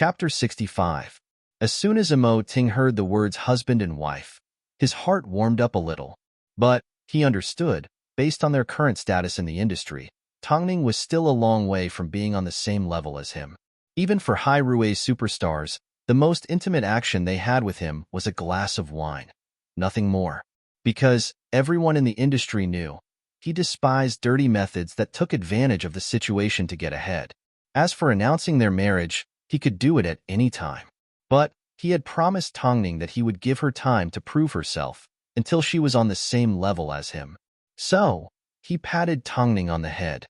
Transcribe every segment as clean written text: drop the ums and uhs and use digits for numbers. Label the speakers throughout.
Speaker 1: Chapter 65. As soon as Ting heard the words husband and wife, his heart warmed up a little. But, he understood, based on their current status in the industry, Tongning was still a long way from being on the same level as him. Even for high Rue superstars, the most intimate action they had with him was a glass of wine. Nothing more. Because everyone in the industry knew, he despised dirty methods that took advantage of the situation to get ahead. As for announcing their marriage, he could do it at any time. But he had promised Tongning that he would give her time to prove herself until she was on the same level as him. So, he patted Tongning on the head.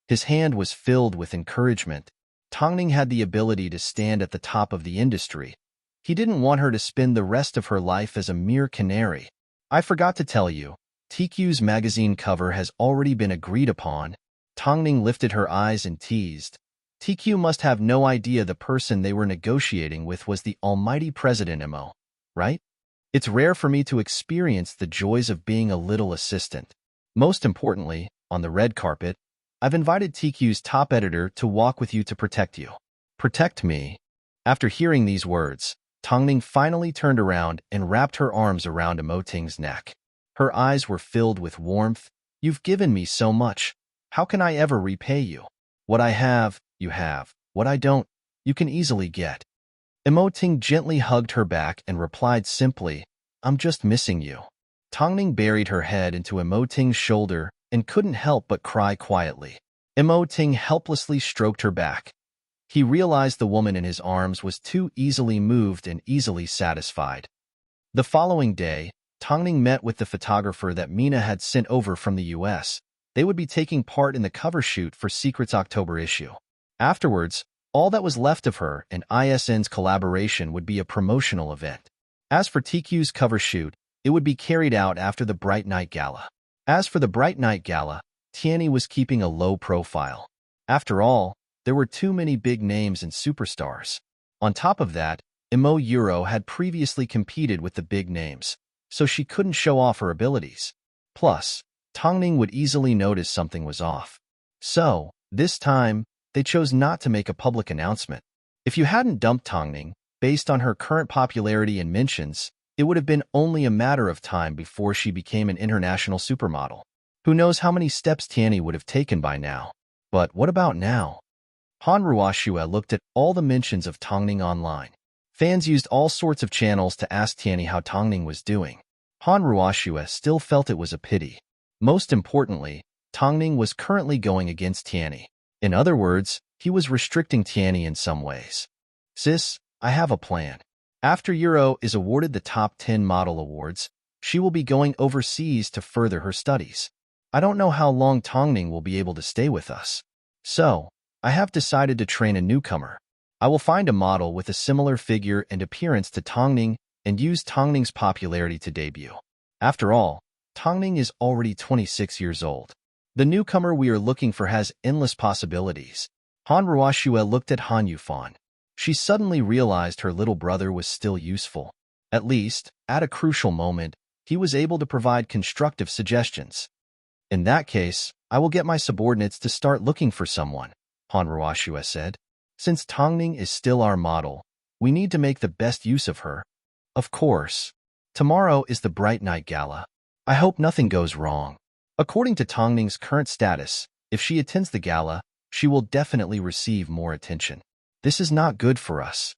Speaker 1: His hand was filled with encouragement. Tongning had the ability to stand at the top of the industry. He didn't want her to spend the rest of her life as a mere canary. I forgot to tell you, TQ's magazine cover has already been agreed upon. Tongning lifted her eyes and teased. TQ must have no idea the person they were negotiating with was the almighty President Imo, right? It's rare for me to experience the joys of being a little assistant. Most importantly, on the red carpet, I've invited TQ's top editor to walk with you to protect you. Protect me? After hearing these words, Tongning finally turned around and wrapped her arms around Ting's neck. Her eyes were filled with warmth. You've given me so much. How can I ever repay you? What I have, you have. What I don't, you can easily get. Ting gently hugged her back and replied simply, I'm just missing you. Tongning buried her head into Ting's shoulder and couldn't help but cry quietly. Ting helplessly stroked her back. He realized the woman in his arms was too easily moved and easily satisfied. The following day, Tongning met with the photographer that Mina had sent over from the US. They would be taking part in the cover shoot for Secret's October issue. Afterwards, all that was left of her and ISN's collaboration would be a promotional event. As for TQ's cover shoot, it would be carried out after the Bright Night Gala. As for the Bright Night Gala, Tianyi was keeping a low profile. After all, there were too many big names and superstars. On top of that, Euro had previously competed with the big names, so she couldn't show off her abilities. Plus, Tongning would easily notice something was off. So, this time, they chose not to make a public announcement. If you hadn't dumped Tongning, based on her current popularity and mentions, it would have been only a matter of time before she became an international supermodel. Who knows how many steps Tianyi would have taken by now. But what about now? Han Ruoxue looked at all the mentions of Tongning online. Fans used all sorts of channels to ask Tianyi how Tongning was doing. Han Ruoxue still felt it was a pity. Most importantly, Tongning was currently going against Tianyi. In other words, he was restricting Tianyi in some ways. Sis, I have a plan. After Euro is awarded the top 10 model awards, she will be going overseas to further her studies. I don't know how long Tongning will be able to stay with us. So, I have decided to train a newcomer. I will find a model with a similar figure and appearance to Tongning and use Tongning's popularity to debut. After all, Tongning is already 26 years old. The newcomer we are looking for has endless possibilities. Han Ruoxue looked at Han Yufan. She suddenly realized her little brother was still useful. At least, at a crucial moment, he was able to provide constructive suggestions. In that case, I will get my subordinates to start looking for someone, Han Ruoxue said. Since Tongning is still our model, we need to make the best use of her. Of course. Tomorrow is the Bright Night Gala. I hope nothing goes wrong. According to Tongning's current status, if she attends the gala, she will definitely receive more attention. This is not good for us.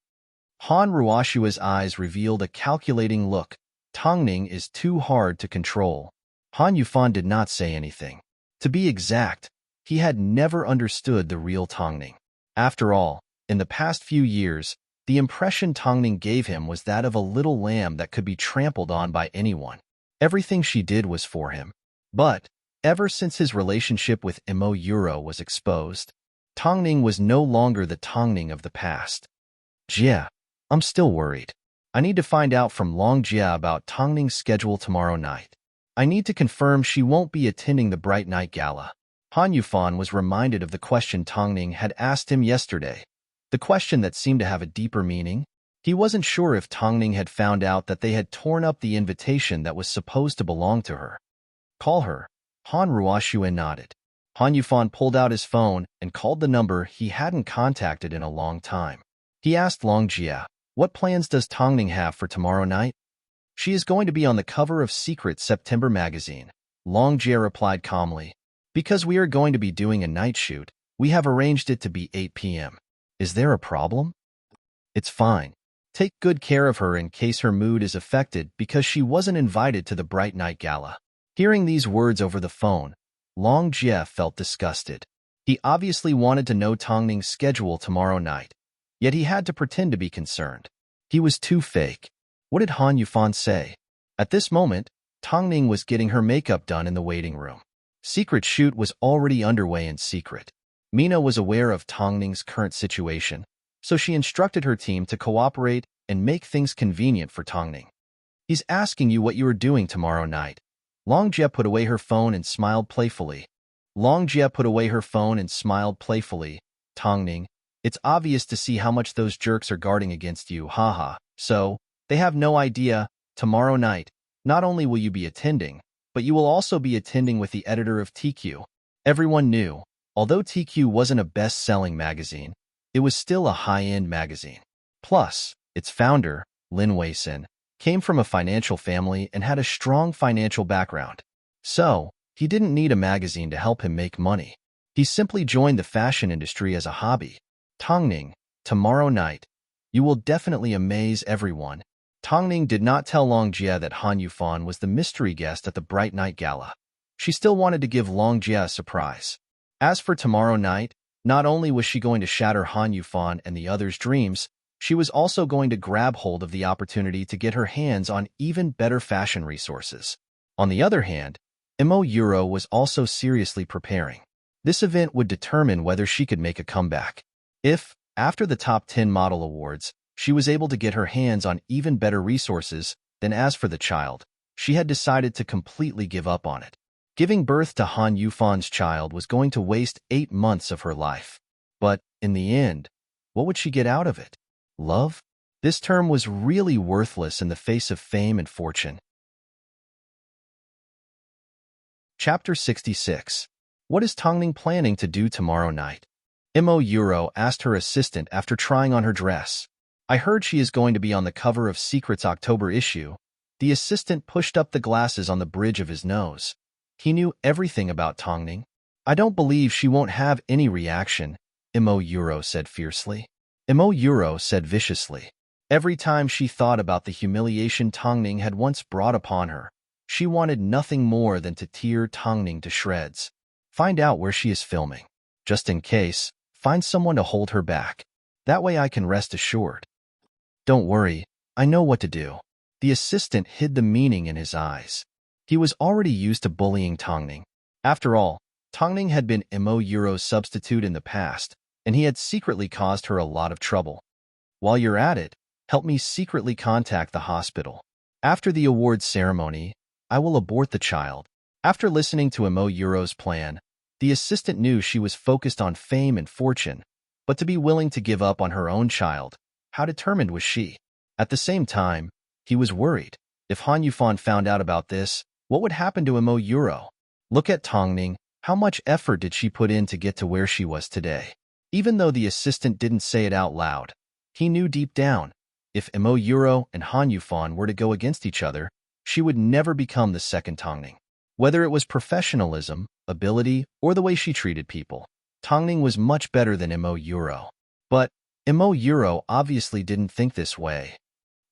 Speaker 1: Han Ruoxue's eyes revealed a calculating look. Tongning is too hard to control. Han Yufan did not say anything. To be exact, he had never understood the real Tongning. After all, in the past few years, the impression Tongning gave him was that of a little lamb that could be trampled on by anyone. Everything she did was for him. But, ever since his relationship with Euro was exposed, Tongning was no longer the Tongning of the past. Jia, I'm still worried. I need to find out from Long Jia about Tongning's schedule tomorrow night. I need to confirm she won't be attending the Bright Night Gala. Han Yufan was reminded of the question Tongning had asked him yesterday. The question that seemed to have a deeper meaning. He wasn't sure if Tongning had found out that they had torn up the invitation that was supposed to belong to her. Call her. Han Ruoxue nodded. Han Yufan pulled out his phone and called the number he hadn't contacted in a long time. He asked Long Jia, "What plans does Tongning have for tomorrow night?" "She is going to be on the cover of Secret September magazine," Long Jia replied calmly. "Because we are going to be doing a night shoot, we have arranged it to be 8 p.m. Is there a problem?" "It's fine. Take good care of her in case her mood is affected because she wasn't invited to the Bright Night Gala." Hearing these words over the phone, Long Jie felt disgusted. He obviously wanted to know Tongning's schedule tomorrow night, yet he had to pretend to be concerned. He was too fake. What did Han Yufan say? At this moment, Tongning was getting her makeup done in the waiting room. Secret shoot was already underway in secret. Mina was aware of Tongning's current situation, so she instructed her team to cooperate and make things convenient for Tongning. "He's asking you what you are doing tomorrow night." Long Jie put away her phone and smiled playfully. "Tongning, it's obvious to see how much those jerks are guarding against you, haha. So, they have no idea, tomorrow night, not only will you be attending, but you will also be attending with the editor of TQ." Everyone knew, although TQ wasn't a best-selling magazine, it was still a high-end magazine. Plus, its founder, Lin Weisin, came from a financial family and had a strong financial background. So, he didn't need a magazine to help him make money. He simply joined the fashion industry as a hobby. "Tongning, tomorrow night, you will definitely amaze everyone." Tongning did not tell Long Jie that Han Yufan was the mystery guest at the Bright Night Gala. She still wanted to give Long Jie a surprise. As for tomorrow night, not only was she going to shatter Han Yufan and the others' dreams, she was also going to grab hold of the opportunity to get her hands on even better fashion resources. On the other hand, Imo Euro was also seriously preparing. This event would determine whether she could make a comeback. If, after the Top 10 Model Awards, she was able to get her hands on even better resources, then as for the child, she had decided to completely give up on it. Giving birth to Han Yufan's child was going to waste 8 months of her life. But, in the end, what would she get out of it? Love? This term was really worthless in the face of fame and fortune. Chapter 66. What is Tongning planning to do tomorrow night? Imo Euro asked her assistant after trying on her dress. "I heard she is going to be on the cover of Secret's October issue." The assistant pushed up the glasses on the bridge of his nose. He knew everything about Tongning. "I don't believe she won't have any reaction," Imo Euro said fiercely. Imo Euro said viciously. Every time she thought about the humiliation Tongning had once brought upon her, she wanted nothing more than to tear Tongning to shreds. "Find out where she is filming. Just in case, find someone to hold her back. That way I can rest assured." "Don't worry, I know what to do." The assistant hid the meaning in his eyes. He was already used to bullying Tongning. After all, Tongning had been Imo Euro's substitute in the past, and he had secretly caused her a lot of trouble. "While you're at it, help me secretly contact the hospital. After the awards ceremony, I will abort the child." After listening to Imo Euro's plan, the assistant knew she was focused on fame and fortune, but to be willing to give up on her own child, how determined was she? At the same time, he was worried. If Han Yufan found out about this, what would happen to Imo Euro? Look at Tongning. How much effort did she put in to get to where she was today? Even though the assistant didn't say it out loud, he knew deep down, if Imo Euro and Han Yufan were to go against each other, she would never become the second Tongning. Whether it was professionalism, ability, or the way she treated people, Tongning was much better than Imo Euro. But Imo Euro obviously didn't think this way.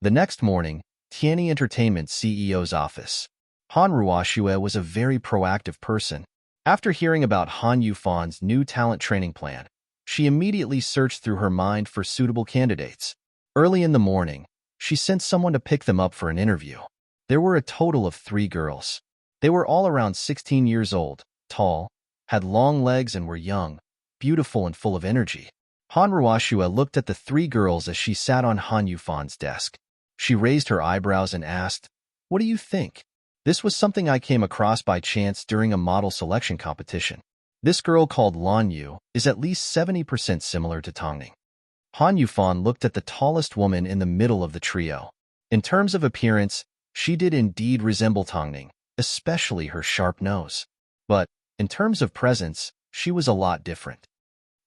Speaker 1: The next morning, Tianyi Entertainment CEO's office. Han Ruoxue was a very proactive person. After hearing about Han Yufan's new talent training plan, she immediately searched through her mind for suitable candidates. Early in the morning, she sent someone to pick them up for an interview. There were a total of 3 girls. They were all around 16 years old, tall, had long legs and were young, beautiful and full of energy. Han Ruoxue looked at the 3 girls as she sat on Han Yufan's desk. She raised her eyebrows and asked, "What do you think?" "This was something I came across by chance during a model selection competition. This girl called Lan Yu is at least 70% similar to Tongning." Han Yufan looked at the tallest woman in the middle of the trio. In terms of appearance, she did indeed resemble Tongning, especially her sharp nose. But, in terms of presence, she was a lot different.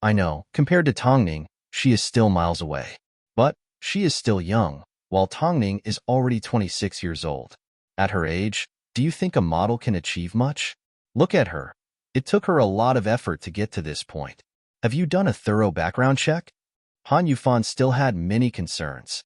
Speaker 1: "I know, compared to Tongning, she is still miles away." But she is still young, while Tongning is already 26 years old. At her age, do you think a model can achieve much? Look at her. It took her a lot of effort to get to this point. Have you done a thorough background check? Han Yufan still had many concerns.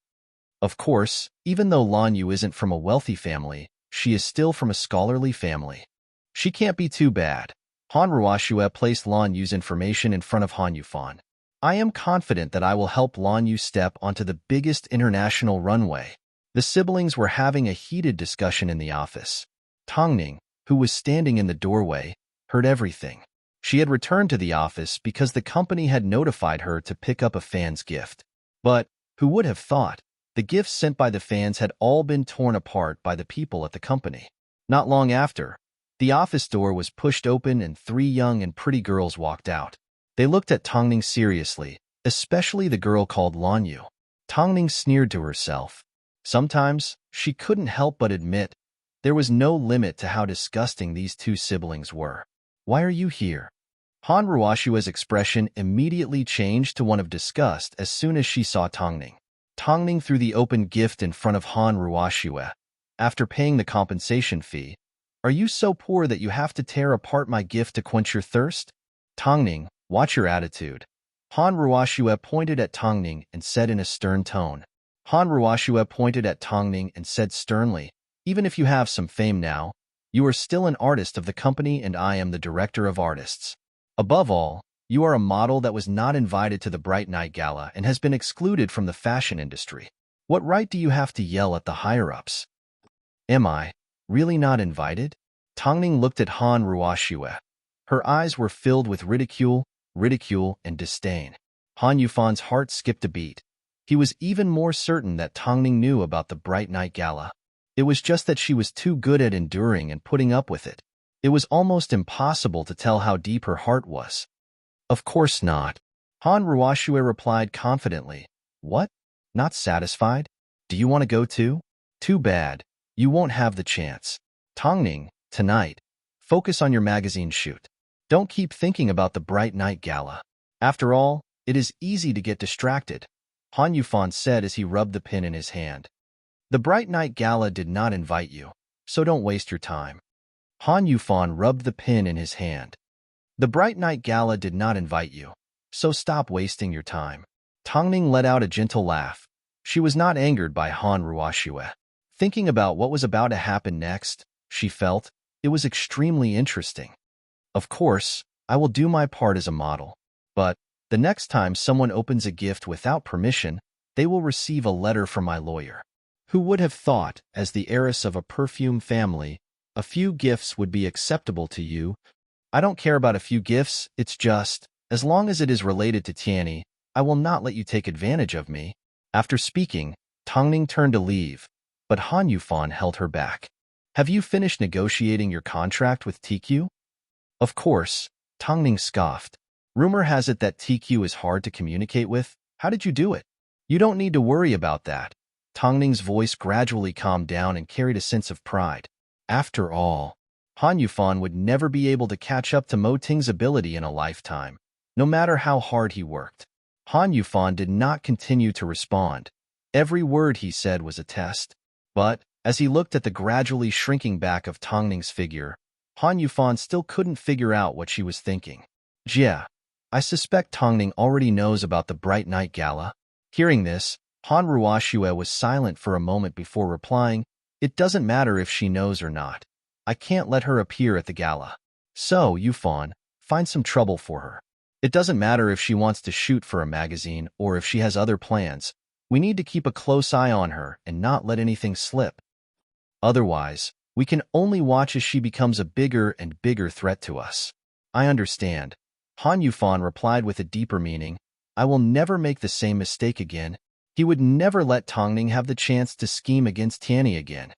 Speaker 1: Of course, even though Lan Yu isn't from a wealthy family, she is still from a scholarly family. She can't be too bad. Han Ruoxue placed Lan Yu's information in front of Han Yufan. I am confident that I will help Lan Yu step onto the biggest international runway. The siblings were having a heated discussion in the office. Tongning, who was standing in the doorway, heard everything. She had returned to the office because the company had notified her to pick up a fan's gift. But who would have thought? The gifts sent by the fans had all been torn apart by the people at the company. Not long after, the office door was pushed open and 3 young and pretty girls walked out. They looked at Tongning seriously, especially the girl called Lan Yu. Tongning sneered to herself. Sometimes, she couldn't help but admit, there was no limit to how disgusting these 2 siblings were. Why are you here? Han Ruoxue's expression immediately changed to one of disgust as soon as she saw Tongning. Tongning threw the open gift in front of Han Ruoxue. After paying the compensation fee, are you so poor that you have to tear apart my gift to quench your thirst? Tongning, watch your attitude. Han Ruoxue pointed at Tongning and said in a stern tone. Han Ruoxue pointed at Tongning and said sternly, even if you have some fame now, you are still an artist of the company and I am the director of artists. Above all, you are a model that was not invited to the Bright Night Gala and has been excluded from the fashion industry. What right do you have to yell at the higher-ups? Am I really not invited? Tongning looked at Han Ruoxue. Her eyes were filled with ridicule, and disdain. Han Yufan's heart skipped a beat. He was even more certain that Tongning knew about the Bright Night Gala. It was just that she was too good at enduring and putting up with it. It was almost impossible to tell how deep her heart was. Of course not. Han Ruoxue replied confidently. What? Not satisfied? Do you want to go too? Too bad. You won't have the chance. Tongning, tonight, focus on your magazine shoot. Don't keep thinking about the Bright Night Gala. After all, it is easy to get distracted, Han Yufan said as he rubbed the pin in his hand. The Bright Night Gala did not invite you, so don't waste your time. Han Yufan rubbed the pin in his hand. The Bright Night Gala did not invite you, so stop wasting your time. Tongning let out a gentle laugh. She was not angered by Han Ruoxue. Thinking about what was about to happen next, she felt it was extremely interesting. Of course, I will do my part as a model, but the next time someone opens a gift without permission, they will receive a letter from my lawyer. Who would have thought, as the heiress of a perfume family, a few gifts would be acceptable to you? I don't care about a few gifts, it's just, as long as it is related to Tianyi, I will not let you take advantage of me. After speaking, Tongning turned to leave, but Han Yufan held her back. Have you finished negotiating your contract with TQ? Of course, Tongning scoffed. Rumor has it that TQ is hard to communicate with. How did you do it? You don't need to worry about that. Tongning's voice gradually calmed down and carried a sense of pride. After all, Han Yufan would never be able to catch up to Mo Ting's ability in a lifetime, no matter how hard he worked. Han Yufan did not continue to respond. Every word he said was a test. But, as he looked at the gradually shrinking back of Tongning's figure, Han Yufan still couldn't figure out what she was thinking. Yeah, I suspect Tongning already knows about the Bright Night Gala. Hearing this, Han Ruoxue was silent for a moment before replying, it doesn't matter if she knows or not. I can't let her appear at the gala. So, Yufan, find some trouble for her. It doesn't matter if she wants to shoot for a magazine or if she has other plans. We need to keep a close eye on her and not let anything slip. Otherwise, we can only watch as she becomes a bigger and bigger threat to us. I understand. Han Yufan replied with a deeper meaning. I will never make the same mistake again. He would never let Tongning have the chance to scheme against Tianyi again.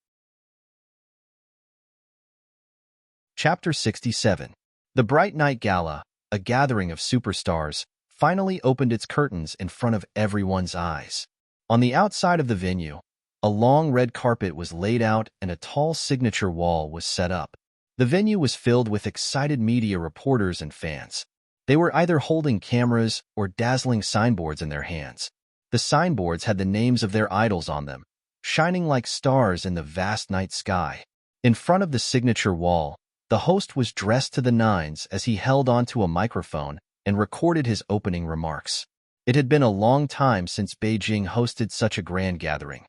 Speaker 1: Chapter 67. The Bright Night Gala, a gathering of superstars, finally opened its curtains in front of everyone's eyes. On the outside of the venue, a long red carpet was laid out and a tall signature wall was set up. The venue was filled with excited media reporters and fans. They were either holding cameras or dazzling signboards in their hands. The signboards had the names of their idols on them, shining like stars in the vast night sky. In front of the signature wall, the host was dressed to the nines as he held onto a microphone and recorded his opening remarks. It had been a long time since Beijing hosted such a grand gathering.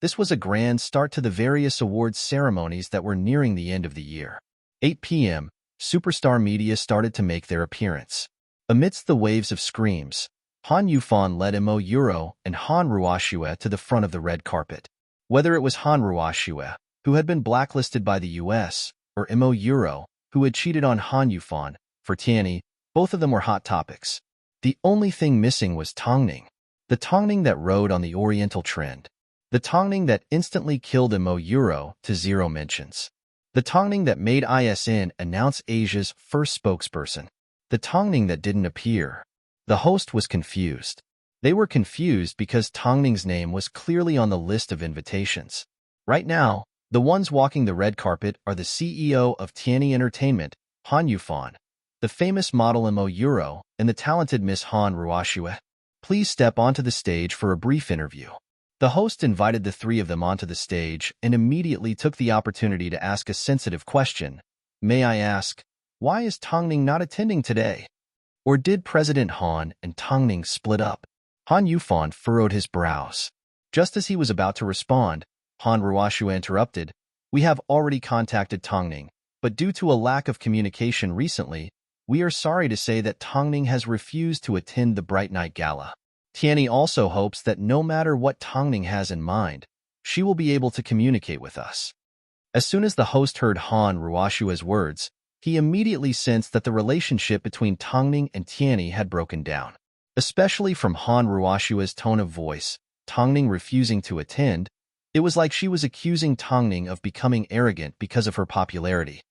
Speaker 1: This was a grand start to the various awards ceremonies that were nearing the end of the year. 8 p.m., superstar media started to make their appearance. Amidst the waves of screams, Han Yufan led Mo Euro and Han Ruoxue to the front of the red carpet. Whether it was Han Ruoxue, who had been blacklisted by the U.S., or Mo Euro, who had cheated on Han Yufan, for Tianyi, both of them were hot topics. The only thing missing was Tongning. The Tongning that rode on the Oriental trend. The Tongning that instantly killed Mo Euro to 0 mentions. The Tongning that made ISN announce Asia's first spokesperson. The Tongning that didn't appear. The host was confused. They were confused because Tongning's name was clearly on the list of invitations. Right now, the ones walking the red carpet are the CEO of Tianyi Entertainment, Han Yufan, the famous model Mo Euro, and the talented Miss Han Ruoxue. Please step onto the stage for a brief interview. The host invited the three of them onto the stage and immediately took the opportunity to ask a sensitive question. May I ask, why is Tongning not attending today? Or did President Han and Tongning split up? Han Yufan furrowed his brows. Just as he was about to respond, Han Ruoxue interrupted. We have already contacted Tongning, but due to a lack of communication recently, we are sorry to say that Tongning has refused to attend the Bright Night Gala. Tianyi also hopes that no matter what Tongning has in mind, she will be able to communicate with us. As soon as the host heard Han Ruoxue's words, he immediately sensed that the relationship between Tongning and Tianyi had broken down. Especially from Han Ruoxue's tone of voice, Tongning refusing to attend, it was like she was accusing Tongning of becoming arrogant because of her popularity.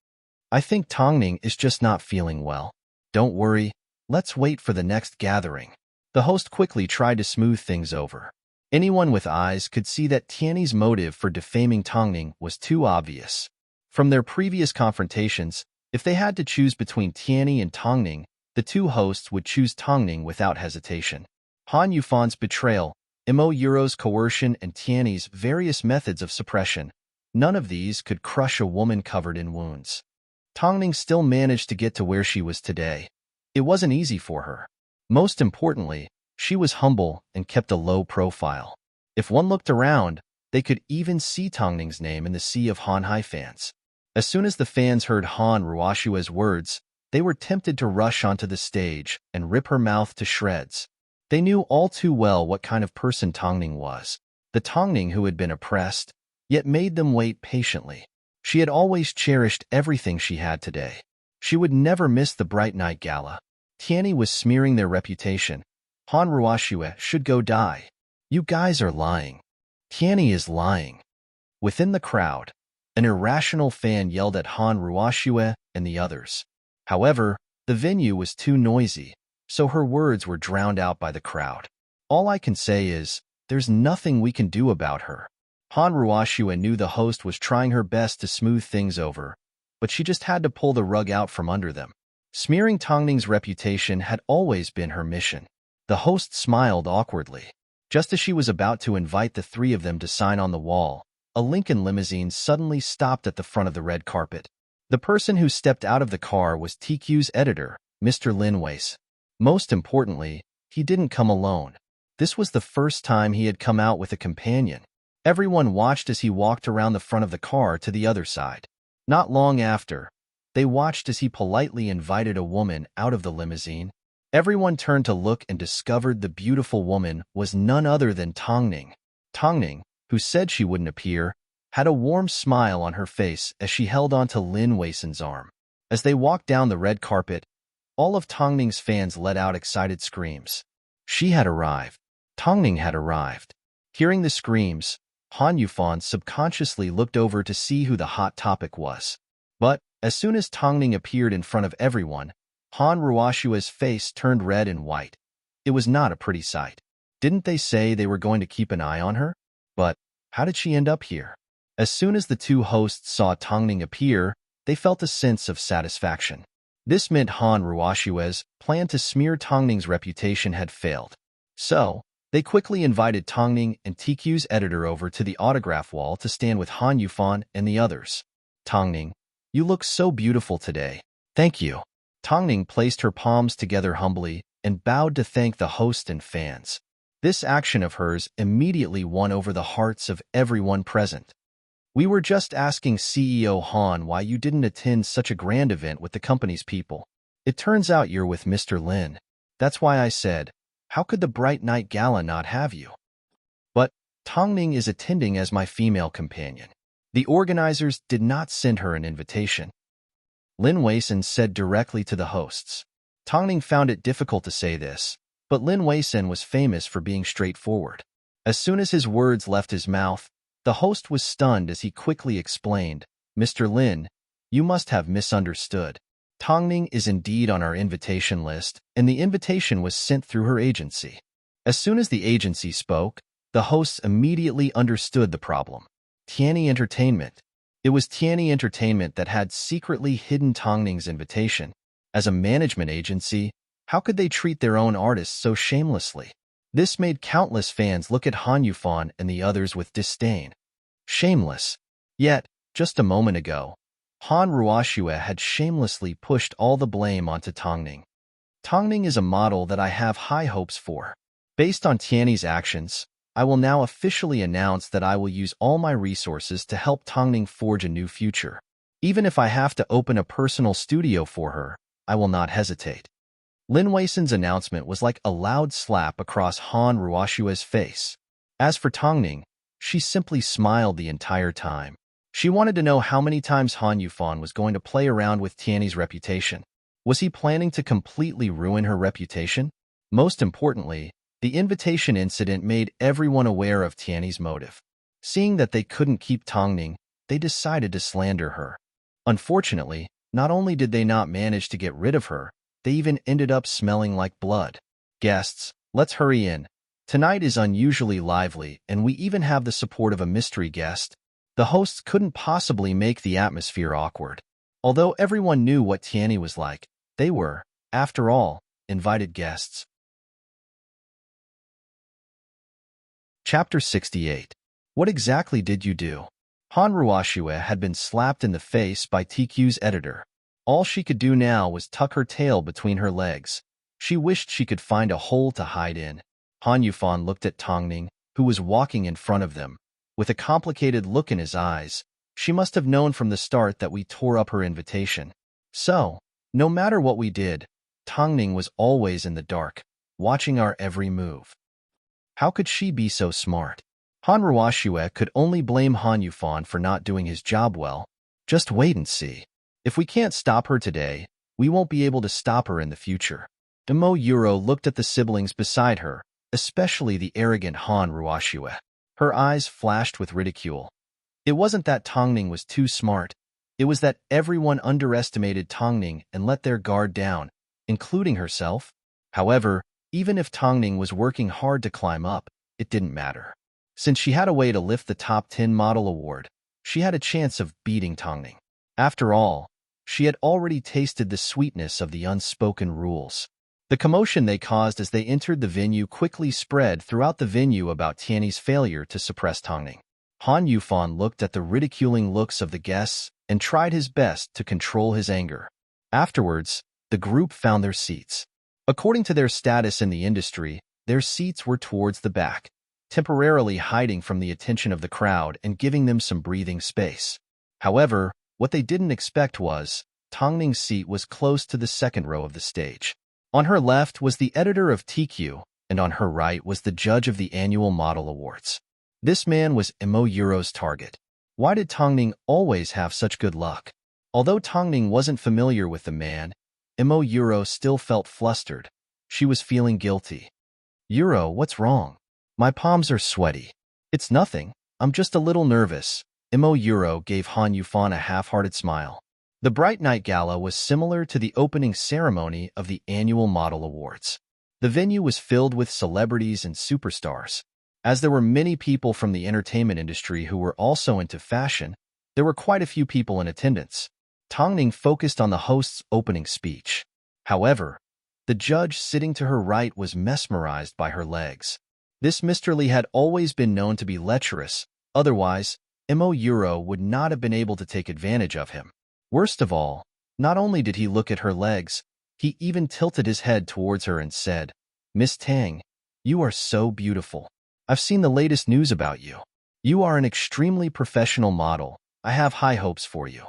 Speaker 1: I think Tongning is just not feeling well. Don't worry, let's wait for the next gathering. The host quickly tried to smooth things over. Anyone with eyes could see that Tianyi's motive for defaming Tongning was too obvious. From their previous confrontations, if they had to choose between Tianyi and Tongning, the two hosts would choose Tongning without hesitation. Han Yufan's betrayal, Mo Euro's coercion, and Tianyi's various methods of suppression, none of these could crush a woman covered in wounds. Tongning still managed to get to where she was today. It wasn't easy for her. Most importantly, she was humble and kept a low profile. If one looked around, they could even see Tongning's name in the sea of Han Hai fans. As soon as the fans heard Han Ruoxue's words, they were tempted to rush onto the stage and rip her mouth to shreds. They knew all too well what kind of person Tongning was. The Tongning who had been oppressed, yet made them wait patiently. She had always cherished everything she had today. She would never miss the Bright Night Gala. Tianyi was smearing their reputation. Han Ruoxue should go die. You guys are lying. Tianyi is lying. Within the crowd, an irrational fan yelled at Han Ruoxue and the others. However, the venue was too noisy, so her words were drowned out by the crowd. All I can say is, there's nothing we can do about her. Han Ruoxue knew the host was trying her best to smooth things over, but she just had to pull the rug out from under them. Smearing Tongning's reputation had always been her mission. The host smiled awkwardly. Just as she was about to invite the three of them to sign on the wall, a Lincoln limousine suddenly stopped at the front of the red carpet. The person who stepped out of the car was TQ's editor, Mr. Lin Weiss. Most importantly, he didn't come alone. This was the first time he had come out with a companion. Everyone watched as he walked around the front of the car to the other side. Not long after, they watched as he politely invited a woman out of the limousine. Everyone turned to look and discovered the beautiful woman was none other than Tongning. Tongning, who said she wouldn't appear, had a warm smile on her face as she held onto Lin Weissen's arm. As they walked down the red carpet, all of Tongning's fans let out excited screams. She had arrived. Tongning had arrived. Hearing the screams, Han Yufan subconsciously looked over to see who the hot topic was. But, as soon as Tongning appeared in front of everyone, Han Ruoxue's face turned red and white. It was not a pretty sight. Didn't they say they were going to keep an eye on her? But, how did she end up here? As soon as the two hosts saw Tongning appear, they felt a sense of satisfaction. This meant Han Ruoxue's plan to smear Tongning's reputation had failed. So, They quickly invited Tongning and TQ's editor over to the autograph wall to stand with Han Yufan and the others. Tongning, you look so beautiful today. Thank you. Tongning placed her palms together humbly and bowed to thank the host and fans. This action of hers immediately won over the hearts of everyone present. We were just asking CEO Han why you didn't attend such a grand event with the company's people. It turns out you're with Mr. Lin. That's why I said, how could the Bright Night Gala not have you? But Tongning is attending as my female companion. The organizers did not send her an invitation. Lin Weisin said directly to the hosts. Tongning found it difficult to say this, but Lin Weisin was famous for being straightforward. As soon as his words left his mouth, the host was stunned as he quickly explained, Mr. Lin, you must have misunderstood. Tongning is indeed on our invitation list, and the invitation was sent through her agency. As soon as the agency spoke, the hosts immediately understood the problem. Tianyi Entertainment. It was Tianyi Entertainment that had secretly hidden Tongning's invitation. As a management agency, how could they treat their own artists so shamelessly? This made countless fans look at Han Yufan and the others with disdain. Shameless. Yet, just a moment ago, Han Ruoxue had shamelessly pushed all the blame onto Tongning. Tongning is a model that I have high hopes for. Based on Tianyi's actions, I will now officially announce that I will use all my resources to help Tongning forge a new future. Even if I have to open a personal studio for her, I will not hesitate. Lin Weisin's announcement was like a loud slap across Han Ruoxue's face. As for Tongning, she simply smiled the entire time. She wanted to know how many times Han Yufan was going to play around with Tianyi's reputation. Was he planning to completely ruin her reputation? Most importantly, the invitation incident made everyone aware of Tianyi's motive. Seeing that they couldn't keep Tongning, they decided to slander her. Unfortunately, not only did they not manage to get rid of her, they even ended up smelling like blood. Guests, let's hurry in. Tonight is unusually lively, and we even have the support of a mystery guest. The hosts couldn't possibly make the atmosphere awkward. Although everyone knew what Tianyi was like, they were, after all, invited guests. Chapter 68. What exactly did you do? Han Ruoxue had been slapped in the face by TQ's editor. All she could do now was tuck her tail between her legs. She wished she could find a hole to hide in. Han Yufan looked at Tongning, who was walking in front of them. With a complicated look in his eyes, she must have known from the start that we tore up her invitation. So, no matter what we did, Tongning was always in the dark, watching our every move. How could she be so smart? Han Ruoxue could only blame Han Yufan for not doing his job well. Just wait and see. If we can't stop her today, we won't be able to stop her in the future. Demo Euro looked at the siblings beside her, especially the arrogant Han Ruoxue. Her eyes flashed with ridicule. It wasn't that Tongning was too smart. It was that everyone underestimated Tongning and let their guard down, including herself. However, even if Tongning was working hard to climb up, it didn't matter. Since she had a way to lift the top 10 model award, she had a chance of beating Tongning. After all, she had already tasted the sweetness of the unspoken rules. The commotion they caused as they entered the venue quickly spread throughout the venue about Tianyi's failure to suppress Tongning. Han Yufan looked at the ridiculing looks of the guests and tried his best to control his anger. Afterwards, the group found their seats. According to their status in the industry, their seats were towards the back, temporarily hiding from the attention of the crowd and giving them some breathing space. However, what they didn't expect was, Tongning's seat was close to the second row of the stage. On her left was the editor of TQ, and on her right was the judge of the annual model awards. This man was Imo Euro's target. Why did Tongning always have such good luck? Although Tongning wasn't familiar with the man, Imo Euro still felt flustered. She was feeling guilty. Euro, what's wrong? My palms are sweaty. It's nothing. I'm just a little nervous. Imo Euro gave Han Yufan a half-hearted smile. The Bright Night Gala was similar to the opening ceremony of the annual model awards. The venue was filled with celebrities and superstars. As there were many people from the entertainment industry who were also into fashion, there were quite a few people in attendance. Tongning focused on the host's opening speech. However, the judge sitting to her right was mesmerized by her legs. This Mr. Lee had always been known to be lecherous, otherwise, Euro would not have been able to take advantage of him. Worst of all, not only did he look at her legs, he even tilted his head towards her and said, "Miss Tang, you are so beautiful. I've seen the latest news about you. You are an extremely professional model. I have high hopes for you."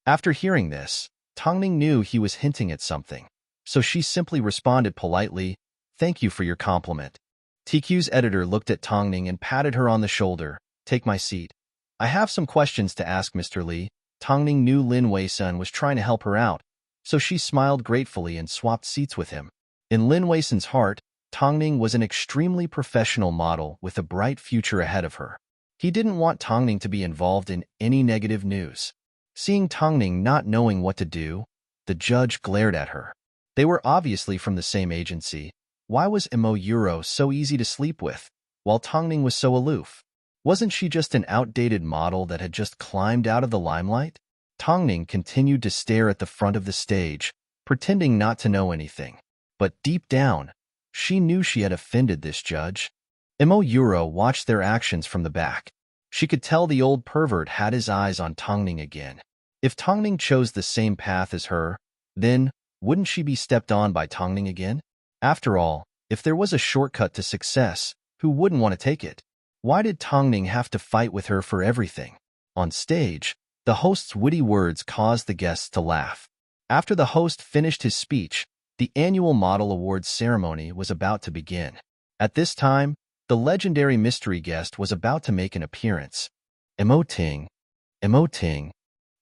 Speaker 1: After hearing this, Tongning knew he was hinting at something, so she simply responded politely, "Thank you for your compliment." TQ's editor looked at Tongning and patted her on the shoulder. "Take my seat. I have some questions to ask Mr. Lee." Tongning knew Lin Wei-sun was trying to help her out, so she smiled gratefully and swapped seats with him. In Lin Wei-sun's heart, Tongning was an extremely professional model with a bright future ahead of her. He didn't want Tongning to be involved in any negative news. Seeing Tongning not knowing what to do, the judge glared at her. They were obviously from the same agency. Why was Euro so easy to sleep with, while Tongning was so aloof? Wasn't she just an outdated model that had just climbed out of the limelight? Tongning continued to stare at the front of the stage, pretending not to know anything. But deep down, she knew she had offended this judge. Euro watched their actions from the back. She could tell the old pervert had his eyes on Tongning again. If Tongning chose the same path as her, then wouldn't she be stepped on by Tongning again? After all, if there was a shortcut to success, who wouldn't want to take it? Why did Tongning have to fight with her for everything? On stage, the host's witty words caused the guests to laugh. After the host finished his speech, the annual Model Awards ceremony was about to begin. At this time, the legendary mystery guest was about to make an appearance. Emoting.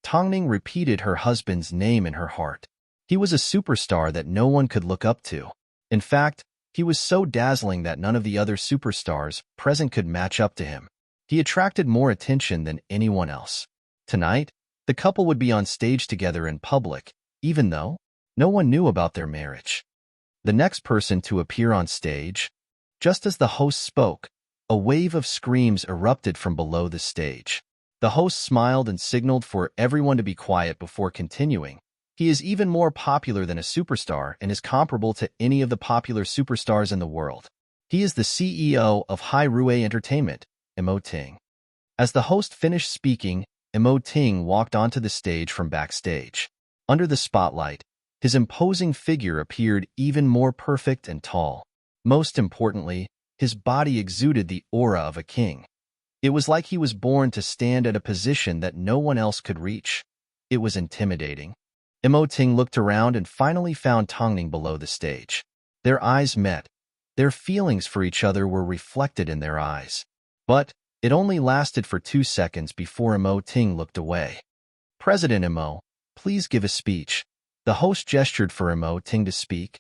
Speaker 1: Tongning repeated her husband's name in her heart. He was a superstar that no one could look up to. In fact, he was so dazzling that none of the other superstars present could match up to him. He attracted more attention than anyone else. Tonight, the couple would be on stage together in public, even though no one knew about their marriage. The next person to appear on stage, just as the host spoke, a wave of screams erupted from below the stage. The host smiled and signaled for everyone to be quiet before continuing. He is even more popular than a superstar and is comparable to any of the popular superstars in the world. He is the CEO of Hai Rue Entertainment, Ting. As the host finished speaking, Ting walked onto the stage from backstage. Under the spotlight, his imposing figure appeared even more perfect and tall. Most importantly, his body exuded the aura of a king. It was like he was born to stand at a position that no one else could reach. It was intimidating. Ting looked around and finally found Tongning below the stage. Their eyes met. Their feelings for each other were reflected in their eyes. But it only lasted for 2 seconds before Ting looked away. "President please give a speech." The host gestured for Ting to speak.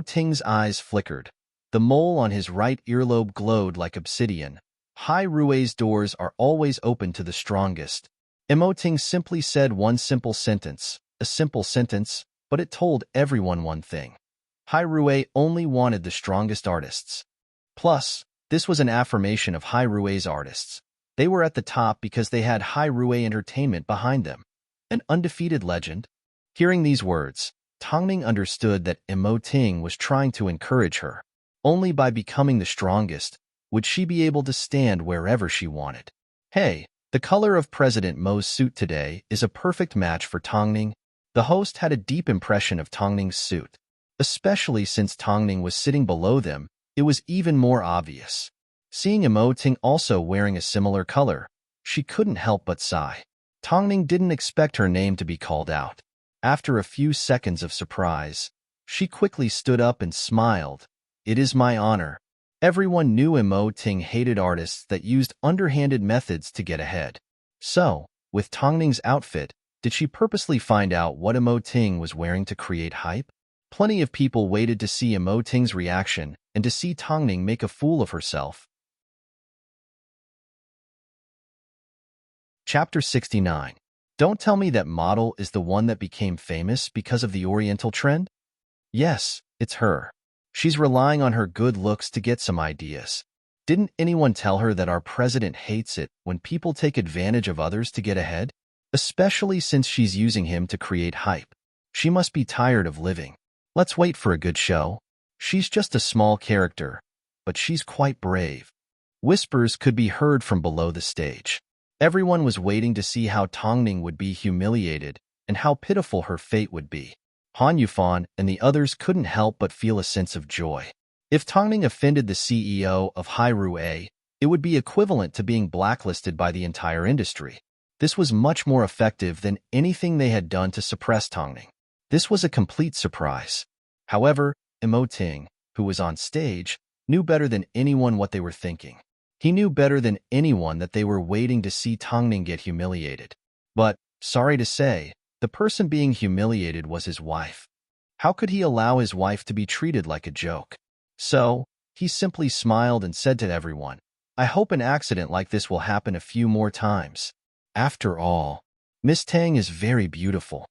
Speaker 1: Ting's eyes flickered. The mole on his right earlobe glowed like obsidian. Hai Rue's doors are always open to the strongest. Ting simply said one simple sentence. A simple sentence, but it told everyone one thing. Hai Rue only wanted the strongest artists. Plus, this was an affirmation of Hai Rue's artists. They were at the top because they had Hai Rue Entertainment behind them. An undefeated legend. Hearing these words, Tongning understood that Ting was trying to encourage her. Only by becoming the strongest would she be able to stand wherever she wanted. Hey, the color of President Mo's suit today is a perfect match for Tongning. The host had a deep impression of Tongning's suit. Especially since Tongning was sitting below them, it was even more obvious. Seeing Ting also wearing a similar color, she couldn't help but sigh. Tongning didn't expect her name to be called out. After a few seconds of surprise, she quickly stood up and smiled. "It is my honor." Everyone knew Ting hated artists that used underhanded methods to get ahead. So, with Tongning's outfit, did she purposely find out what Ting was wearing to create hype? Plenty of people waited to see Ting's reaction and to see Tongning make a fool of herself. Chapter 69. Don't tell me that model is the one that became famous because of the Oriental trend? Yes, it's her. She's relying on her good looks to get some ideas. Didn't anyone tell her that our president hates it when people take advantage of others to get ahead? Especially since she's using him to create hype. She must be tired of living. Let's wait for a good show. She's just a small character, but she's quite brave. Whispers could be heard from below the stage. Everyone was waiting to see how Tongning would be humiliated and how pitiful her fate would be. Han Yufan and the others couldn't help but feel a sense of joy. If Tongning offended the CEO of Hyrule, it would be equivalent to being blacklisted by the entire industry. This was much more effective than anything they had done to suppress Tongning. This was a complete surprise. However, Imo Ting, who was on stage, knew better than anyone what they were thinking. He knew better than anyone that they were waiting to see Tongning get humiliated. But, sorry to say, the person being humiliated was his wife. How could he allow his wife to be treated like a joke? So, he simply smiled and said to everyone, "I hope an accident like this will happen a few more times. After all, Miss Tang is very beautiful."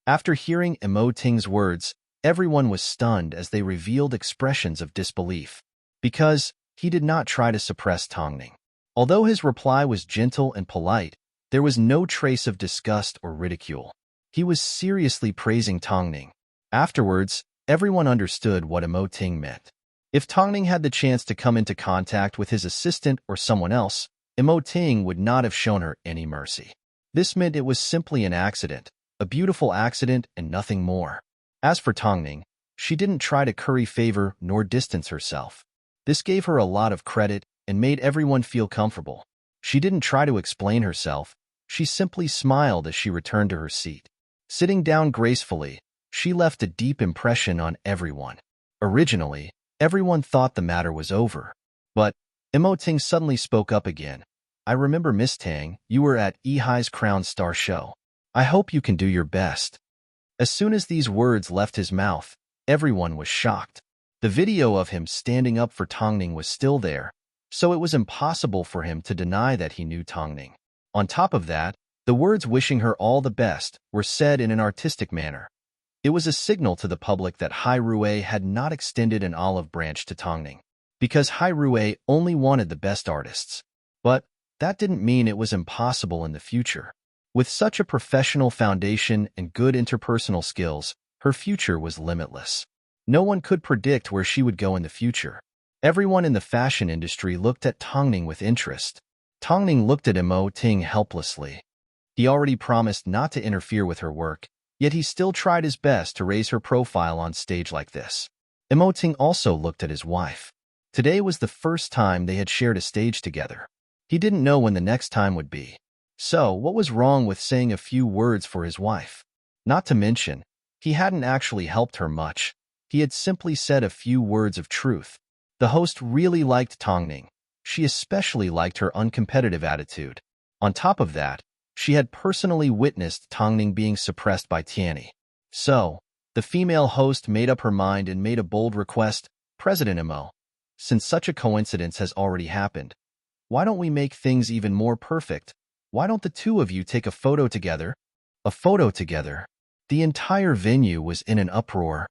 Speaker 1: After hearing Imo Ting's words, everyone was stunned as they revealed expressions of disbelief. Because he did not try to suppress Tongning. Although his reply was gentle and polite, there was no trace of disgust or ridicule. He was seriously praising Tongning. Afterwards, everyone understood what Imo Ting meant. If Tongning had the chance to come into contact with his assistant or someone else, Imo Ting would not have shown her any mercy. This meant it was simply an accident, a beautiful accident and nothing more. As for Tongning, she didn't try to curry favor nor distance herself. This gave her a lot of credit and made everyone feel comfortable. She didn't try to explain herself. She simply smiled as she returned to her seat. Sitting down gracefully, she left a deep impression on everyone. Originally, everyone thought the matter was over. But Imo Ting suddenly spoke up again. "I remember, Miss Tang, you were at Ehai's Crown Star show. I hope you can do your best." As soon as these words left his mouth, everyone was shocked. The video of him standing up for Tongning was still there, so it was impossible for him to deny that he knew Tongning. On top of that, the words wishing her all the best were said in an artistic manner. It was a signal to the public that Hyrule had not extended an olive branch to Tongning, because Hyrule only wanted the best artists. But that didn't mean it was impossible in the future. With such a professional foundation and good interpersonal skills, her future was limitless. No one could predict where she would go in the future. Everyone in the fashion industry looked at Tongning with interest. Tongning looked at Imo Ting helplessly. He already promised not to interfere with her work, yet he still tried his best to raise her profile on stage like this. Imo Ting also looked at his wife. Today was the first time they had shared a stage together. He didn't know when the next time would be. So, what was wrong with saying a few words for his wife? Not to mention, he hadn't actually helped her much. He had simply said a few words of truth. The host really liked Tongning. She especially liked her uncompetitive attitude. On top of that, she had personally witnessed Tongning being suppressed by Tianyi. So, the female host made up her mind and made a bold request. "President Imo, since such a coincidence has already happened, why don't we make things even more perfect? Why don't the two of you take a photo together?" A photo together? The entire venue was in an uproar.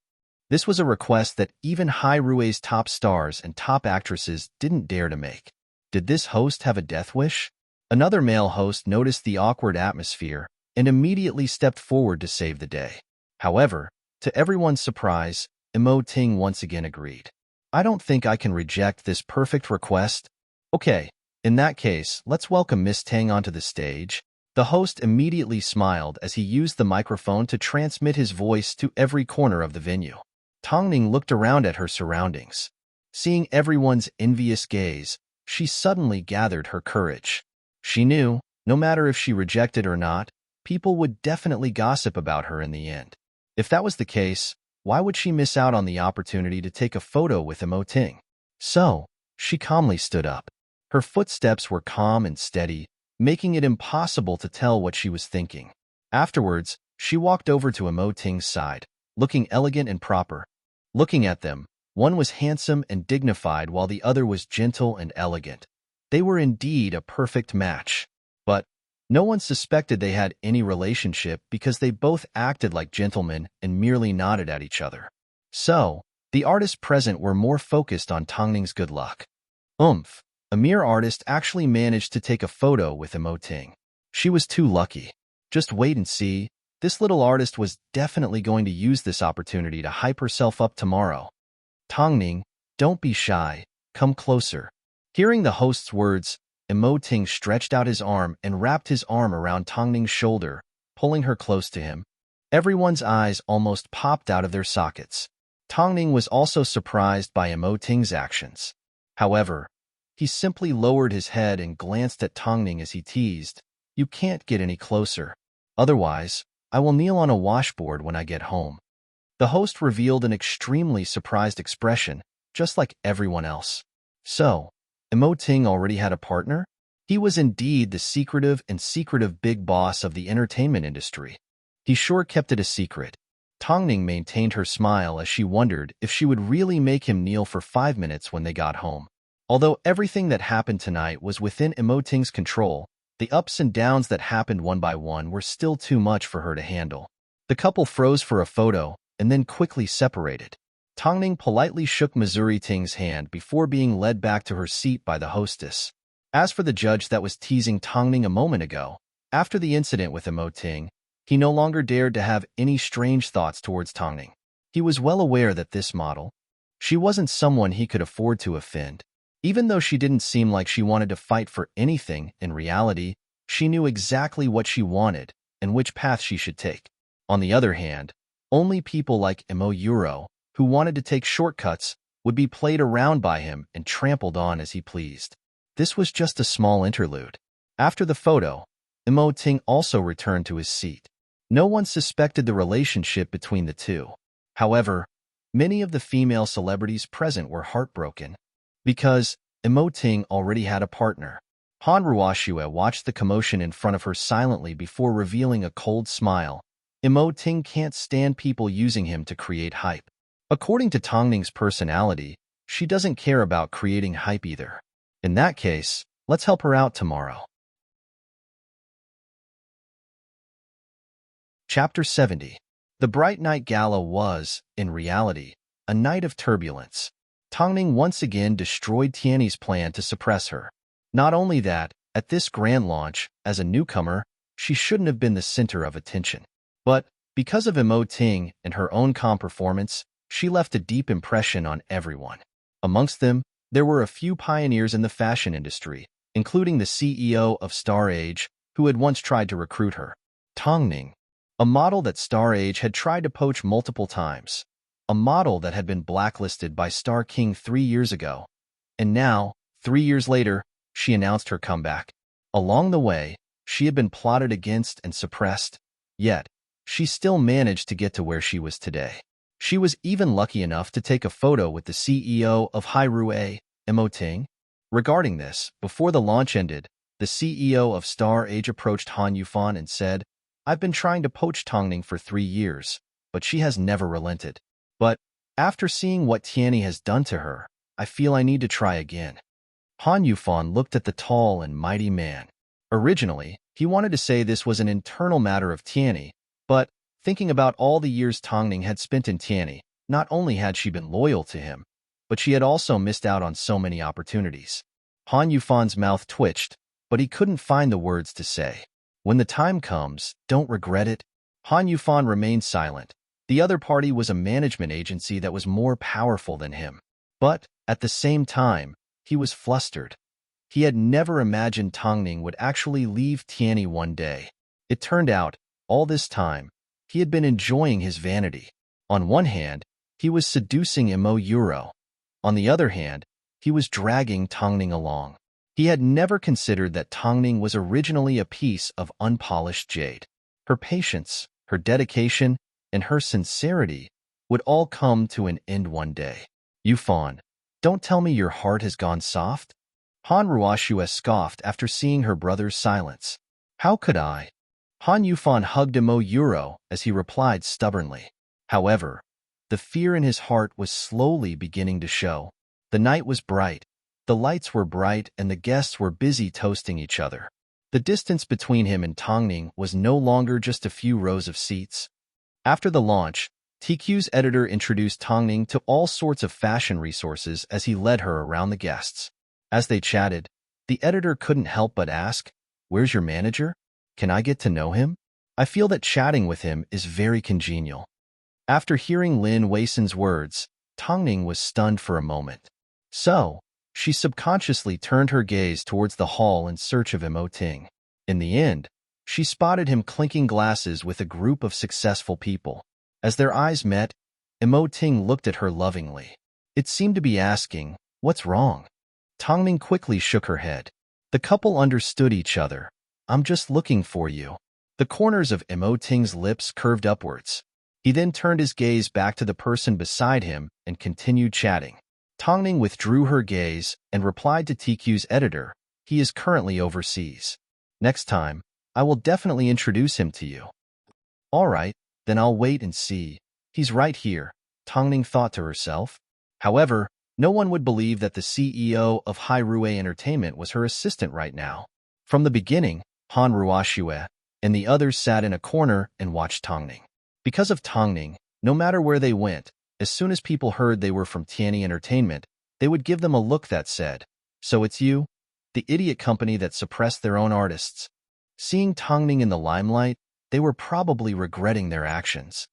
Speaker 1: This was a request that even Hyrule's top stars and top actresses didn't dare to make. Did this host have a death wish? Another male host noticed the awkward atmosphere and immediately stepped forward to save the day. However, to everyone's surprise, Imo Ting once again agreed. "I don't think I can reject this perfect request." "Okay, in that case, let's welcome Miss Tang onto the stage." The host immediately smiled as he used the microphone to transmit his voice to every corner of the venue. Tongning looked around at her surroundings. Seeing everyone's envious gaze, she suddenly gathered her courage. She knew, no matter if she rejected or not, people would definitely gossip about her in the end. If that was the case, why would she miss out on the opportunity to take a photo with Imo Ting? So, she calmly stood up. Her footsteps were calm and steady, making it impossible to tell what she was thinking. Afterwards, she walked over to Imo Ting's side, looking elegant and proper. Looking at them, one was handsome and dignified while the other was gentle and elegant. They were indeed a perfect match. But no one suspected they had any relationship because they both acted like gentlemen and merely nodded at each other. So, the artists present were more focused on Tongning's good luck. A mere artist actually managed to take a photo with Imo Ting. She was too lucky. Just wait and see. This little artist was definitely going to use this opportunity to hype herself up tomorrow. "Tongning, don't be shy. come closer." Hearing the host's words, Ting stretched out his arm and wrapped his arm around Ning's shoulder, pulling her close to him. Everyone's eyes almost popped out of their sockets. Ning was also surprised by Ting's actions. However, he simply lowered his head and glanced at Ning as he teased, "You can't get any closer. Otherwise, I will kneel on a washboard when I get home." The host revealed an extremely surprised expression, just like everyone else. So, Ting already had a partner? He was indeed the secretive big boss of the entertainment industry. He sure kept it a secret. Ning maintained her smile as she wondered if she would really make him kneel for 5 minutes when they got home. Although everything that happened tonight was within Ting's control, the ups and downs that happened one by one were still too much for her to handle. The couple froze for a photo and then quickly separated. Ning politely shook Ting's hand before being led back to her seat by the hostess. As for the judge that was teasing Ning a moment ago, after the incident with Ting, he no longer dared to have any strange thoughts towards Ning. He was well aware that this model, she wasn't someone he could afford to offend. Even though she didn't seem like she wanted to fight for anything, in reality, she knew exactly what she wanted and which path she should take. On the other hand, only people like Euro, who wanted to take shortcuts, would be played around by him and trampled on as he pleased. This was just a small interlude. After the photo, Ting also returned to his seat. No one suspected the relationship between the two. However, many of the female celebrities present were heartbroken because Ting already had a partner. Han Ruoxue watched the commotion in front of her silently before revealing a cold smile. Ting can't stand people using him to create hype. According to Ning's personality, she doesn't care about creating hype either. In that case, let's help her out tomorrow. Chapter 70. The bright night gala was, in reality, a night of turbulence. Ning once again destroyed Tiany's plan to suppress her. Not only that, at this grand launch, as a newcomer, she shouldn't have been the center of attention. But, because of Ting and her own calm performance, she left a deep impression on everyone. Amongst them, there were a few pioneers in the fashion industry, including the CEO of Star Age, who had once tried to recruit her. Ning, a model that Star Age had tried to poach multiple times. A model that had been blacklisted by Star King 3 years ago. And now, 3 years later, she announced her comeback. Along the way, she had been plotted against and suppressed, yet, she still managed to get to where she was today. She was even lucky enough to take a photo with the CEO of Hirue, Ting. Regarding this, before the launch ended, the CEO of Star Age approached Han Yufan and said, "I've been trying to poach Ning for 3 years, but she has never relented. But, after seeing what Tiany has done to her, I feel I need to try again." Han Yufan looked at the tall and mighty man. Originally, he wanted to say this was an internal matter of Tiany, but, thinking about all the years Ning had spent in Tiany, not only had she been loyal to him, but she had also missed out on so many opportunities. Han Yufan's mouth twitched, but he couldn't find the words to say. When the time comes, don't regret it. Han Yufan remained silent. The other party was a management agency that was more powerful than him. But, at the same time, he was flustered. He had never imagined Ning would actually leave Tiany one day. It turned out, all this time, he had been enjoying his vanity. On one hand, he was seducing Euro. On the other hand, he was dragging Ning along. He had never considered that Ning was originally a piece of unpolished jade. Her patience, her dedication, and her sincerity would all come to an end one day. Yufan, don't tell me your heart has gone soft? Han Ruoxue scoffed after seeing her brother's silence. How could I? Han Yufan hugged Euro as he replied stubbornly. However, the fear in his heart was slowly beginning to show. The night was bright, the lights were bright, and the guests were busy toasting each other. The distance between him and Ning was no longer just a few rows of seats. After the launch, TQ's editor introduced Ning to all sorts of fashion resources as he led her around the guests. As they chatted, the editor couldn't help but ask, "Where's your manager? Can I get to know him? I feel that chatting with him is very congenial." After hearing Lin Weisen's words, Ning was stunned for a moment. So, She subconsciously turned her gaze towards the hall in search of Immerse. In the end, she spotted him clinking glasses with a group of successful people. As their eyes met, Immerse looked at her lovingly. It seemed to be asking, "What's wrong?" Tongning quickly shook her head. The couple understood each other. "I'm just looking for you." The corners of Immerse's lips curved upwards. He then turned his gaze back to the person beside him and continued chatting. Tongning withdrew her gaze and replied to TQ's editor, "He is currently overseas. Next time, I will definitely introduce him to you." "All right, then I'll wait and see. He's right here," Tongning thought to herself. However, no one would believe that the CEO of Hyrule Entertainment was her assistant right now. From the beginning, Han Ruashue and the others sat in a corner and watched Tongning. Because of Tongning, no matter where they went, as soon as people heard they were from Tianyi Entertainment, they would give them a look that said, "So it's you? The idiot company that suppressed their own artists." Seeing Tongning in the limelight, they were probably regretting their actions.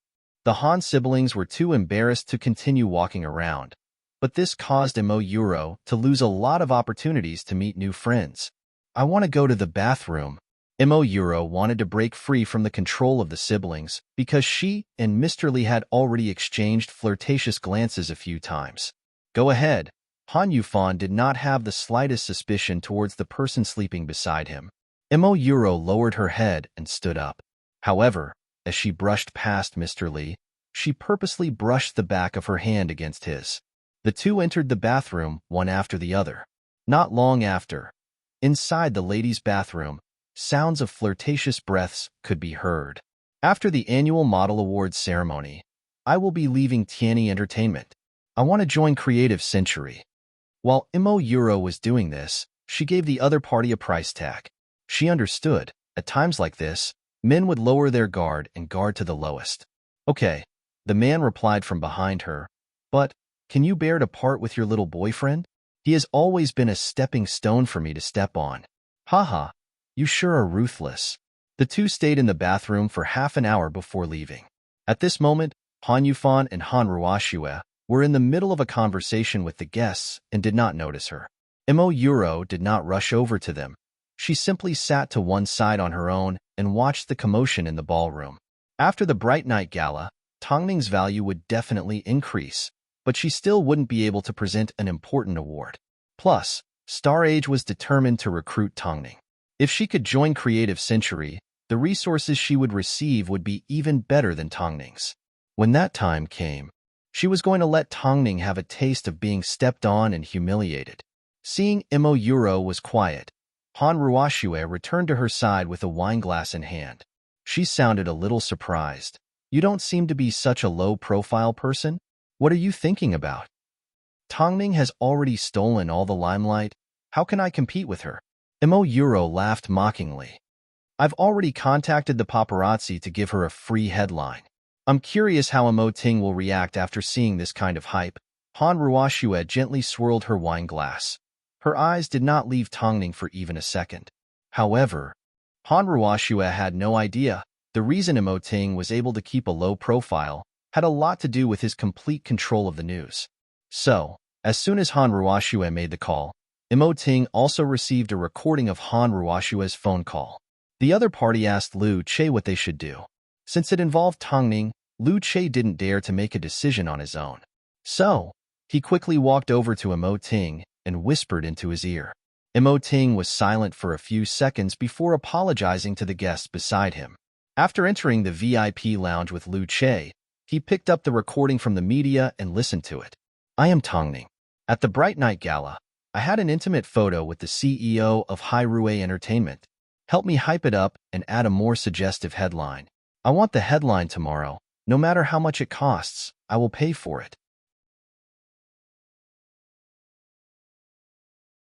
Speaker 1: The Han siblings were too embarrassed to continue walking around, but this caused Immerse to lose a lot of opportunities to meet new friends. "I want to go to the bathroom." Immerse wanted to break free from the control of the siblings because she and Mr. Lee had already exchanged flirtatious glances a few times. "Go ahead." Han Yufan did not have the slightest suspicion towards the person sleeping beside him. Immerse lowered her head and stood up. However, as she brushed past Mr. Lee, she purposely brushed the back of her hand against his. The two entered the bathroom one after the other. Not long after, inside the ladies' bathroom, sounds of flirtatious breaths could be heard. "After the annual Model Awards ceremony, I will be leaving Tianyi Entertainment. I want to join Creative Century." While Immerse was doing this, she gave the other party a price tag. She understood, at times like this, men would lower their guard and guard to the lowest. "Okay," the man replied from behind her, "but can you bear to part with your little boyfriend? He has always been a stepping stone for me to step on." "Haha. You sure are ruthless." The two stayed in the bathroom for half an hour before leaving. At this moment, Han Yufan and Han Ruashue were in the middle of a conversation with the guests and did not notice her. Immerse did not rush over to them. She simply sat to one side on her own and watched the commotion in the ballroom. After the Bright Night Gala, Tongning's value would definitely increase, but she still wouldn't be able to present an important award. Plus, Star Age was determined to recruit Tongning. If she could join Creative Century, the resources she would receive would be even better than Tongning's. When that time came, she was going to let Tongning have a taste of being stepped on and humiliated. Seeing Immerse was quiet, Han Ruashue returned to her side with a wineglass in hand. She sounded a little surprised. "You don't seem to be such a low-profile person. What are you thinking about? Tongning has already stolen all the limelight. How can I compete with her?" Immerse laughed mockingly. "I've already contacted the paparazzi to give her a free headline. I'm curious how Immerse will react after seeing this kind of hype." Han Ruashue gently swirled her wine glass. Her eyes did not leave Tongning for even a second. However, Han Ruashue had no idea the reason Immerse was able to keep a low profile had a lot to do with his complete control of the news. So, as soon as Han Ruashue made the call, Immerse also received a recording of Han Ruashue's phone call. The other party asked Liu Che what they should do. Since it involved Tongning, Liu Che didn't dare to make a decision on his own. So, he quickly walked over to Immerse and whispered into his ear. Immerse was silent for a few seconds before apologizing to the guests beside him. After entering the VIP lounge with Liu Che, he picked up the recording from the media and listened to it. "I am Tongning. At the Bright Night Gala, I had an intimate photo with the CEO of Hyrule Entertainment. Help me hype it up and add a more suggestive headline. I want the headline tomorrow. No matter how much it costs, I will pay for it."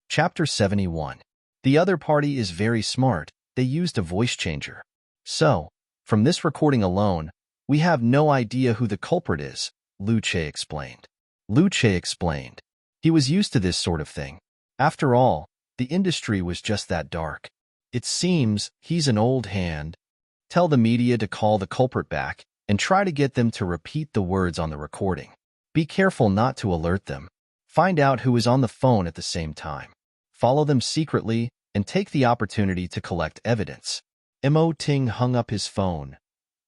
Speaker 1: Chapter 71. The other party is very smart. They used a voice changer. "So, from this recording alone, we have no idea who the culprit is," Liu Che explained. He was used to this sort of thing. After all, the industry was just that dark. "It seems he's an old hand. Tell the media to call the culprit back and try to get them to repeat the words on the recording. Be careful not to alert them. Find out who is on the phone at the same time. Follow them secretly and take the opportunity to collect evidence. Mo Ting hung up his phone.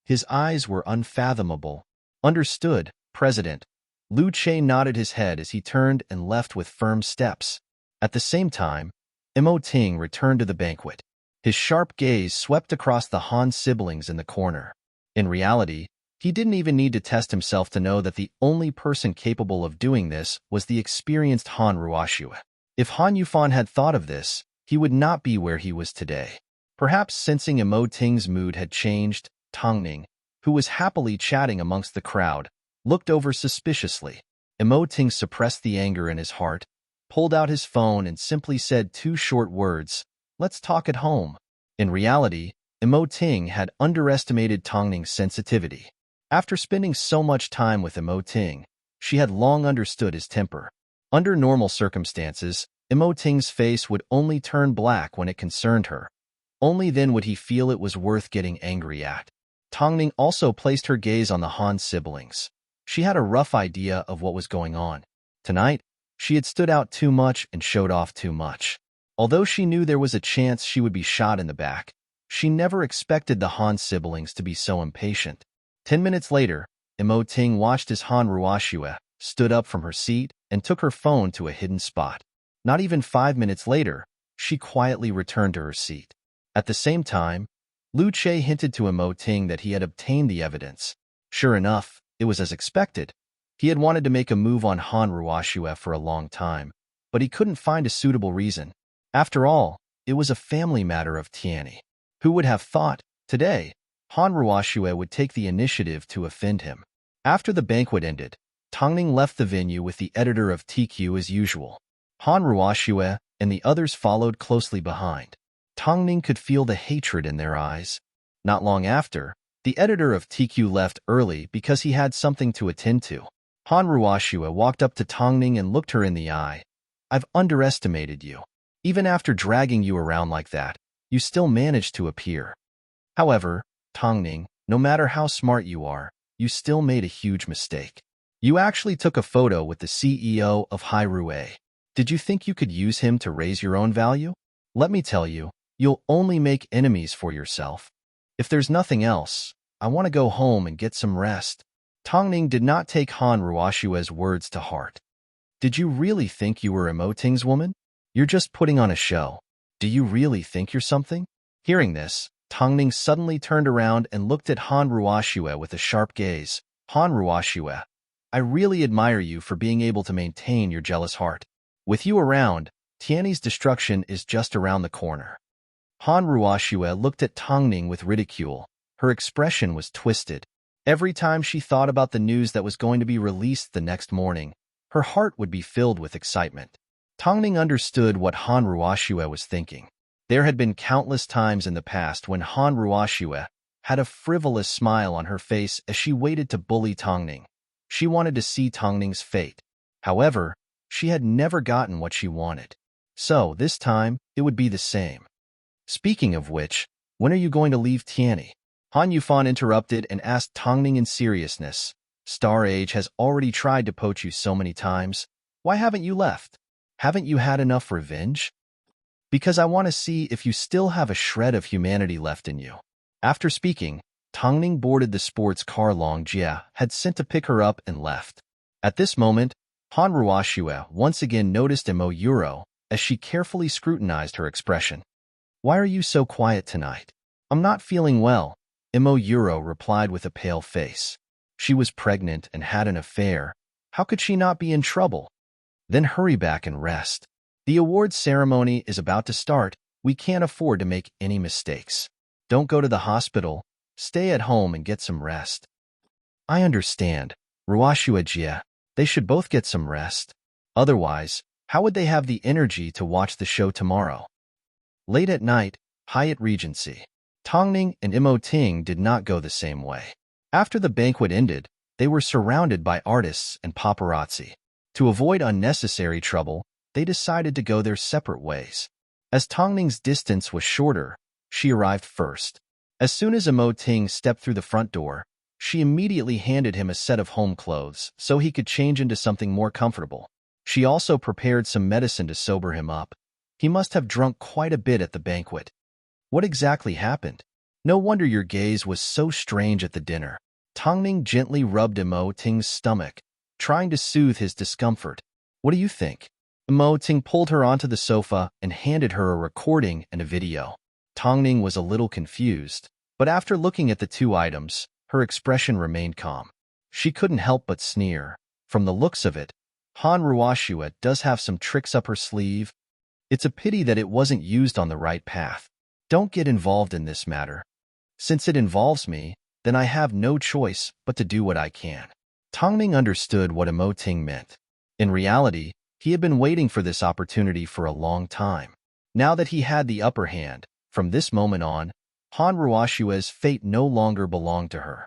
Speaker 1: His eyes were unfathomable. Understood, President. Lu Che nodded his head as he turned and left with firm steps. At the same time, Mo Ting returned to the banquet. His sharp gaze swept across the Han siblings in the corner. In reality, he didn't even need to test himself to know that the only person capable of doing this was the experienced Han Ruoxue. If Han Yufan had thought of this, he would not be where he was today. Perhaps sensing Mo Ting's mood had changed, Tang Ning, who was happily chatting amongst the crowd, looked over suspiciously. Mo Ting suppressed the anger in his heart, pulled out his phone and simply said two short words, "Let's talk at home." In reality, Mo Ting had underestimated Tang Ning's sensitivity. After spending so much time with Mo Ting, she had long understood his temper. Under normal circumstances, Mo Ting's face would only turn black when it concerned her. Only then would he feel it was worth getting angry at. Tang Ning also placed her gaze on the Han siblings. She had a rough idea of what was going on. Tonight, she had stood out too much and showed off too much. Although she knew there was a chance she would be shot in the back, she never expected the Han siblings to be so impatient. 10 minutes later, Mo Ting watched as Han Ruoxue stood up from her seat and took her phone to a hidden spot. Not even 5 minutes later, she quietly returned to her seat. At the same time, Lu Che hinted to Mo Ting that he had obtained the evidence. Sure enough, it was as expected. He had wanted to make a move on Han Ruoxue for a long time, but he couldn't find a suitable reason. After all, it was a family matter of Tianyi. Who would have thought, today, Han Ruoxue would take the initiative to offend him? After the banquet ended, Tang Ning left the venue with the editor of TQ as usual. Han Ruoxue and the others followed closely behind. Tang Ning could feel the hatred in their eyes. Not long after, the editor of TQ left early because he had something to attend to. Han Ruoxue walked up to Tang Ning and looked her in the eye. "I've underestimated you. Even after dragging you around like that, you still managed to appear. However, Tang Ning, no matter how smart you are, you still made a huge mistake. You actually took a photo with the CEO of Hai Rue. Did you think you could use him to raise your own value? Let me tell you, you'll only make enemies for yourself. If there's nothing else, I want to go home and get some rest." Tang Ning did not take Han Ruoxue's words to heart. "Did you really think you were Mo Ting's woman? You're just putting on a show. Do you really think you're something?" Hearing this, Tang Ning suddenly turned around and looked at Han Ruoxue with a sharp gaze. "Han Ruoxue, I really admire you for being able to maintain your jealous heart. With you around, Tianyi's destruction is just around the corner." Han Ruoxue looked at Tang Ning with ridicule. Her expression was twisted. Every time she thought about the news that was going to be released the next morning, her heart would be filled with excitement. Tang Ning understood what Han Ruoxue was thinking. There had been countless times in the past when Han Ruoxue had a frivolous smile on her face as she waited to bully Tang Ning. She wanted to see Tang Ning's fate. However, she had never gotten what she wanted. So, this time, it would be the same. "Speaking of which, when are you going to leave Tianyi?" Han Yufan interrupted and asked Tang Ning in seriousness. "Star Age has already tried to poach you so many times. Why haven't you left? Haven't you had enough revenge?" "Because I want to see if you still have a shred of humanity left in you." After speaking, Tang Ning boarded the sports car Long Jia had sent to pick her up and left. At this moment, Han Ruoxue once again noticed Mo Euro as she carefully scrutinized her expression. "Why are you so quiet tonight?" "I'm not feeling well," Mo Euro replied with a pale face. She was pregnant and had an affair. How could she not be in trouble? "Then hurry back and rest. The awards ceremony is about to start. We can't afford to make any mistakes. Don't go to the hospital. Stay at home and get some rest." "I understand, Ruoxue Jia. They should both get some rest. Otherwise, how would they have the energy to watch the show tomorrow?" Late at night, Hyatt Regency. Tang Ning and Mo Ting did not go the same way. After the banquet ended, they were surrounded by artists and paparazzi. To avoid unnecessary trouble, they decided to go their separate ways. As Tang Ning's distance was shorter, she arrived first. As soon as Mo Ting stepped through the front door, she immediately handed him a set of home clothes so he could change into something more comfortable. She also prepared some medicine to sober him up. He must have drunk quite a bit at the banquet. What exactly happened? No wonder your gaze was so strange at the dinner. Tongning gently rubbed Imo Ting's stomach, trying to soothe his discomfort. What do you think? Imo Ting pulled her onto the sofa and handed her a recording and a video. Tongning was a little confused, but after looking at the two items, her expression remained calm. She couldn't help but sneer. From the looks of it, Han Ruoxue does have some tricks up her sleeve. It's a pity that it wasn't used on the right path. Don't get involved in this matter. Since it involves me, then I have no choice but to do what I can. Tongning understood what Imo Ting meant. In reality, he had been waiting for this opportunity for a long time. Now that he had the upper hand, from this moment on, Han Ruoxue's fate no longer belonged to her.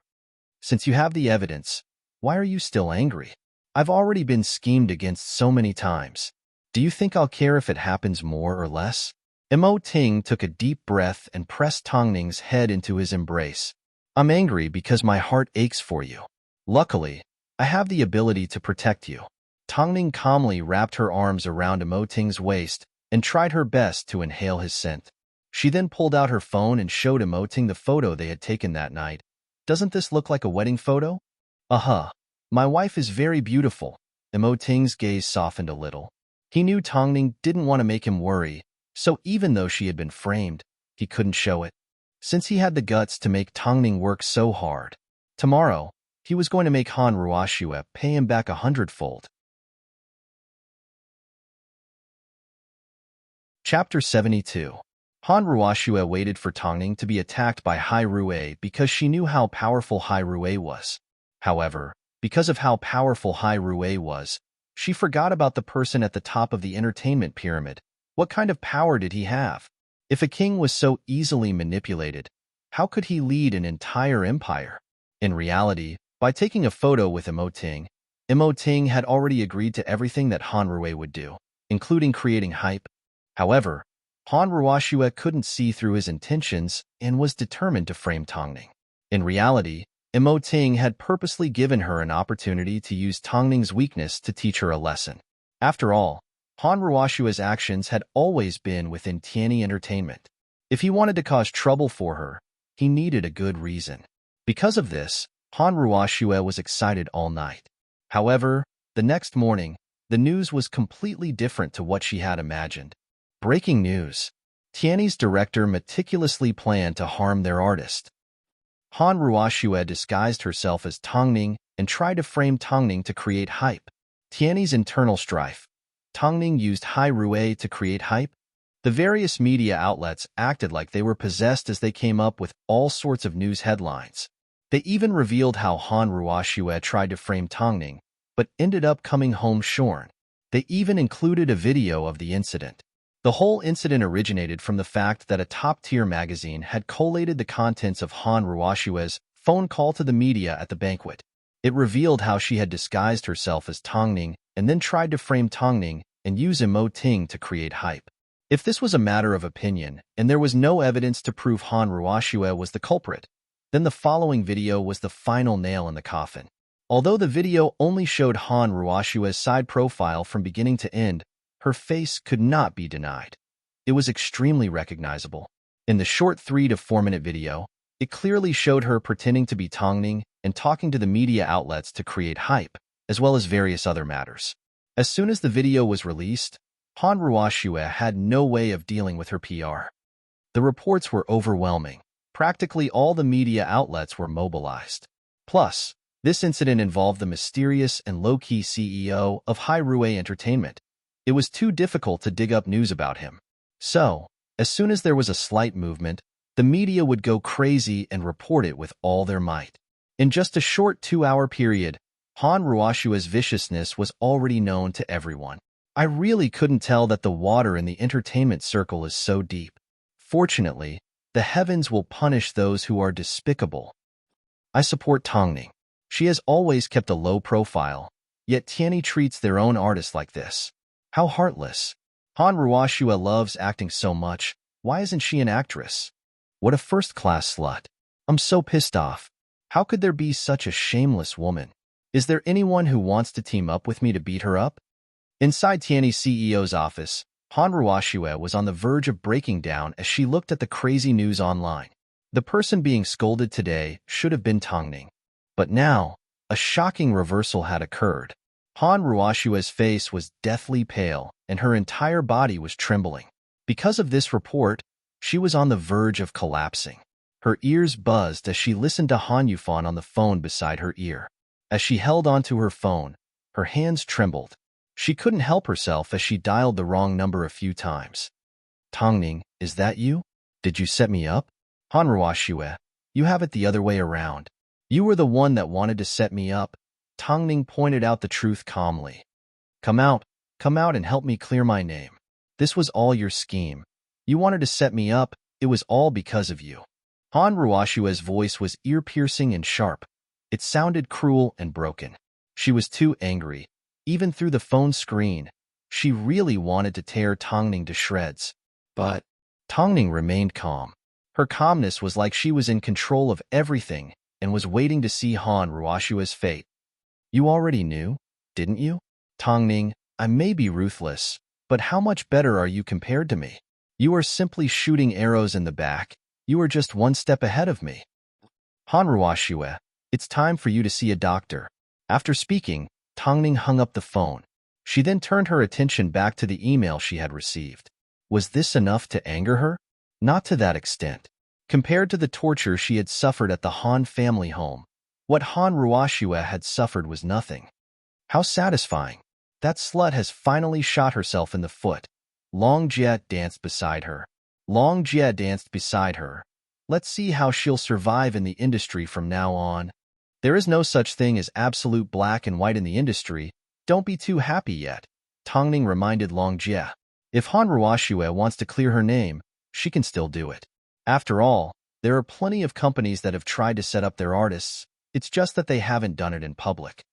Speaker 1: Since you have the evidence, why are you still angry? I've already been schemed against so many times. Do you think I'll care if it happens more or less? Imo Ting took a deep breath and pressed Tongning's head into his embrace. I'm angry because my heart aches for you. Luckily, I have the ability to protect you. Tongning calmly wrapped her arms around Imo Ting's waist and tried her best to inhale his scent. She then pulled out her phone and showed Imo Ting the photo they had taken that night. Doesn't this look like a wedding photo? My wife is very beautiful. Imo Ting's gaze softened a little. He knew Tongning didn't want to make him worry, so even though she had been framed, he couldn't show it. Since he had the guts to make Tongning work so hard, tomorrow, he was going to make Han Ruoxue pay him back 100-fold. Chapter 72. Han Ruoxue waited for Tongning to be attacked by Hai Rui because she knew how powerful Hai Rui was. However, because of how powerful Hai Rui was, she forgot about the person at the top of the entertainment pyramid. What kind of power did he have? If a king was so easily manipulated, how could he lead an entire empire? In reality, by taking a photo with Imo Ting had already agreed to everything that Han Rui would do, including creating hype. However, Han Ruoxue couldn't see through his intentions and was determined to frame Tongning. In reality, Imo Ting had purposely given her an opportunity to use Tongning's weakness to teach her a lesson. After all, Han Ruoxue's actions had always been within Tianyi Entertainment. If he wanted to cause trouble for her, he needed a good reason. Because of this, Han Ruoxue was excited all night. However, the next morning, the news was completely different to what she had imagined. Breaking news. Tianyi's director meticulously planned to harm their artist. Han Ruoxue disguised herself as Tongning and tried to frame Tongning to create hype. Tianyi's internal strife. Tongning used Hai Rui to create hype. The various media outlets acted like they were possessed as they came up with all sorts of news headlines. They even revealed how Han Ruoxue tried to frame Tongning, but ended up coming home shorn. They even included a video of the incident. The whole incident originated from the fact that a top-tier magazine had collated the contents of Han Ruoxue's phone call to the media at the banquet. It revealed how she had disguised herself as Tongning and then tried to frame Tongning and use Imo Ting to create hype. If this was a matter of opinion and there was no evidence to prove Han Ruoxue was the culprit, then the following video was the final nail in the coffin. Although the video only showed Han Ruoxue's side profile from beginning to end, her face could not be denied. It was extremely recognizable. In the short 3 to 4 minute video, it clearly showed her pretending to be Tongning and talking to the media outlets to create hype, as well as various other matters. As soon as the video was released, Han Ruoxue had no way of dealing with her PR. The reports were overwhelming. Practically all the media outlets were mobilized. Plus, this incident involved the mysterious and low-key CEO of Hai Rui Entertainment. It was too difficult to dig up news about him. So, as soon as there was a slight movement, the media would go crazy and report it with all their might. In just a short 2-hour period, Han Ruoxue's viciousness was already known to everyone. I really couldn't tell that the water in the entertainment circle is so deep. Fortunately, the heavens will punish those who are despicable. I support Tongning. She has always kept a low profile, yet Tianyi treats their own artists like this. How heartless. Han Ruoxue loves acting so much. Why isn't she an actress? What a first-class slut. I'm so pissed off. How could there be such a shameless woman? Is there anyone who wants to team up with me to beat her up? Inside Tiany's CEO's office, Han Ruoxue was on the verge of breaking down as she looked at the crazy news online. The person being scolded today should have been Tongning. But now, a shocking reversal had occurred. Han Ruoxue's face was deathly pale, and her entire body was trembling. Because of this report, she was on the verge of collapsing. Her ears buzzed as she listened to Han Yufan on the phone beside her ear. As she held onto her phone, her hands trembled. She couldn't help herself as she dialed the wrong number a few times. Tongning, is that you? Did you set me up? Han Ruoxue, you have it the other way around. You were the one that wanted to set me up. Tongning pointed out the truth calmly. Come out and help me clear my name. This was all your scheme. You wanted to set me up, it was all because of you. Han Ruoxue's voice was ear-piercing and sharp. It sounded cruel and broken. She was too angry. Even through the phone screen, she really wanted to tear Tongning to shreds. But Tongning remained calm. Her calmness was like she was in control of everything and was waiting to see Han Ruoxue's fate. You already knew, didn't you? Tongning, I may be ruthless, but how much better are you compared to me? You are simply shooting arrows in the back. You are just one step ahead of me. Han Ruoxue, it's time for you to see a doctor. After speaking, Tongning hung up the phone. She then turned her attention back to the email she had received. Was this enough to anger her? Not to that extent. Compared to the torture she had suffered at the Han family home, what Han Ruoxue had suffered was nothing. How satisfying. That slut has finally shot herself in the foot. Long Jie danced beside her. Let's see how she'll survive in the industry from now on. There is no such thing as absolute black and white in the industry. Don't be too happy yet. Tongning reminded Long Jie. If Han Ruoxue wants to clear her name, she can still do it. After all, there are plenty of companies that have tried to set up their artists. It's just that they haven't done it in public.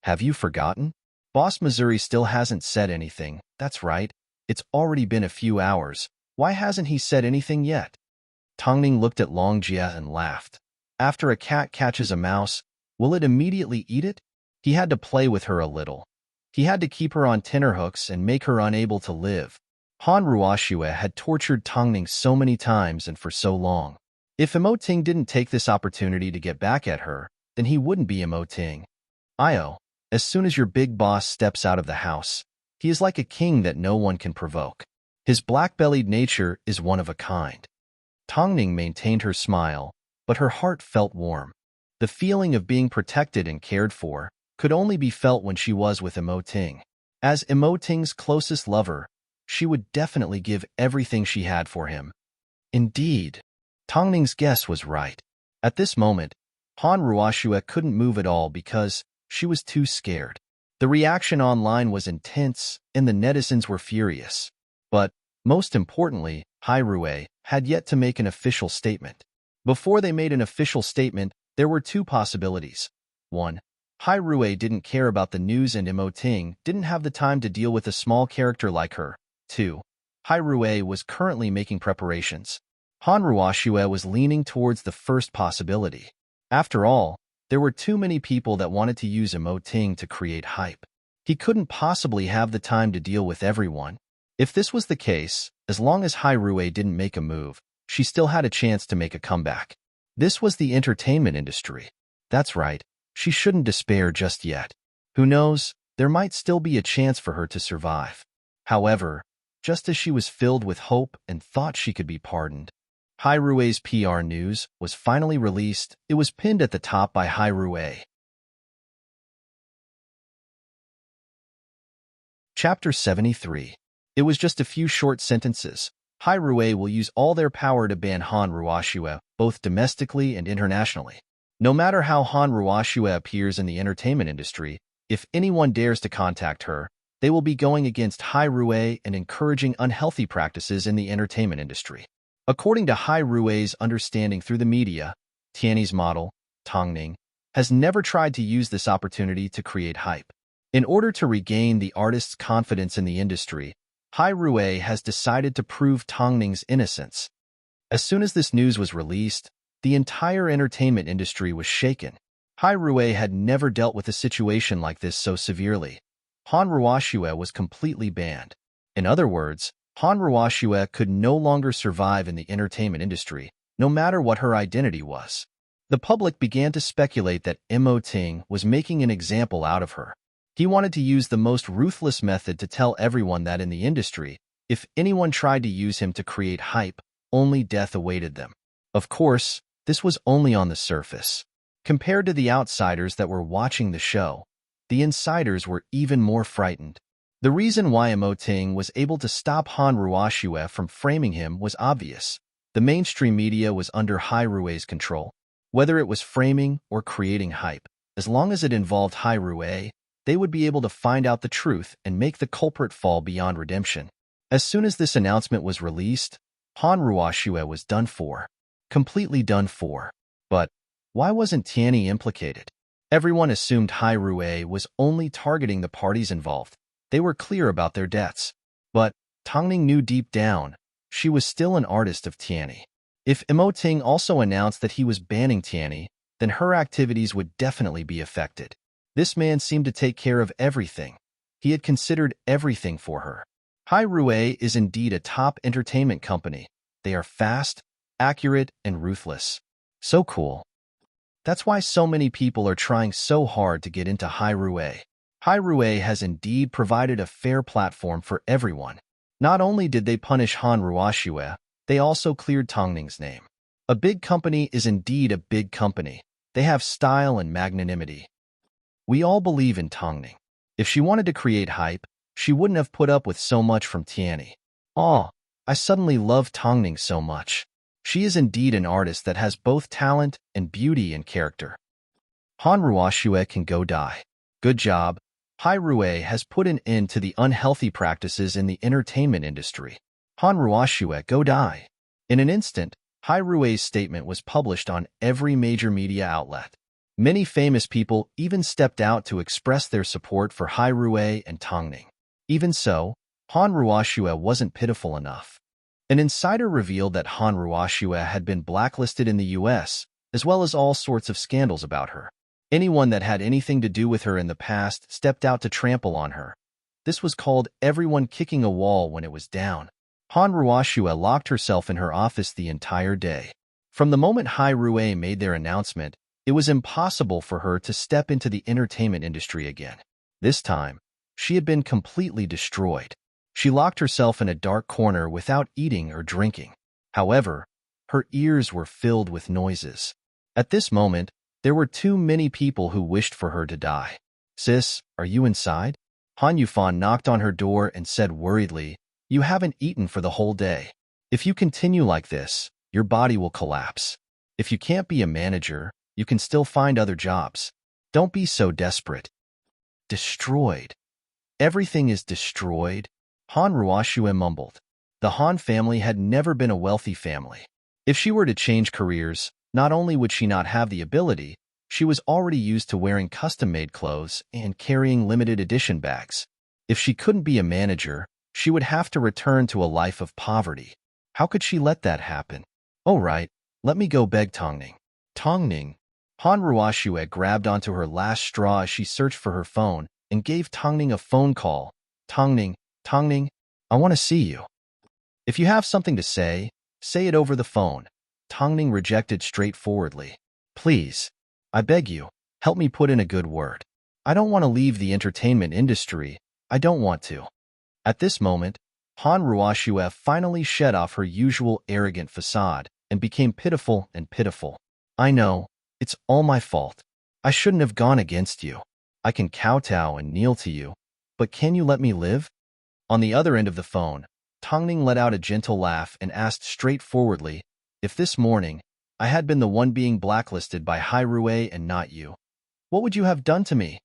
Speaker 1: Have you forgotten? Boss Missouri still hasn't said anything. That's right. It's already been a few hours. Why hasn't he said anything yet? Tongning looked at Long Jie and laughed. After a cat catches a mouse, will it immediately eat it? He had to play with her a little. He had to keep her on tenterhooks and make her unable to live. Han Ruoxue had tortured Tongning so many times and for so long. If Emoting didn't take this opportunity to get back at her, then he wouldn't be Emoting. Io, as soon as your big boss steps out of the house, he is like a king that no one can provoke. His black-bellied nature is one of a kind. Tongning maintained her smile, but her heart felt warm. The feeling of being protected and cared for could only be felt when she was with Emoting. As Emoting's closest lover, she would definitely give everything she had for him. Indeed, Tongning's guess was right. At this moment, Han Ruoxue couldn't move at all because she was too scared. The reaction online was intense, and the netizens were furious. But, most importantly, Hai Rui had yet to make an official statement. Before they made an official statement, there were two possibilities. 1. Hai Rui didn't care about the news and Emoting didn't have the time to deal with a small character like her. 2. Hai Rui was currently making preparations. Han Ruoxue was leaning towards the first possibility. After all, there were too many people that wanted to use Emoting to create hype. He couldn't possibly have the time to deal with everyone. If this was the case, as long as Hai Rui didn't make a move, she still had a chance to make a comeback. This was the entertainment industry. That's right, she shouldn't despair just yet. Who knows, there might still be a chance for her to survive. However, just as she was filled with hope and thought she could be pardoned, Hai Rui's PR news was finally released. It was pinned at the top by Hai Rui. Chapter 73. It was just a few short sentences. Hai Rui will use all their power to ban Han Ruoxue, both domestically and internationally. No matter how Han Ruoxue appears in the entertainment industry, if anyone dares to contact her, they will be going against Hai Rui and encouraging unhealthy practices in the entertainment industry. According to Hai Rui's understanding through the media, Tiany's model, Tongning, has never tried to use this opportunity to create hype. In order to regain the artist's confidence in the industry, Hai Rui has decided to prove Tongning's innocence. As soon as this news was released, the entire entertainment industry was shaken. Hai Rui had never dealt with a situation like this so severely. Han Ruoxue was completely banned. In other words, Han Ruoxue could no longer survive in the entertainment industry, no matter what her identity was. The public began to speculate that Mo Ting was making an example out of her. He wanted to use the most ruthless method to tell everyone that in the industry, if anyone tried to use him to create hype, only death awaited them. Of course, this was only on the surface. Compared to the outsiders that were watching the show, the insiders were even more frightened. The reason why Mo Ting was able to stop Han Ruoxue from framing him was obvious. The mainstream media was under Hai Rue's control. Whether it was framing or creating hype, as long as it involved Hai Rue, they would be able to find out the truth and make the culprit fall beyond redemption. As soon as this announcement was released, Han Ruoxue was done for. Completely done for. But why wasn't Tianyi implicated? Everyone assumed Hai Rue was only targeting the parties involved. They were clear about their debts. But Tongning knew deep down, she was still an artist of Tianyi. If Mo Ting also announced that he was banning Tianyi, then her activities would definitely be affected. This man seemed to take care of everything. He had considered everything for her. Hai Rue is indeed a top entertainment company. They are fast, accurate, and ruthless. So cool. That's why so many people are trying so hard to get into Hai Rue. Hai Rue has indeed provided a fair platform for everyone. Not only did they punish Han Ruoxue, they also cleared Tongning's name. A big company is indeed a big company. They have style and magnanimity. We all believe in Tongning. If she wanted to create hype, she wouldn't have put up with so much from Tianyi. Oh, I suddenly love Tongning so much. She is indeed an artist that has both talent and beauty and character. Han Ruoxue can go die. Good job. Hai Rue has put an end to the unhealthy practices in the entertainment industry. Han Ruoxue, go die. In an instant, Hai Rue's statement was published on every major media outlet. Many famous people even stepped out to express their support for Hai Rue and Tongning. Even so, Han Ruoxue wasn't pitiful enough. An insider revealed that Han Ruoxue had been blacklisted in the US, as well as all sorts of scandals about her. Anyone that had anything to do with her in the past stepped out to trample on her. This was called everyone kicking a wall when it was down. Han Ruoxue locked herself in her office the entire day. From the moment Hai Rue made their announcement, it was impossible for her to step into the entertainment industry again. This time, she had been completely destroyed. She locked herself in a dark corner without eating or drinking. However, her ears were filled with noises. At this moment, there were too many people who wished for her to die. "Sis, are you inside?" Han Yufan knocked on her door and said worriedly, "You haven't eaten for the whole day. If you continue like this, your body will collapse. If you can't be a manager, you can still find other jobs. Don't be so desperate." Destroyed. Everything is destroyed, Han Ruoxue mumbled. The Han family had never been a wealthy family. If she were to change careers, not only would she not have the ability, she was already used to wearing custom-made clothes and carrying limited edition bags. If she couldn't be a manager, she would have to return to a life of poverty. How could she let that happen? "All right, let me go beg Tongning." Tongning. Han Ruoxue grabbed onto her last straw as she searched for her phone and gave Tongning a phone call. "Tongning, Tongning, I want to see you. If you have something to say it over the phone." Tongning rejected straightforwardly. "Please, I beg you, help me put in a good word. I don't want to leave the entertainment industry. I don't want to." At this moment, Han Ruoxue finally shed off her usual arrogant facade and became pitiful and pitiful. "I know, it's all my fault. I shouldn't have gone against you. I can kowtow and kneel to you, but can you let me live?" On the other end of the phone, Tongning let out a gentle laugh and asked straightforwardly, "If this morning I had been the one being blacklisted by Hai Rue and not you, what would you have done to me?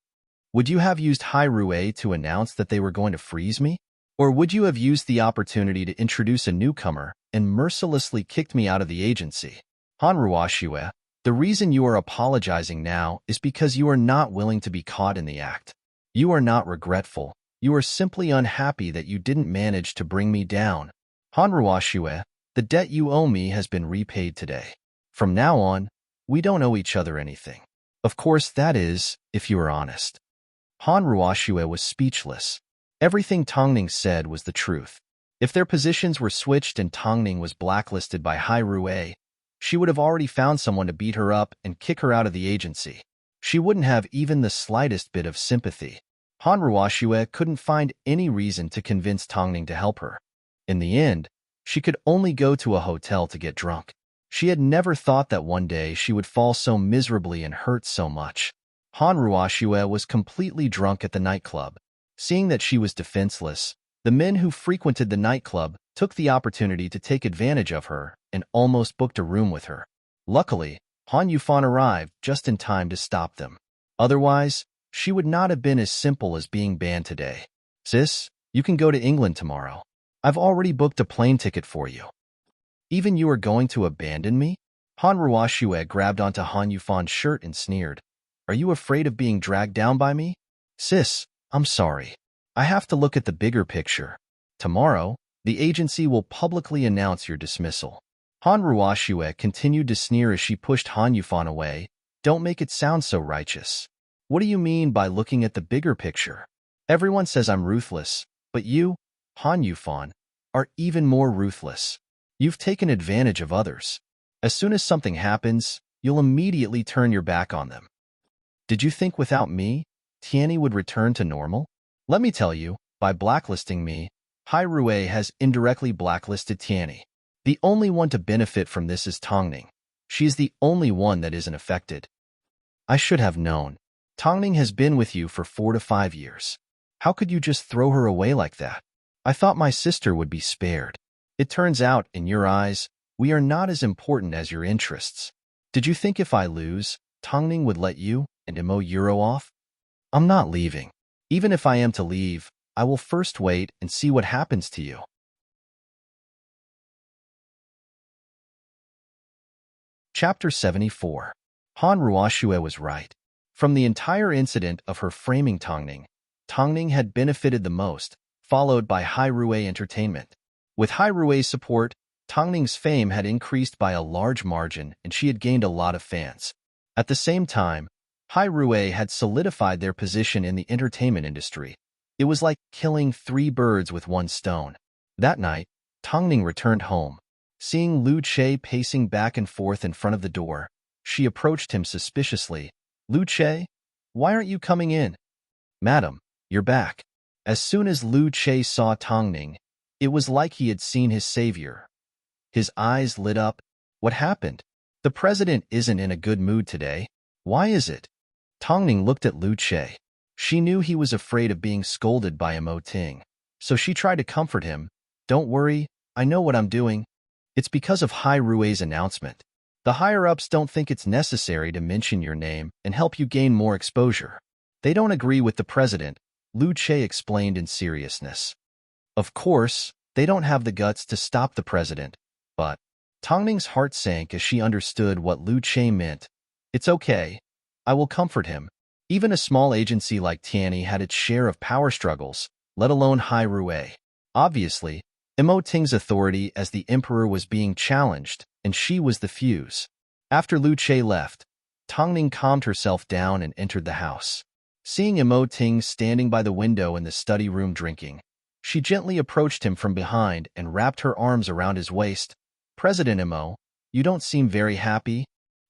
Speaker 1: Would you have used Hai Rue to announce that they were going to freeze me? Or would you have used the opportunity to introduce a newcomer and mercilessly kicked me out of the agency?" Han Ruoxue, the reason you are apologizing now is because you are not willing to be caught in the act. You are not regretful. You are simply unhappy that you didn't manage to bring me down. Han Ruoxue, the debt you owe me has been repaid today. From now on, we don't owe each other anything. Of course, that is, if you are honest. Han Ruoxue was speechless. Everything Tongning said was the truth. If their positions were switched and Tongning was blacklisted by Hai Rui, she would have already found someone to beat her up and kick her out of the agency. She wouldn't have even the slightest bit of sympathy. Han Ruoxue couldn't find any reason to convince Tongning to help her. In the end, she could only go to a hotel to get drunk. She had never thought that one day she would fall so miserably and hurt so much. Han Ruoxue was completely drunk at the nightclub. Seeing that she was defenseless, the men who frequented the nightclub took the opportunity to take advantage of her and almost booked a room with her. Luckily, Han Yufan arrived just in time to stop them. Otherwise, she would not have been as simple as being banned today. Sis, you can go to England tomorrow. I've already booked a plane ticket for you. Even you are going to abandon me? Han Ruoxue grabbed onto Han Yufan's shirt and sneered. Are you afraid of being dragged down by me? Sis, I'm sorry. I have to look at the bigger picture. Tomorrow, the agency will publicly announce your dismissal. Han Ruoxue continued to sneer as she pushed Han Yufan away. Don't make it sound so righteous. What do you mean by looking at the bigger picture? Everyone says I'm ruthless, but you, Han Yufan, are even more ruthless. You've taken advantage of others. As soon as something happens, you'll immediately turn your back on them. Did you think without me, Tianyi would return to normal? Let me tell you, by blacklisting me, Hai Rui has indirectly blacklisted Tianyi. The only one to benefit from this is Tongning. She is the only one that isn't affected. I should have known. Tongning has been with you for 4 to 5 years. How could you just throw her away like that? I thought my sister would be spared. It turns out, in your eyes, we are not as important as your interests. Did you think if I lose, Tongning would let you and Imo Euro off? I'm not leaving. Even if I am to leave, I will first wait and see what happens to you. Chapter 74. Han Ruoxue was right. From the entire incident of her framing Tongning, Tongning had benefited the most, followed by Hai Rui Entertainment. With Hai Rui's support, Tongning's fame had increased by a large margin and she had gained a lot of fans. At the same time, Hai Rui had solidified their position in the entertainment industry. It was like killing 3 birds with 1 stone. That night, Tongning returned home. Seeing Lu Che pacing back and forth in front of the door, she approached him suspiciously. Lu Che, why aren't you coming in? Madam, you're back. As soon as Lu Che saw Tongning, it was like he had seen his savior. His eyes lit up. What happened? The president isn't in a good mood today. Why is it? Tongning looked at Lu Che. She knew he was afraid of being scolded by Imo Ting, so she tried to comfort him. Don't worry, I know what I'm doing. It's because of Hai Rui's announcement. The higher-ups don't think it's necessary to mention your name and help you gain more exposure. They don't agree with the president, Lu Che explained in seriousness. Of course, they don't have the guts to stop the president, but Tongning's heart sank as she understood what Lu Che meant. It's okay. I will comfort him. Even a small agency like Tianyi had its share of power struggles, let alone Hai Rui. Obviously, Imo Ting's authority as the emperor was being challenged, and she was the fuse. After Lu Che left, Tongning calmed herself down and entered the house. Seeing Imo Ting standing by the window in the study room drinking, she gently approached him from behind and wrapped her arms around his waist. President Imo, you don't seem very happy.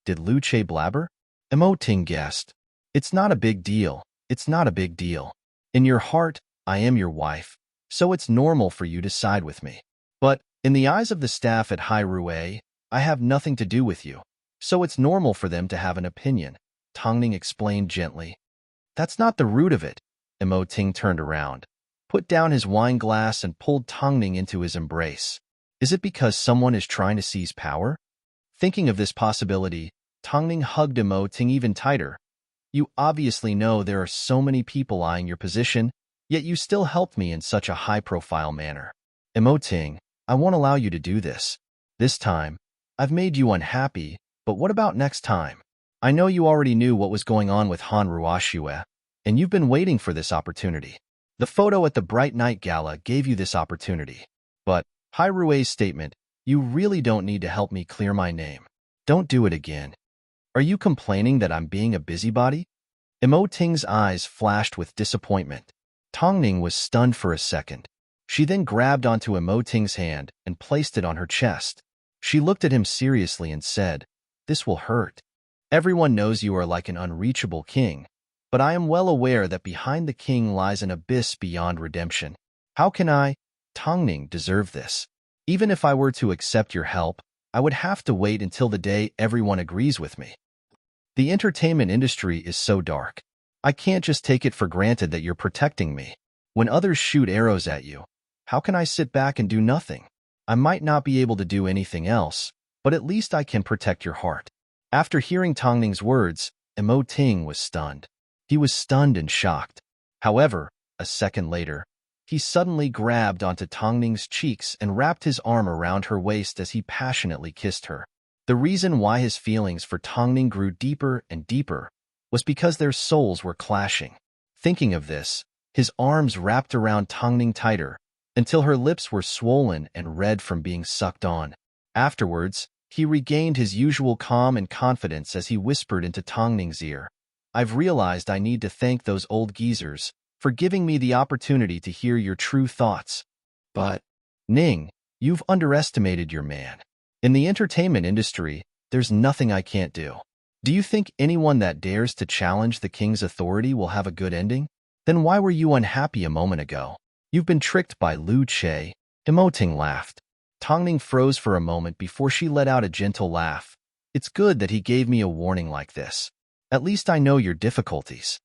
Speaker 1: Did Lu Che blabber? Imo Ting guessed. It's not a big deal. It's not a big deal. In your heart, I am your wife, so it's normal for you to side with me. But, in the eyes of the staff at Hai Rui, I have nothing to do with you, so it's normal for them to have an opinion, Tongning explained gently. That's not the root of it. Imo Ting turned around, put down his wine glass and pulled Tongning into his embrace. Is it because someone is trying to seize power? Thinking of this possibility, Tongning hugged Imo Ting even tighter. You obviously know there are so many people eyeing your position, yet you still helped me in such a high-profile manner. Imo Ting, I won't allow you to do this. This time, I've made you unhappy, but what about next time? I know you already knew what was going on with Han Ruoxue, and you've been waiting for this opportunity. The photo at the Bright Night Gala gave you this opportunity. But, Hai Rui's statement, you really don't need to help me clear my name. Don't do it again. Are you complaining that I'm being a busybody? Ting's eyes flashed with disappointment. Tongning was stunned for a second. She then grabbed onto Ting's hand and placed it on her chest. She looked at him seriously and said, "This will hurt. Everyone knows you are like an unreachable king, but I am well aware that behind the king lies an abyss beyond redemption. How can I, Tongning, deserve this? Even if I were to accept your help, I would have to wait until the day everyone agrees with me. The entertainment industry is so dark. I can't just take it for granted that you're protecting me. When others shoot arrows at you, how can I sit back and do nothing? I might not be able to do anything else, but at least I can protect your heart." After hearing Tongning's words, Ting was stunned. He was stunned and shocked. However, a second later, he suddenly grabbed onto Tongning's cheeks and wrapped his arm around her waist as he passionately kissed her. The reason why his feelings for Tongning grew deeper and deeper was because their souls were clashing. Thinking of this, his arms wrapped around Tongning tighter until her lips were swollen and red from being sucked on. Afterwards, he regained his usual calm and confidence as he whispered into Tongning's ear, "I've realized I need to thank those old geezers for giving me the opportunity to hear your true thoughts. But, Ning, you've underestimated your man. In the entertainment industry, there's nothing I can't do. Do you think anyone that dares to challenge the king's authority will have a good ending? Then why were you unhappy a moment ago? You've been tricked by Lu Che." Ting laughed. Tongning froze for a moment before she let out a gentle laugh. "It's good that he gave me a warning like this. At least I know your difficulties."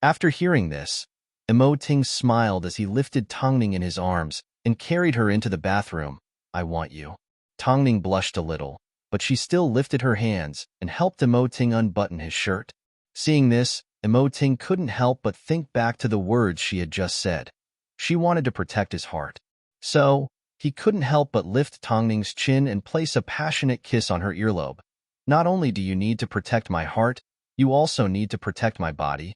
Speaker 1: After hearing this, Ting smiled as he lifted Tongning in his arms and carried her into the bathroom. "I want you." Tongning blushed a little, but she still lifted her hands and helped Ting unbutton his shirt. Seeing this, Ting couldn't help but think back to the words she had just said. She wanted to protect his heart. So, he couldn't help but lift Tongning's chin and place a passionate kiss on her earlobe. "Not only do you need to protect my heart, you also need to protect my body."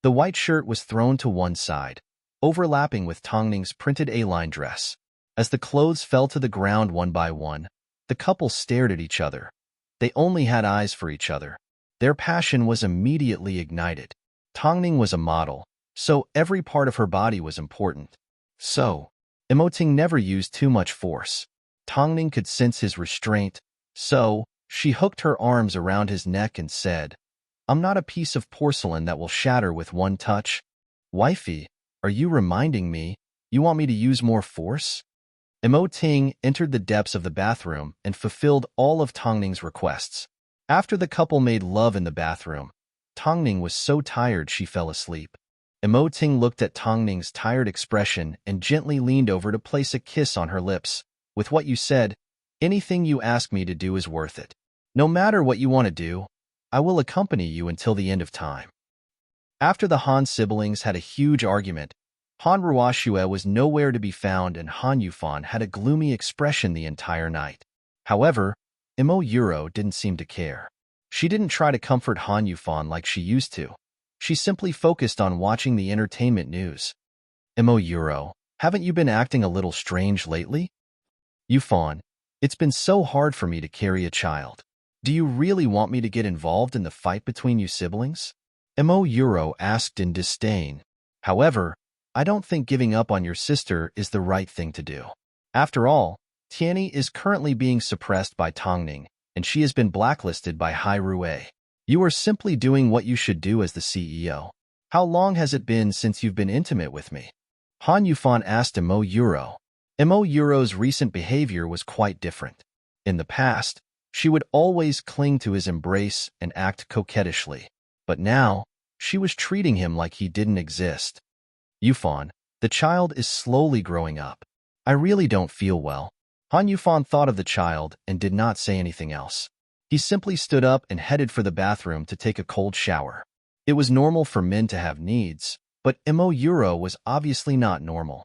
Speaker 1: The white shirt was thrown to one side, overlapping with Tongning's printed A-line dress. As the clothes fell to the ground one by one, the couple stared at each other. They only had eyes for each other. Their passion was immediately ignited. Tongning was a model, so every part of her body was important. So, Ting never used too much force. Tongning could sense his restraint, so she hooked her arms around his neck and said, "I'm not a piece of porcelain that will shatter with one touch. Wifey, are you reminding me you want me to use more force?" Ting entered the depths of the bathroom and fulfilled all of Tongning's requests. After the couple made love in the bathroom, Tongning was so tired she fell asleep. Ting looked at Tongning's tired expression and gently leaned over to place a kiss on her lips. "With what you said, anything you ask me to do is worth it. No matter what you want to do, I will accompany you until the end of time." After the Han siblings had a huge argument, Han Ruoxue was nowhere to be found and Han Yufan had a gloomy expression the entire night. However, Yuro didn't seem to care. She didn't try to comfort Han Yufan like she used to. She simply focused on watching the entertainment news. "Yuro, haven't you been acting a little strange lately?" "Yufan, it's been so hard for me to carry a child. Do you really want me to get involved in the fight between you siblings?" Yuro asked in disdain. "However, I don't think giving up on your sister is the right thing to do. After all, Tianyi is currently being suppressed by Tongning, and she has been blacklisted by Hai Rue. You are simply doing what you should do as the CEO. How long has it been since you've been intimate with me?" Han Yufan asked Yuro. Yuro's recent behavior was quite different. In the past, she would always cling to his embrace and act coquettishly. But now, she was treating him like he didn't exist. "Yufan, the child is slowly growing up. I really don't feel well." Han Yufan thought of the child and did not say anything else. He simply stood up and headed for the bathroom to take a cold shower. It was normal for men to have needs, but Yuro was obviously not normal.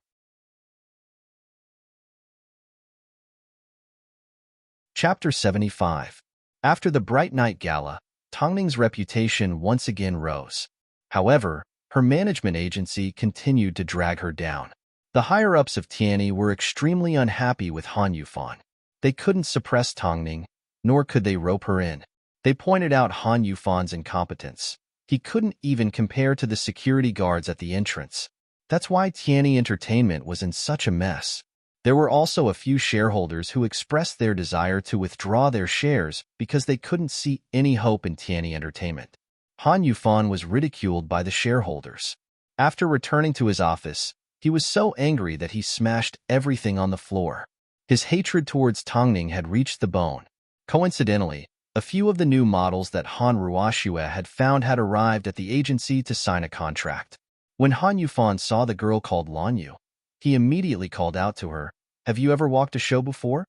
Speaker 1: Chapter 75. After the Bright Night Gala, Tongning's reputation once again rose. However, her management agency continued to drag her down. The higher-ups of Tianyi were extremely unhappy with Han Yufan. They couldn't suppress Tongning, nor could they rope her in. They pointed out Han Yufan's incompetence. He couldn't even compare to the security guards at the entrance. That's why Tianyi Entertainment was in such a mess. There were also a few shareholders who expressed their desire to withdraw their shares because they couldn't see any hope in Tianyi Entertainment. Han Yufan was ridiculed by the shareholders. After returning to his office, he was so angry that he smashed everything on the floor. His hatred towards Tongning had reached the bone. Coincidentally, a few of the new models that Han Ruoxue had found had arrived at the agency to sign a contract. When Han Yufan saw the girl called Lan Yu, he immediately called out to her, "Have you ever walked a show before?"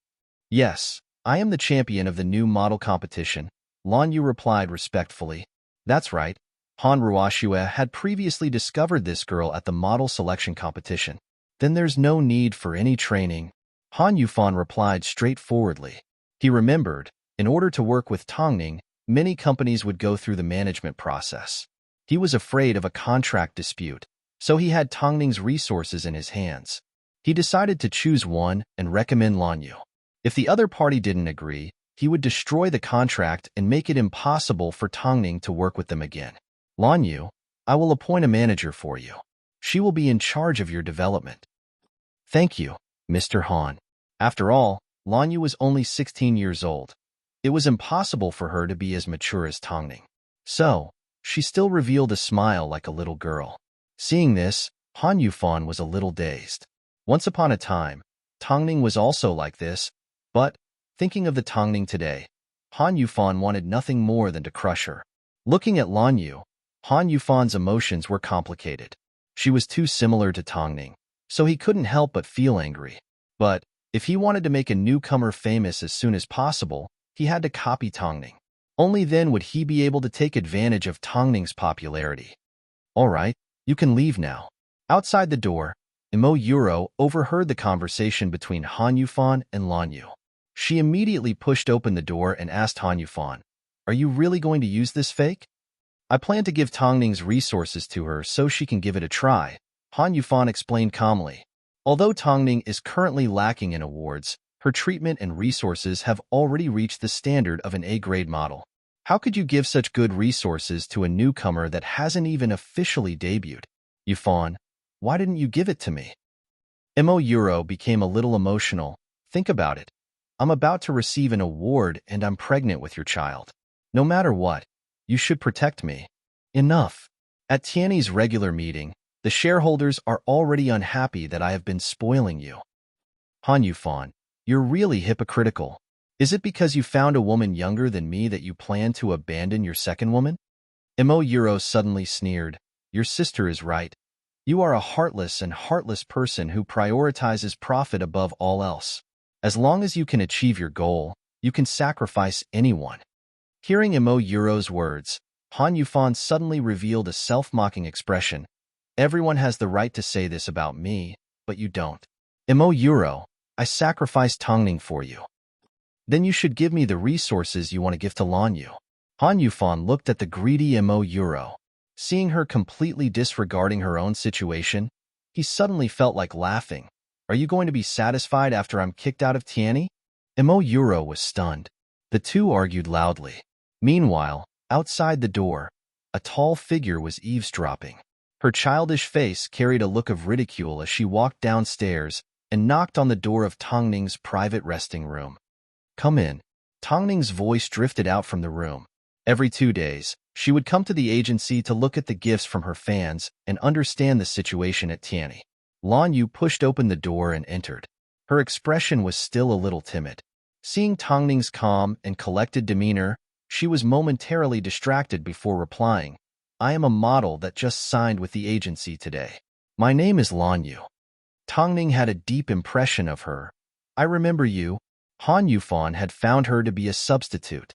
Speaker 1: "Yes, I am the champion of the new model competition," Lan Yu replied respectfully. That's right. Han Ruoxue had previously discovered this girl at the model selection competition. Then there's no need for any training, Han Yufan replied straightforwardly. He remembered, in order to work with Tongning, many companies would go through the management process. He was afraid of a contract dispute, so he had Tongning's resources in his hands. He decided to choose one and recommend Lan Yu. If the other party didn't agree, he would destroy the contract and make it impossible for Tongning to work with them again. Lan Yu, I will appoint a manager for you. She will be in charge of your development. Thank you, Mr. Han. After all, Lan Yu was only 16 years old. It was impossible for her to be as mature as Tongning. So, she still revealed a smile like a little girl. Seeing this, Han Yufan was a little dazed. Once upon a time, Tongning was also like this, but, thinking of the Tongning today, Han Yufan wanted nothing more than to crush her. Looking at Lan Yu, Han Yufan's emotions were complicated. She was too similar to Tongning, so he couldn't help but feel angry. But, if he wanted to make a newcomer famous as soon as possible, he had to copy Tongning. Only then would he be able to take advantage of Tongning's popularity. All right, you can leave now. Outside the door, Imo Yuro overheard the conversation between Han Yufan and Lan Yu. She immediately pushed open the door and asked Han Yufan, "Are you really going to use this fake?" "I plan to give Tongning's resources to her so she can give it a try," Han Yufan explained calmly. Although Tongning is currently lacking in awards, her treatment and resources have already reached the standard of an A-grade model. How could you give such good resources to a newcomer that hasn't even officially debuted? Yufan, why didn't you give it to me? Imo Yuro became a little emotional. Think about it. I'm about to receive an award and I'm pregnant with your child. No matter what, you should protect me. Enough. At Tianyi's regular meeting, the shareholders are already unhappy that I have been spoiling you. Han Yufan, you're really hypocritical. Is it because you found a woman younger than me that you plan to abandon your second woman? Imo Yuro suddenly sneered. Your sister is right. You are a heartless person who prioritizes profit above all else. As long as you can achieve your goal, you can sacrifice anyone. Hearing Imo Yuro's words, Han Yufan suddenly revealed a self-mocking expression. Everyone has the right to say this about me, but you don't. Imo Yuro, I sacrificed Tongning for you. Then you should give me the resources you want to give to Lan Yu. Han Yufan looked at the greedy Imo Yuro. Seeing her completely disregarding her own situation, he suddenly felt like laughing. Are you going to be satisfied after I'm kicked out of Tianyi? Imo Yuro was stunned. The two argued loudly. Meanwhile, outside the door, a tall figure was eavesdropping. Her childish face carried a look of ridicule as she walked downstairs and knocked on the door of Tongning's private resting room. Come in. Tongning's voice drifted out from the room. Every 2 days, she would come to the agency to look at the gifts from her fans and understand the situation at Tianyi. Lan Yu pushed open the door and entered. Her expression was still a little timid. Seeing Tongning's calm and collected demeanor, she was momentarily distracted before replying, I am a model that just signed with the agency today. My name is Lan Yu. Tongning had a deep impression of her. I remember you. Han Yufan had found her to be a substitute.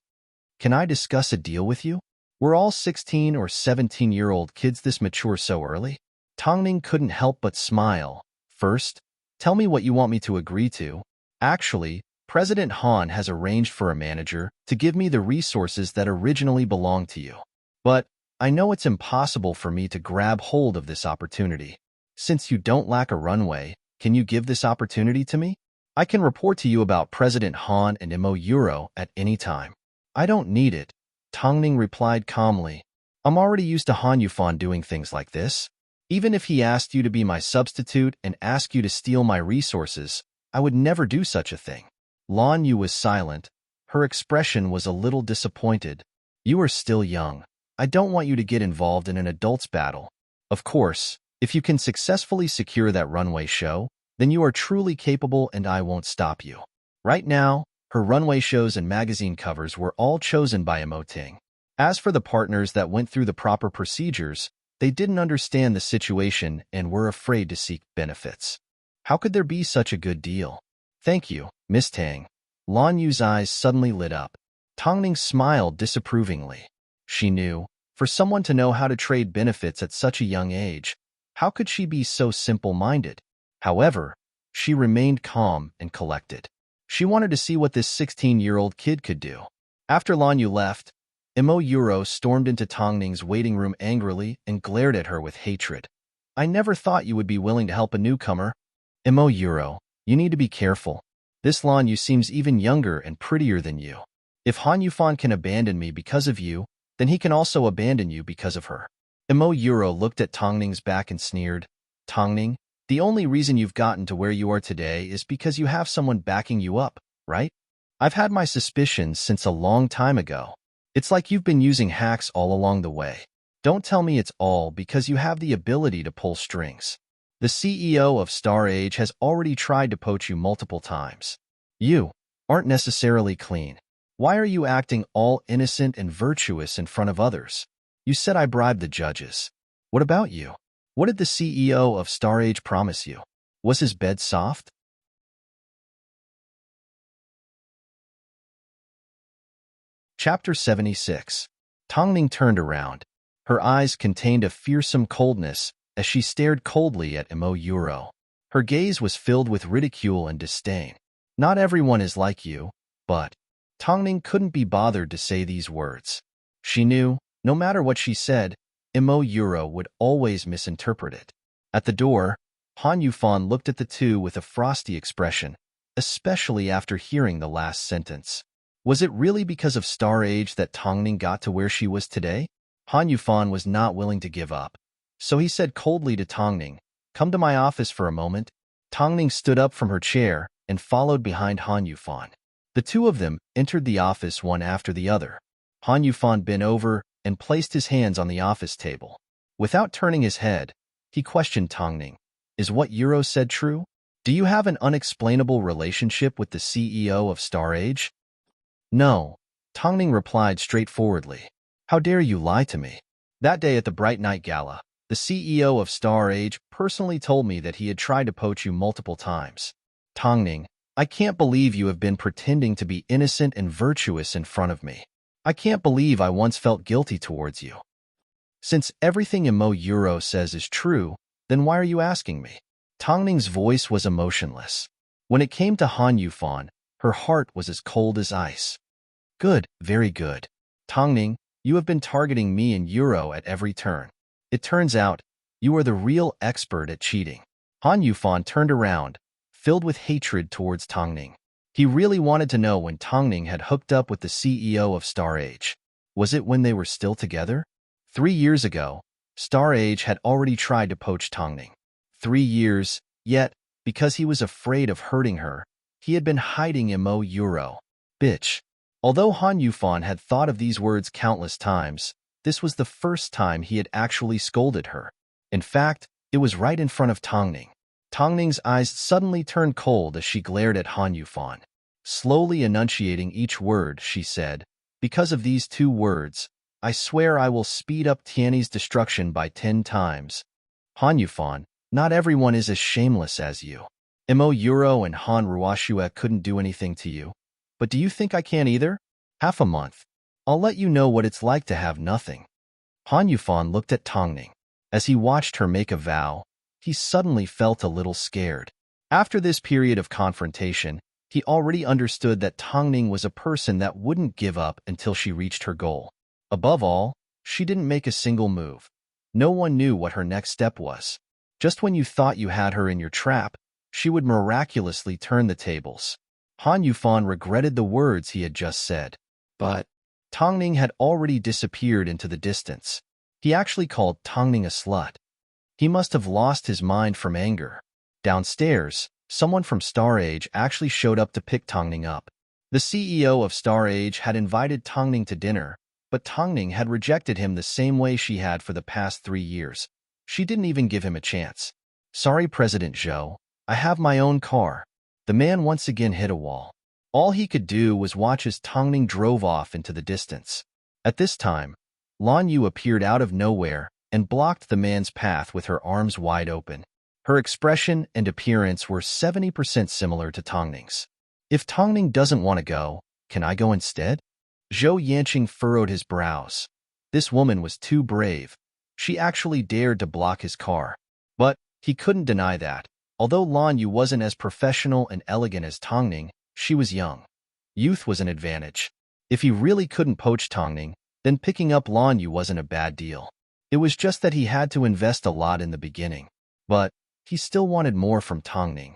Speaker 1: Can I discuss a deal with you? Were all 16 or 17-year-old kids this mature so early? Tongning couldn't help but smile. First, tell me what you want me to agree to. Actually, President Han has arranged for a manager to give me the resources that originally belonged to you. But I know it's impossible for me to grab hold of this opportunity. Since you don't lack a runway, can you give this opportunity to me? I can report to you about President Han and Imo Yuro at any time. I don't need it, Tongning replied calmly. I'm already used to Han Yufan doing things like this. Even if he asked you to be my substitute and asked you to steal my resources, I would never do such a thing. Lan Yu was silent. Her expression was a little disappointed. You are still young. I don't want you to get involved in an adult's battle. Of course, if you can successfully secure that runway show, then you are truly capable and I won't stop you. Right now, her runway shows and magazine covers were all chosen by Ting. As for the partners that went through the proper procedures, they didn't understand the situation and were afraid to seek benefits. How could there be such a good deal? Thank you, Miss Tang. Lan Yu's eyes suddenly lit up. Tongning smiled disapprovingly. She knew, for someone to know how to trade benefits at such a young age, how could she be so simple-minded? However, she remained calm and collected. She wanted to see what this 16-year-old kid could do. After Lan Yu left, Immerse stormed into Tongning's waiting room angrily and glared at her with hatred. I never thought you would be willing to help a newcomer. Immerse, you need to be careful. This Lan Yu seems even younger and prettier than you. If Han Yufan can abandon me because of you, then he can also abandon you because of her. Immerse looked at Tongning's back and sneered. Tongning, the only reason you've gotten to where you are today is because you have someone backing you up, right? I've had my suspicions since a long time ago. It's like you've been using hacks all along the way. Don't tell me it's all because you have the ability to pull strings. The CEO of Star Age has already tried to poach you multiple times. You aren't necessarily clean. Why are you acting all innocent and virtuous in front of others? You said I bribed the judges. What about you? What did the CEO of Star Age promise you? Was his bed soft? Chapter 76. Tongning turned around. Her eyes contained a fearsome coldness as she stared coldly at Immerse. Her gaze was filled with ridicule and disdain. Not everyone is like you, but Tongning couldn't be bothered to say these words. She knew, no matter what she said, Immerse would always misinterpret it. At the door, Han Yufan looked at the two with a frosty expression, especially after hearing the last sentence. Was it really because of Star Age that Tongning got to where she was today? Han Yufan was not willing to give up, so he said coldly to Tongning, "Come to my office for a moment." Tongning stood up from her chair and followed behind Han Yufan. The two of them entered the office one after the other. Han Yufan bent over and placed his hands on the office table. Without turning his head, he questioned Tongning, "Is what Euro said true? Do you have an unexplainable relationship with the CEO of Star Age?" "No," Tongning replied straightforwardly. "How dare you lie to me?" That day at the Bright Night Gala, the CEO of Star Age personally told me that he had tried to poach you multiple times. Tongning, I can't believe you have been pretending to be innocent and virtuous in front of me. I can't believe I once felt guilty towards you. Since everything Immerse says is true, then why are you asking me? Tongning's voice was emotionless. When it came to Han Yufan, her heart was as cold as ice. Good, very good. Tongning, you have been targeting me and Euro at every turn. It turns out, you are the real expert at cheating. Han Yufan turned around, filled with hatred towards Tongning. He really wanted to know when Tongning had hooked up with the CEO of Star Age. Was it when they were still together? 3 years ago, Star Age had already tried to poach Tongning. 3 years, yet, because he was afraid of hurting her, he had been hiding Immerse. Bitch. Although Han Yufan had thought of these words countless times, this was the first time he had actually scolded her. In fact, it was right in front of Tongning. Tongning's eyes suddenly turned cold as she glared at Han Yufan. Slowly enunciating each word, she said, "Because of these 2 words, I swear I will speed up Tiany's destruction by 10 times. Han Yufan, not everyone is as shameless as you. Immerse and Han Ruoxue couldn't do anything to you. But do you think I can either? Half a month. I'll let you know what it's like to have nothing." Han Yufan looked at Tongning. As he watched her make a vow, he suddenly felt a little scared. After this period of confrontation, he already understood that Tongning was a person that wouldn't give up until she reached her goal. Above all, she didn't make a single move. No one knew what her next step was. Just when you thought you had her in your trap, she would miraculously turn the tables. Han Yufan regretted the words he had just said. But Tongning had already disappeared into the distance. He actually called Tongning a slut. He must have lost his mind from anger. Downstairs, someone from Star Age actually showed up to pick Tongning up. The CEO of Star Age had invited Tongning to dinner, but Tongning had rejected him the same way she had for the past 3 years. She didn't even give him a chance. "Sorry, President Zhou. I have my own car." The man once again hit a wall. All he could do was watch as Tongning drove off into the distance. At this time, Lan Yu appeared out of nowhere and blocked the man's path with her arms wide open. Her expression and appearance were 70% similar to Tongning's. "If Tongning doesn't want to go, can I go instead?" Zhou Yanqing furrowed his brows. This woman was too brave. She actually dared to block his car. But he couldn't deny that, although Lan Yu wasn't as professional and elegant as Tongning, she was young. Youth was an advantage. If he really couldn't poach Tongning, then picking up Lan Yu wasn't a bad deal. It was just that he had to invest a lot in the beginning. But he still wanted more from Tongning.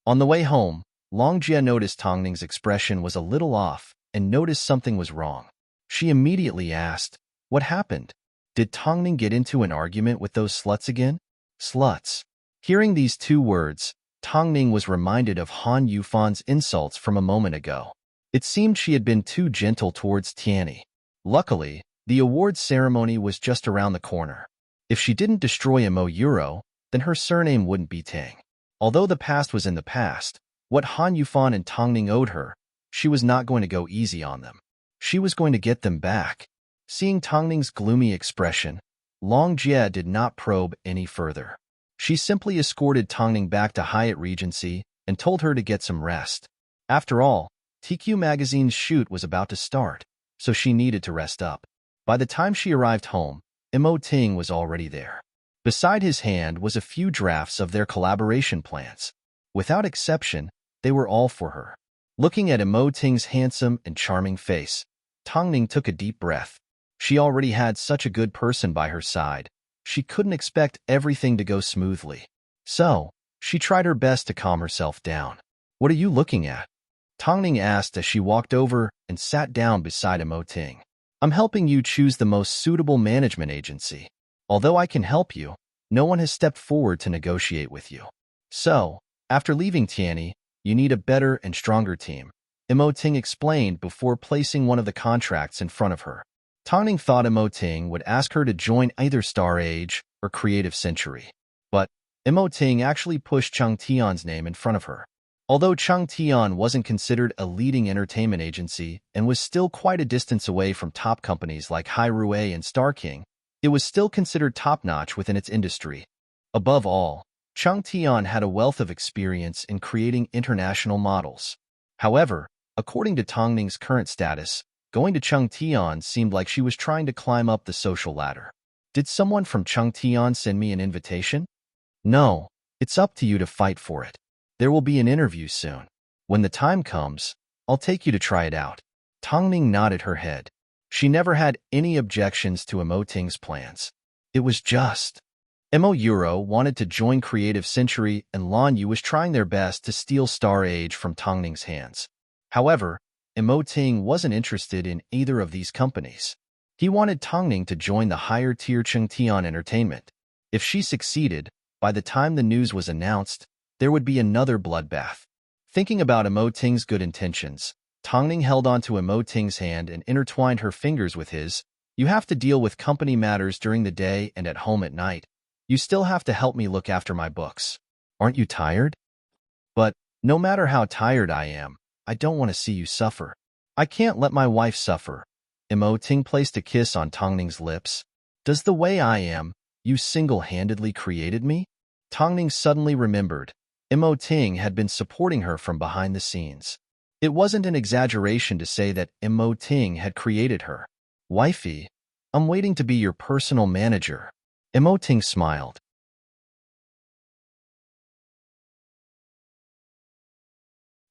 Speaker 1: On the way home, Longjie noticed Tongning's expression was a little off and noticed something was wrong. She immediately asked, "What happened? Did Tongning get into an argument with those sluts again?" Sluts. Hearing these 2 words, Tongning was reminded of Han Yufan's insults from a moment ago. It seemed she had been too gentle towards Tianyi. Luckily, the awards ceremony was just around the corner. If she didn't destroy Mo Euro, then her surname wouldn't be Tang. Although the past was in the past, what Han Yufan and Tongning owed her, she was not going to go easy on them. She was going to get them back. Seeing Tongning's gloomy expression, Longjie did not probe any further. She simply escorted Tongning back to Hyatt Regency and told her to get some rest. After all, TQ Magazine's shoot was about to start, so she needed to rest up. By the time she arrived home, Mo Ting was already there. Beside his hand was a few drafts of their collaboration plans. Without exception, they were all for her. Looking at Mo Ting's handsome and charming face, Tongning took a deep breath. She already had such a good person by her side. She couldn't expect everything to go smoothly. So, she tried her best to calm herself down. "What are you looking at?" Tongning asked as she walked over and sat down beside Mo Ting. "I'm helping you choose the most suitable management agency. Although I can help you, no one has stepped forward to negotiate with you. So, after leaving Tianyi, you need a better and stronger team," Mo Ting explained before placing one of the contracts in front of her. Tongning thought Mo Ting would ask her to join either Star Age or Creative Century. But Mo Ting actually pushed Chang Tian's name in front of her. Although Chang Tian wasn't considered a leading entertainment agency and was still quite a distance away from top companies like Rue and Star King, it was still considered top-notch within its industry. Above all, Chang Tian had a wealth of experience in creating international models. However, according to Tongning's current status, going to Chang Tian seemed like she was trying to climb up the social ladder. "Did someone from Chang Tian send me an invitation?" "No, it's up to you to fight for it. There will be an interview soon. When the time comes, I'll take you to try it out." Tongning nodded her head. She never had any objections to Mo Ting's plans. It was just Mo Euro wanted to join Creative Century and Lan Yu was trying their best to steal Star Age from Tongning's hands. However, Mo Ting wasn't interested in either of these companies. He wanted Tongning to join the higher-tier Chang Tian Entertainment. If she succeeded, by the time the news was announced, there would be another bloodbath. Thinking about Mo Ting's good intentions, Tongning held onto Mo Ting's hand and intertwined her fingers with his. "You have to deal with company matters during the day and at home at night. You still have to help me look after my books. Aren't you tired?" "But no matter how tired I am, I don't want to see you suffer. I can't let my wife suffer." Mo Ting placed a kiss on Tongning's lips. "Does the way I am, you single-handedly created me?" Tongning suddenly remembered. Mo Ting had been supporting her from behind the scenes. It wasn't an exaggeration to say that Mo Ting had created her. "Wifey, I'm waiting to be your personal manager." Mo Ting smiled.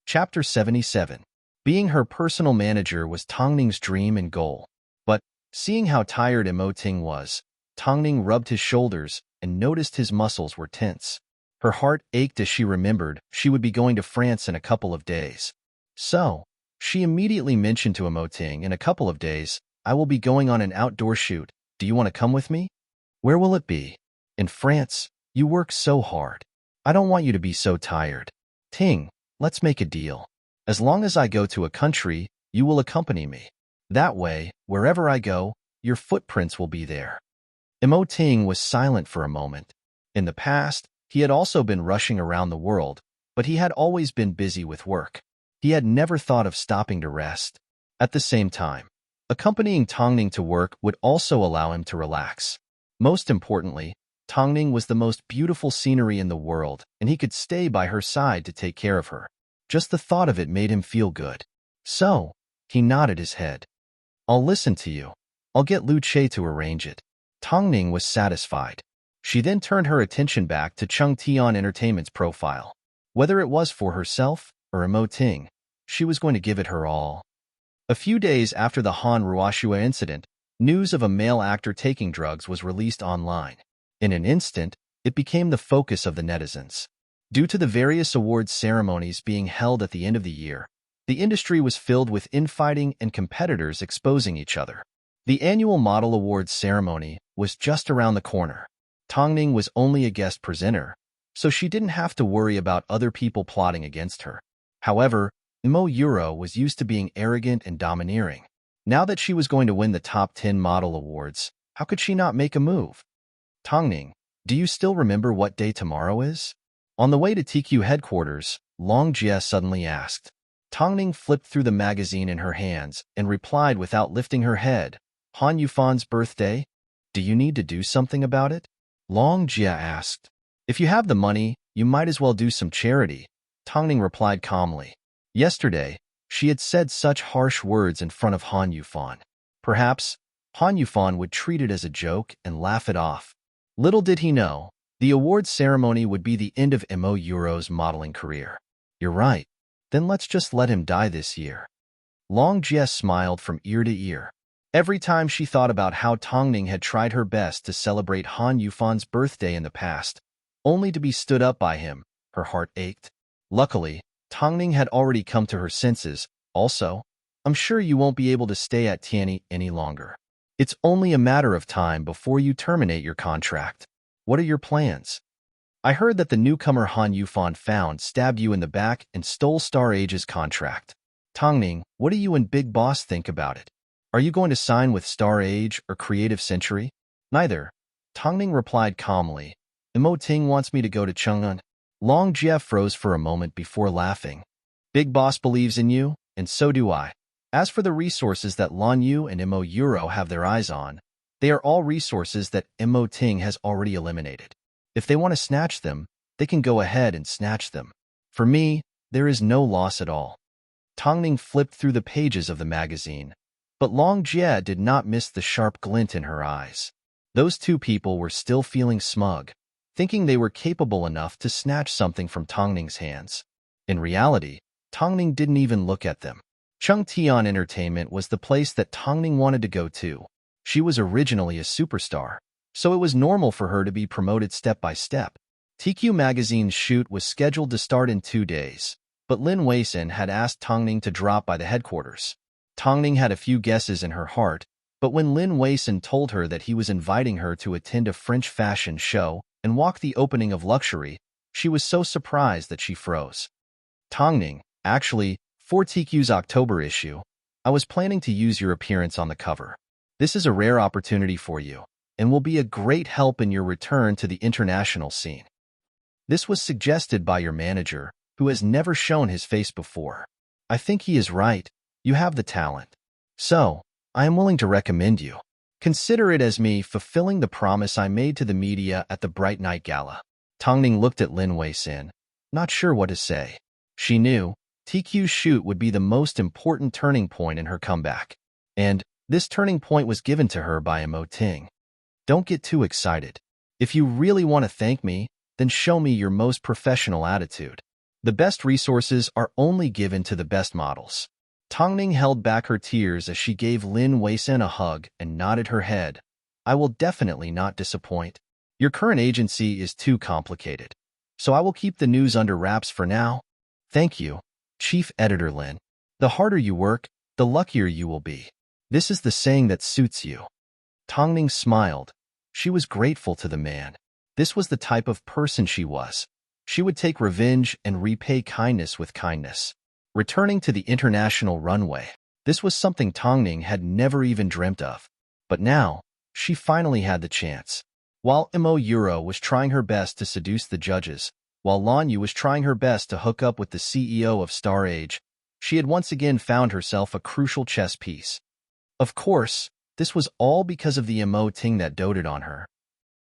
Speaker 1: Chapter 77. Being her personal manager was Tongning's dream and goal. But, seeing how tired Mo Ting was, Tongning rubbed his shoulders and noticed his muscles were tense. Her heart ached as she remembered she would be going to France in a couple of days. So, she immediately mentioned to Mo Ting, "In a couple of days, I will be going on an outdoor shoot. Do you want to come with me?" Where will it be? In France. You work so hard. I don't want you to be so tired. Ting, let's make a deal. As long as I go to a country, you will accompany me. That way, wherever I go, your footprints will be there. Ting was silent for a moment. In the past, he had also been rushing around the world, but he had always been busy with work. He had never thought of stopping to rest. At the same time, accompanying Tongning to work would also allow him to relax. Most importantly, Tongning was the most beautiful scenery in the world, and he could stay by her side to take care of her. Just the thought of it made him feel good. So, he nodded his head. I'll listen to you. I'll get Lu Che to arrange it. Tongning was satisfied. She then turned her attention back to Chung Tian Entertainment's profile. Whether it was for herself or Ting, she was going to give it her all. A few days after the Han Ruoxue incident, news of a male actor taking drugs was released online. In an instant, it became the focus of the netizens. Due to the various awards ceremonies being held at the end of the year, the industry was filled with infighting and competitors exposing each other. The annual Model Awards ceremony was just around the corner. Tongning was only a guest presenter, so she didn't have to worry about other people plotting against her. However, Euro was used to being arrogant and domineering. Now that she was going to win the top 10 model awards, how could she not make a move? Tongning, do you still remember what day tomorrow is? On the way to TQ headquarters, Long Jie suddenly asked. Tongning flipped through the magazine in her hands and replied without lifting her head, Han Yufan's birthday? Do you need to do something about it? Long Jie asked. If you have the money, you might as well do some charity, Tongning replied calmly. Yesterday, she had said such harsh words in front of Han Yufan. Perhaps, Han Yufan would treat it as a joke and laugh it off. Little did he know, the awards ceremony would be the end of Euro's modeling career. You're right. Then let's just let him die this year. Long Jie smiled from ear to ear. Every time she thought about how Tongning had tried her best to celebrate Han Yufan's birthday in the past, only to be stood up by him, her heart ached. Luckily, Tongning had already come to her senses. Also, I'm sure you won't be able to stay at Tianyi any longer. It's only a matter of time before you terminate your contract. What are your plans? I heard that the newcomer Han Yufan found stabbed you in the back and stole Star Age's contract. Tongning, what do you and Big Boss think about it? Are you going to sign with Star Age or Creative Century? Neither. Tongning replied calmly. Ting wants me to go to Chang'an. Long Jie froze for a moment before laughing. Big Boss believes in you, and so do I. As for the resources that Lan Yu and Euro have their eyes on, they are all resources that Ting has already eliminated. If they want to snatch them, they can go ahead and snatch them. For me, there is no loss at all. Tongning flipped through the pages of the magazine, but Long Jie did not miss the sharp glint in her eyes. Those two people were still feeling smug, thinking they were capable enough to snatch something from Tongning's hands. In reality, Tongning didn't even look at them. Chung Tian Entertainment was the place that Tongning wanted to go to. She was originally a superstar, so it was normal for her to be promoted step by step. TQ Magazine's shoot was scheduled to start in 2 days, but Lin Weisin had asked Tongning to drop by the headquarters. Tongning had a few guesses in her heart, but when Lin Weisin told her that he was inviting her to attend a French fashion show and walk the opening of Luxury, she was so surprised that she froze. Tongning, actually, for TQ's October issue, I was planning to use your appearance on the cover. This is a rare opportunity for you, and will be a great help in your return to the international scene. This was suggested by your manager, who has never shown his face before. I think he is right. You have the talent. So, I am willing to recommend you. Consider it as me fulfilling the promise I made to the media at the Bright Night Gala. Tongning looked at Lin Weisin, not sure what to say. She knew TQ's shoot would be the most important turning point in her comeback. And this turning point was given to her by Ting. Don't get too excited. If you really want to thank me, then show me your most professional attitude. The best resources are only given to the best models. Tongning held back her tears as she gave Lin Weisin a hug and nodded her head. I will definitely not disappoint. Your current agency is too complicated, so I will keep the news under wraps for now. Thank you, Chief Editor Lin. The harder you work, the luckier you will be. This is the saying that suits you. Tongning smiled. She was grateful to the man. This was the type of person she was. She would take revenge and repay kindness with kindness. Returning to the international runway, this was something Tongning had never even dreamt of. But now, she finally had the chance. While Imo Euro was trying her best to seduce the judges, while Lan Yu was trying her best to hook up with the CEO of Star Age, she had once again found herself a crucial chess piece. Of course, this was all because of the Imo Ting that doted on her.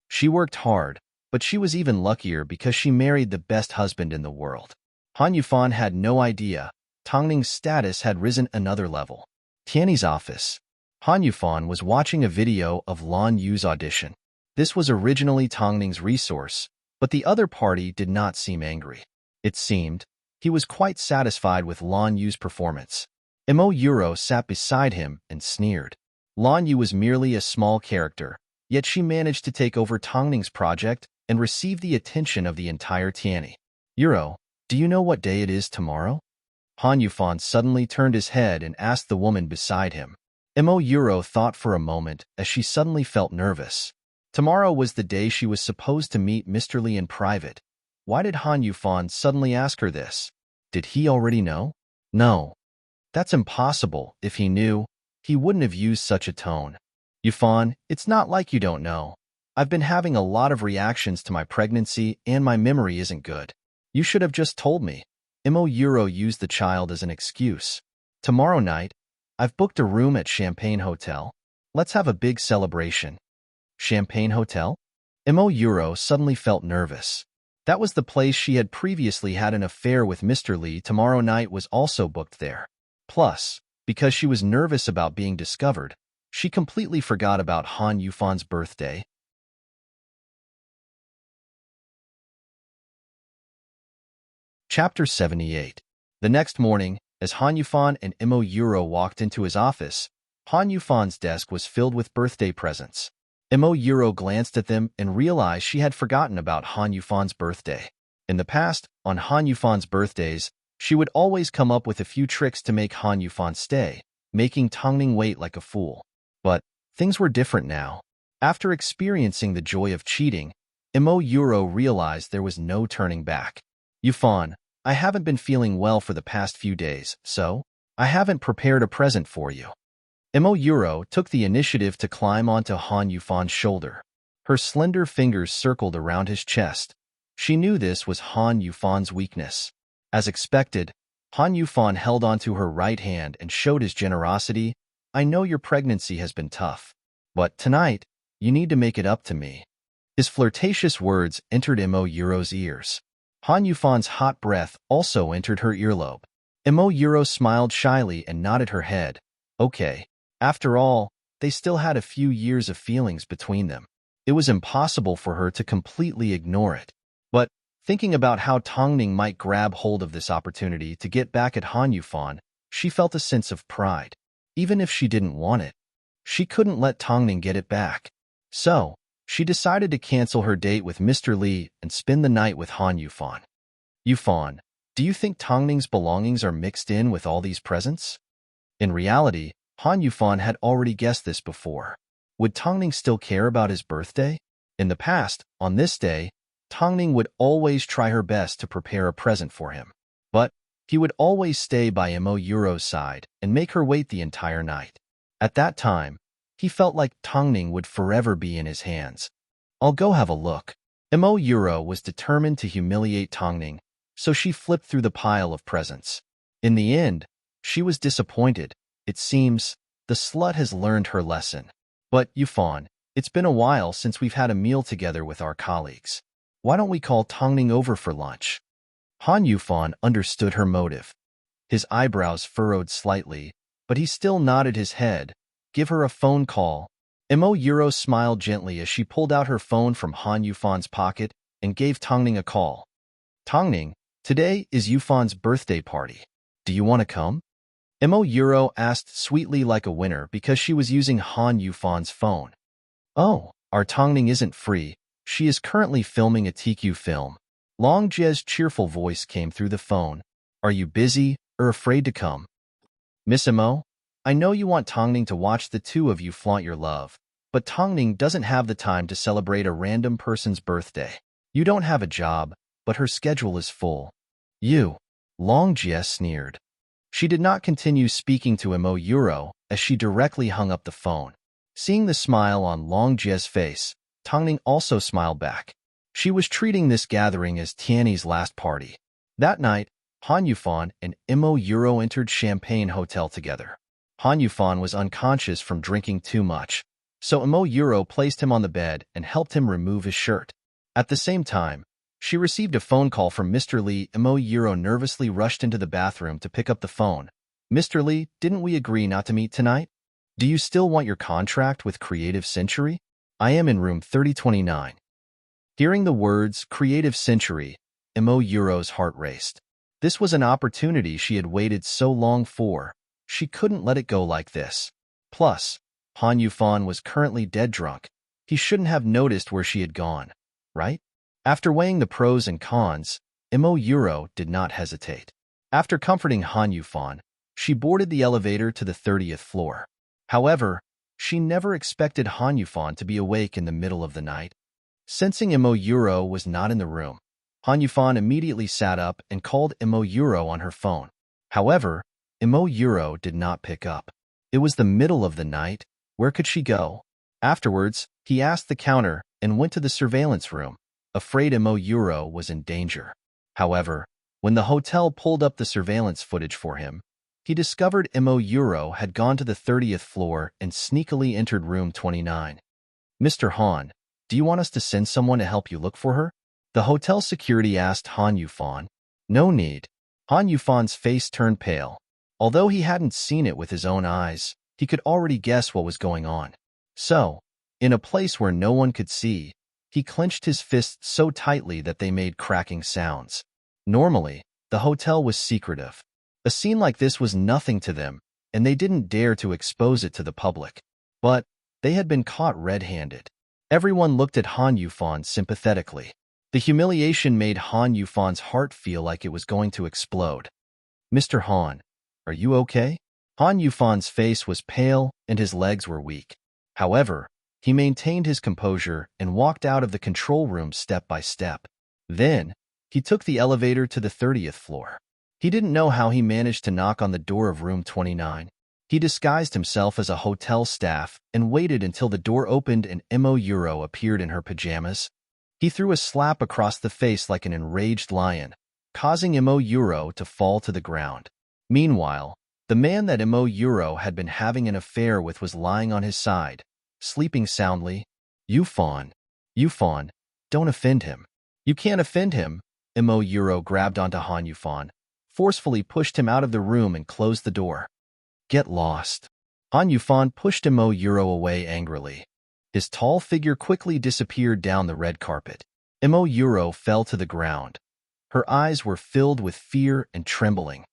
Speaker 1: She worked hard, but she was even luckier because she married the best husband in the world. Han Yufan had no idea. Tongning's status had risen another level. Tianyi's office. Han Yufan was watching a video of Lan Yu's audition. This was originally Tongning's resource, but the other party did not seem angry. It seemed he was quite satisfied with Lan Yu's performance. Imo Euro sat beside him and sneered. Lan Yu was merely a small character, yet she managed to take over Tongning's project and receive the attention of the entire Tianyi. Euro, do you know what day it is tomorrow? Han Yufan suddenly turned his head and asked the woman beside him. Imo Euro thought for a moment as she suddenly felt nervous. Tomorrow was the day she was supposed to meet Mr. Li in private. Why did Han Yufan suddenly ask her this? Did he already know? No. That's impossible. If he knew, he wouldn't have used such a tone. Yufan, it's not like you don't know. I've been having a lot of reactions to my pregnancy and my memory isn't good. You should have just told me. Imo Euro used the child as an excuse. Tomorrow night, I've booked a room at Champagne Hotel. Let's have a big celebration. Champagne Hotel? Imo Euro suddenly felt nervous. That was the place she had previously had an affair with Mr. Li. Tomorrow night was also booked there. Plus, because she was nervous about being discovered, she completely forgot about Han Yufan's birthday. Chapter 78. The next morning, as Han Yufan and Imo Euro walked into his office, Han Yufan's desk was filled with birthday presents. Imo Euro glanced at them and realized she had forgotten about Han Yufan's birthday. In the past, on Han Yufan's birthdays, she would always come up with a few tricks to make Han Yufan stay, making Tongning wait like a fool. But things were different now. After experiencing the joy of cheating, Imo Euro realized there was no turning back. Yufan, I haven't been feeling well for the past few days, so I haven't prepared a present for you. Imo Euro took the initiative to climb onto Han Yufan's shoulder. Her slender fingers circled around his chest. She knew this was Han Yufan's weakness. As expected, Han Yufan held onto her right hand and showed his generosity. I know your pregnancy has been tough, but tonight, you need to make it up to me. His flirtatious words entered Imo Euro's ears. Han Yufan's hot breath also entered her earlobe. Imo Euro smiled shyly and nodded her head. Okay. After all, they still had a few years of feelings between them. It was impossible for her to completely ignore it. But, thinking about how Tongning might grab hold of this opportunity to get back at Han Yufan, she felt a sense of pride. Even if she didn't want it, she couldn't let Tongning get it back. So, she decided to cancel her date with Mr. Li and spend the night with Han Yufan. Yufan, do you think Tongning's belongings are mixed in with all these presents? In reality, Han Yufan had already guessed this before. Would Tongning still care about his birthday? In the past, on this day, Tongning would always try her best to prepare a present for him. But he would always stay by Imo Euro's side and make her wait the entire night. At that time, he felt like Tongning would forever be in his hands. I'll go have a look. Imo Euro was determined to humiliate Tongning, so she flipped through the pile of presents. In the end, she was disappointed. It seems the slut has learned her lesson. But, Yufan, it's been a while since we've had a meal together with our colleagues. Why don't we call Tongning over for lunch? Han Yufan understood her motive. His eyebrows furrowed slightly, but he still nodded his head. Give her a phone call. Imo Euro smiled gently as she pulled out her phone from Han Yufan's pocket and gave Tongning a call. Tongning, today is Yufan's birthday party. Do you want to come? Imo Euro asked sweetly like a winner because she was using Han Yufan's phone. Oh, our Tongning isn't free. She is currently filming a TQ film. Long Jie's cheerful voice came through the phone. Are you busy or afraid to come? Miss Imo, I know you want Tongning to watch the two of you flaunt your love. but Tongning doesn't have the time to celebrate a random person's birthday. You don't have a job, but her schedule is full. You. Long Jie sneered. She did not continue speaking to Imo Euro as she directly hung up the phone. Seeing the smile on Long Jie's face, Tongning also smiled back. She was treating this gathering as Tianyi's last party. That night, Han Yufan and Imo Euro entered Champagne Hotel together. Han Yufan was unconscious from drinking too much, so Imo Euro placed him on the bed and helped him remove his shirt. At the same time, she received a phone call from Mr. Li. Imo Euro nervously rushed into the bathroom to pick up the phone. Mr. Li, didn't we agree not to meet tonight? Do you still want your contract with Creative Century? I am in room 3029. Hearing the words Creative Century, Imo Euro's heart raced. This was an opportunity she had waited so long for. She couldn't let it go like this. Plus, Han Yufan was currently dead drunk. He shouldn't have noticed where she had gone, right? After weighing the pros and cons, Imo Euro did not hesitate. After comforting Han Yufan, she boarded the elevator to the 30th floor. However, she never expected Han Yufan to be awake in the middle of the night. Sensing Imo Euro was not in the room, Han Yufan immediately sat up and called Imo Euro on her phone. However, Imo Euro did not pick up. It was the middle of the night. Where could she go? Afterwards, he asked the counter and went to the surveillance room, afraid Imo Euro was in danger. However, when the hotel pulled up the surveillance footage for him, he discovered Imo Euro had gone to the 30th floor and sneakily entered room 29. Mr. Han, do you want us to send someone to help you look for her? The hotel security asked Han Yufan. No need. Han Yufan's face turned pale. Although he hadn't seen it with his own eyes, he could already guess what was going on. So, in a place where no one could see, he clenched his fists so tightly that they made cracking sounds. Normally, the hotel was secretive. A scene like this was nothing to them, and they didn't dare to expose it to the public. But they had been caught red-handed. Everyone looked at Han Yufan sympathetically. The humiliation made Han Yufan's heart feel like it was going to explode. Mr. Han, are you okay? Han Yufan's face was pale and his legs were weak. However, he maintained his composure and walked out of the control room step by step. Then, he took the elevator to the 30th floor. He didn't know how he managed to knock on the door of room 29. He disguised himself as a hotel staff and waited until the door opened and Imo Euro appeared in her pajamas. He threw a slap across the face like an enraged lion, causing Imo Euro to fall to the ground. Meanwhile, the man that Imo Euro had been having an affair with was lying on his side, sleeping soundly. Yufan, don't offend him. You can't offend him. Imo Euro grabbed onto Han Yufan, forcefully pushed him out of the room and closed the door. Get lost. Han Yufan pushed Imo Euro away angrily. His tall figure quickly disappeared down the red carpet. Imo Euro fell to the ground. Her eyes were filled with fear and trembling.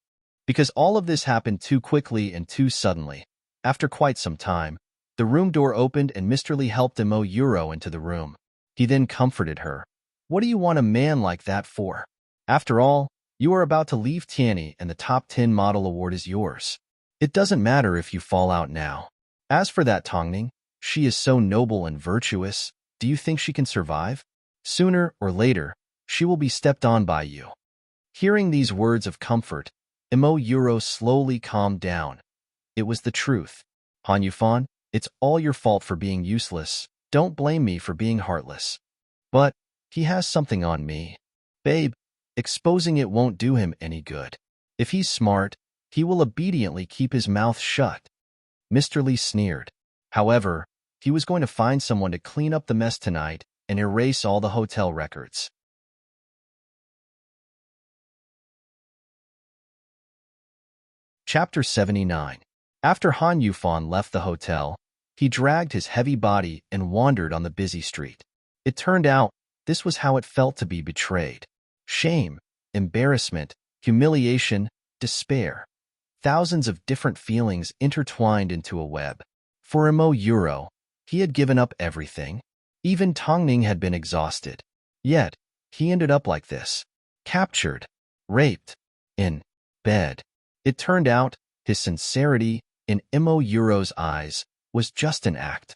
Speaker 1: Because all of this happened too quickly and too suddenly, after quite some time, the room door opened and Mr. Li helped Imo Euro into the room. He then comforted her. What do you want a man like that for? After all, you are about to leave Tianyi and the top 10 model award is yours. It doesn't matter if you fall out now. As for that Tongning, she is so noble and virtuous. Do you think she can survive? Sooner or later, she will be stepped on by you. Hearing these words of comfort, Imo Euro slowly calmed down. It was the truth. Han Yufan, it's all your fault for being useless. Don't blame me for being heartless. But he has something on me. Babe, exposing it won't do him any good. If he's smart, he will obediently keep his mouth shut. Mr. Li sneered. However, he was going to find someone to clean up the mess tonight and erase all the hotel records. Chapter 79. After Han Yufan left the hotel, he dragged his heavy body and wandered on the busy street. It turned out this was how it felt to be betrayed. Shame, embarrassment, humiliation, despair. Thousands of different feelings intertwined into a web. For Imo Euro, he had given up everything. Even Tongning had been exhausted. Yet, he ended up like this. Captured. Raped. In bed. It turned out, his sincerity, in Imo Euro's eyes, was just an act.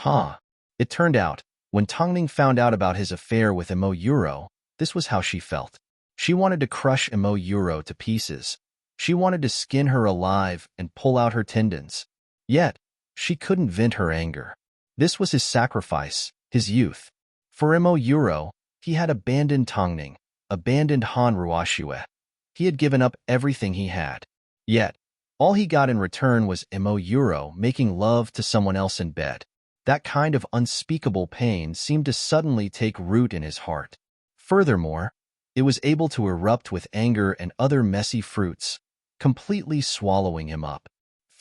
Speaker 1: Huh. It turned out, when Tongning found out about his affair with Imo Euro, this was how she felt. She wanted to crush Imo Euro to pieces. She wanted to skin her alive and pull out her tendons. Yet, she couldn't vent her anger. This was his sacrifice, his youth. For Imo Euro, he had abandoned Tongning, abandoned Han Ruoxue. He had given up everything he had. Yet, all he got in return was Imo Euro making love to someone else in bed. That kind of unspeakable pain seemed to suddenly take root in his heart. Furthermore, it was able to erupt with anger and other messy fruits, completely swallowing him up.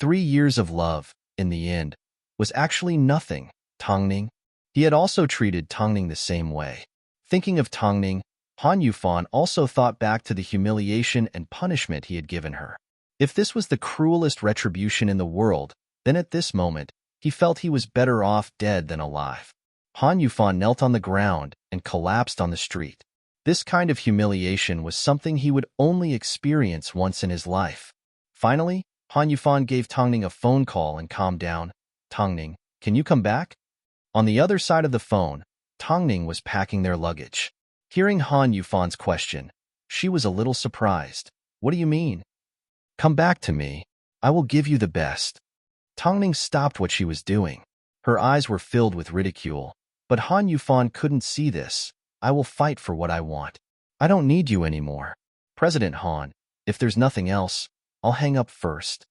Speaker 1: 3 years of love, in the end, was actually nothing, Tongning. He had also treated Tongning the same way. Thinking of Tongning, Han Yufan also thought back to the humiliation and punishment he had given her. If this was the cruelest retribution in the world, then at this moment, he felt he was better off dead than alive. Han Yufan knelt on the ground and collapsed on the street. This kind of humiliation was something he would only experience once in his life. Finally, Han Yufan gave Tongning a phone call and calmed down. Tongning, can you come back? On the other side of the phone, Tongning was packing their luggage. Hearing Han Yufan's question, she was a little surprised. What do you mean? Come back to me. I will give you the best. Tongning stopped what she was doing. Her eyes were filled with ridicule, but Han Yufan couldn't see this. I will fight for what I want. I don't need you anymore. President Han, if there's nothing else, I'll hang up first.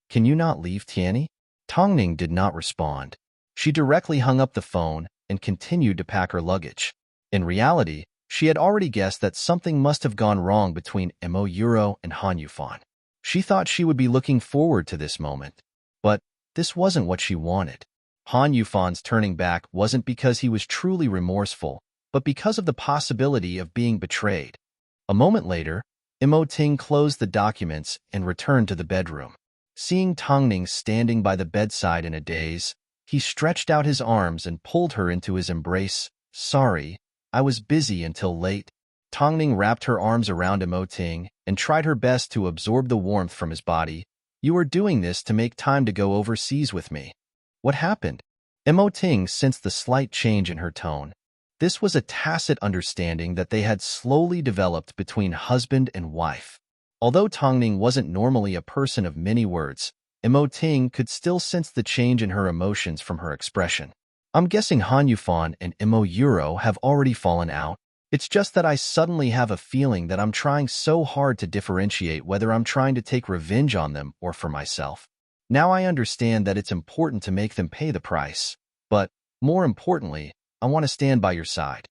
Speaker 1: Can you not leave, Tianyi? Tongning did not respond. She directly hung up the phone and continued to pack her luggage. In reality, she had already guessed that something must have gone wrong between Imo Euro and Han Yufan. She thought she would be looking forward to this moment. But this wasn't what she wanted. Han Yufan's turning back wasn't because he was truly remorseful, but because of the possibility of being betrayed. A moment later, Imo Ting closed the documents and returned to the bedroom. Seeing Tongning standing by the bedside in a daze, he stretched out his arms and pulled her into his embrace. Sorry, I was busy until late. Tongning wrapped her arms around Imo Ting and tried her best to absorb the warmth from his body. You are doing this to make time to go overseas with me. What happened? Imo Ting sensed the slight change in her tone. This was a tacit understanding that they had slowly developed between husband and wife. Although Tongning wasn't normally a person of many words, Imo Ting could still sense the change in her emotions from her expression. I'm guessing Han Yufan and Imo Euro have already fallen out. It's just that I suddenly have a feeling that I'm trying so hard to differentiate whether I'm trying to take revenge on them or for myself. Now I understand that it's important to make them pay the price. But, more importantly, I want to stand by your side.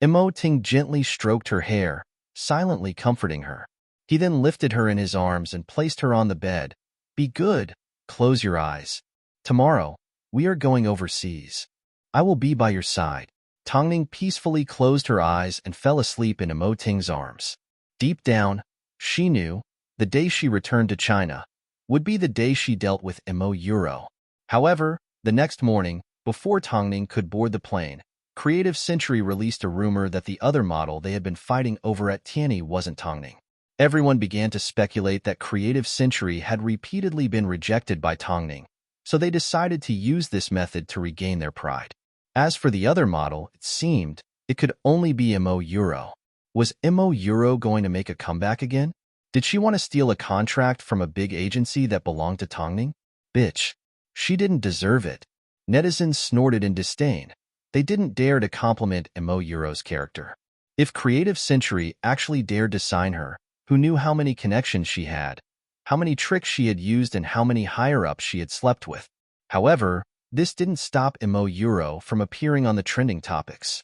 Speaker 1: Imo Ting gently stroked her hair, silently comforting her. He then lifted her in his arms and placed her on the bed. Be good. Close your eyes. Tomorrow, we are going overseas. I will be by your side. Tongning peacefully closed her eyes and fell asleep in Imo Ting's arms. Deep down, she knew the day she returned to China would be the day she dealt with Imo Euro. However, the next morning, before Tongning could board the plane, Creative Century released a rumor that the other model they had been fighting over at Tianyi wasn't Tongning. Everyone began to speculate that Creative Century had repeatedly been rejected by Tongning, so they decided to use this method to regain their pride. As for the other model, it seemed it could only be Imo Euro. Was Imo Euro going to make a comeback again? Did she want to steal a contract from a big agency that belonged to Tongning? Bitch. She didn't deserve it. Netizens snorted in disdain. They didn't dare to compliment Imo Euro's character. If Creative Century actually dared to sign her, who knew how many connections she had, how many tricks she had used and how many higher-ups she had slept with. However, this didn't stop Imo Euro from appearing on the trending topics.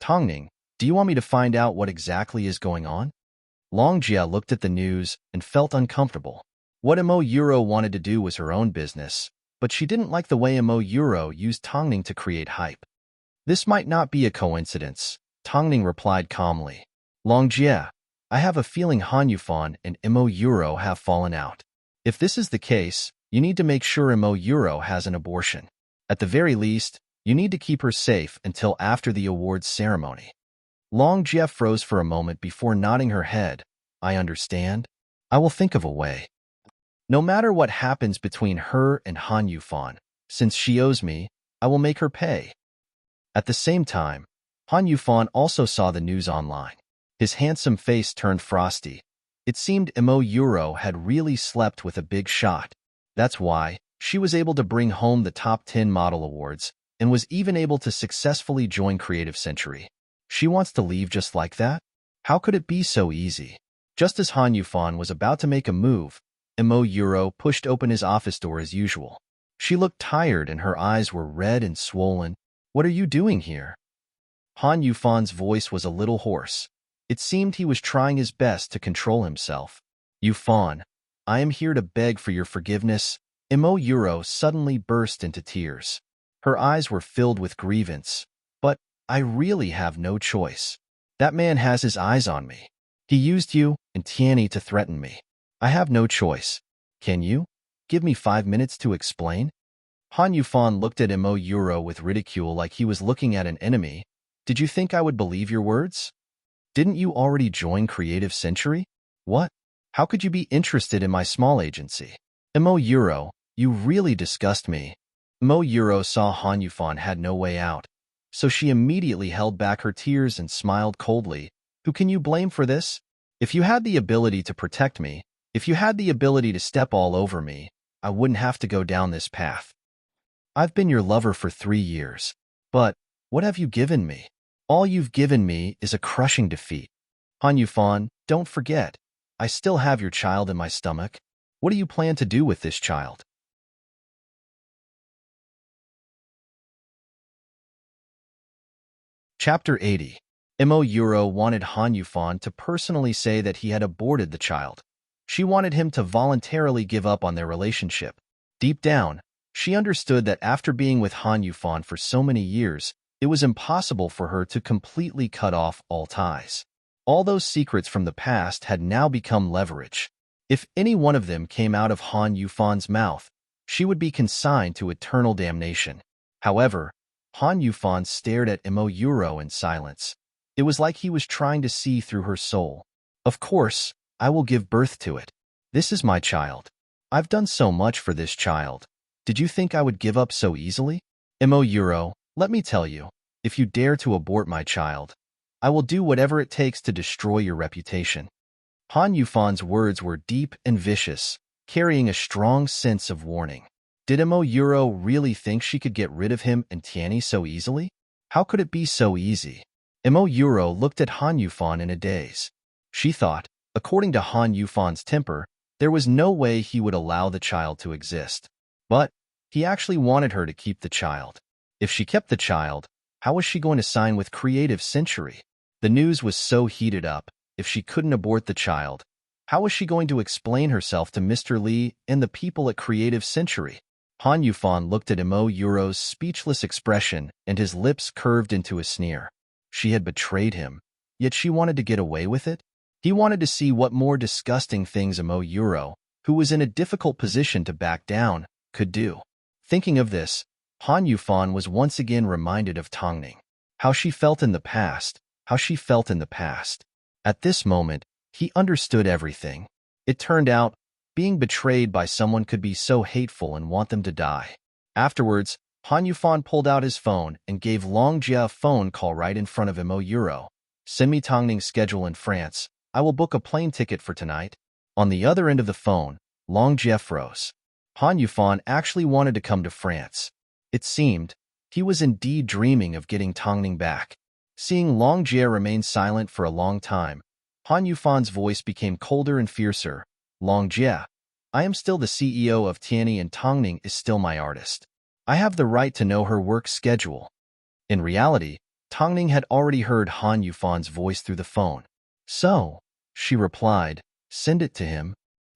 Speaker 1: Tongning, do you want me to find out what exactly is going on? Long Jia looked at the news and felt uncomfortable. What Imo Euro wanted to do was her own business, but she didn't like the way Imo Euro used Tongning to create hype. This might not be a coincidence, Tongning replied calmly. Long Jia, I have a feeling Han Yufan and Imo Euro have fallen out. If this is the case, you need to make sure Imo Euro has an abortion. At the very least, you need to keep her safe until after the awards ceremony. Long Jia froze for a moment before nodding her head. I understand. I will think of a way. No matter what happens between her and Han Yufan, since she owes me, I will make her pay. At the same time, Han Yufan also saw the news online. His handsome face turned frosty. It seemed Imo Euro had really slept with a big shot. That's why she was able to bring home the top 10 model awards and was even able to successfully join Creative Century. She wants to leave just like that? How could it be so easy? Just as Han Yufan was about to make a move, Imo Euro pushed open his office door as usual. She looked tired and her eyes were red and swollen. What are you doing here? Han Yufan's voice was a little hoarse. It seemed he was trying his best to control himself. Yufan, I am here to beg for your forgiveness. Imo Euro suddenly burst into tears. Her eyes were filled with grievance. But I really have no choice. That man has his eyes on me. He used you and Tianyi to threaten me. I have no choice. Can you give me 5 minutes to explain? Han Yufan looked at Imo Euro with ridicule like he was looking at an enemy. Did you think I would believe your words? Didn't you already join Creative Century? What? How could you be interested in my small agency? Imo Euro, you really disgust me. Imo Euro saw Han Yufan had no way out, so she immediately held back her tears and smiled coldly. Who can you blame for this? If you had the ability to protect me, if you had the ability to step all over me, I wouldn't have to go down this path. I've been your lover for 3 years, but what have you given me? All you've given me is a crushing defeat. Han Yufan, don't forget, I still have your child in my stomach. What do you plan to do with this child? Chapter 80. Imo Euro wanted Han Yufan to personally say that he had aborted the child. She wanted him to voluntarily give up on their relationship. Deep down, she understood that after being with Han Yufan for so many years, it was impossible for her to completely cut off all ties. All those secrets from the past had now become leverage. If any one of them came out of Han Yufan's mouth, she would be consigned to eternal damnation. However, Han Yufan stared at Imo Euro in silence. It was like he was trying to see through her soul. Of course, I will give birth to it. This is my child. I've done so much for this child. Did you think I would give up so easily? Imo Euro, let me tell you, if you dare to abort my child, I will do whatever it takes to destroy your reputation. Han Yufan's words were deep and vicious, carrying a strong sense of warning. Did Imo Euro really think she could get rid of him and Tianyi so easily? How could it be so easy? Imo Euro looked at Han Yufan in a daze. She thought, according to Han Yufan's temper, there was no way he would allow the child to exist. But he actually wanted her to keep the child. If she kept the child, how was she going to sign with Creative Century? The news was so heated up. If she couldn't abort the child, how was she going to explain herself to Mr. Li and the people at Creative Century? Han Yufan looked at Imo Euro's speechless expression and his lips curved into a sneer. She had betrayed him, yet she wanted to get away with it? He wanted to see what more disgusting things Imo Euro, who was in a difficult position to back down, could do. Thinking of this, Han Yufan was once again reminded of Tongning. How she felt in the past, how she felt in the past. At this moment, he understood everything. It turned out, being betrayed by someone could be so hateful and want them to die. Afterwards, Han Yufan pulled out his phone and gave Long Jie a phone call right in front of Imo Euro. Send me Tongning's schedule in France. I will book a plane ticket for tonight. On the other end of the phone, Long Jie froze. Han Yufan actually wanted to come to France. It seemed, he was indeed dreaming of getting Tongning back. Seeing Long Jie remain silent for a long time, Han Yufan's voice became colder and fiercer. Long Jie, I am still the CEO of Tianyi and Tongning is still my artist. I have the right to know her work schedule. In reality, Tongning had already heard Han Yufan's voice through the phone. So, she replied, send it to him.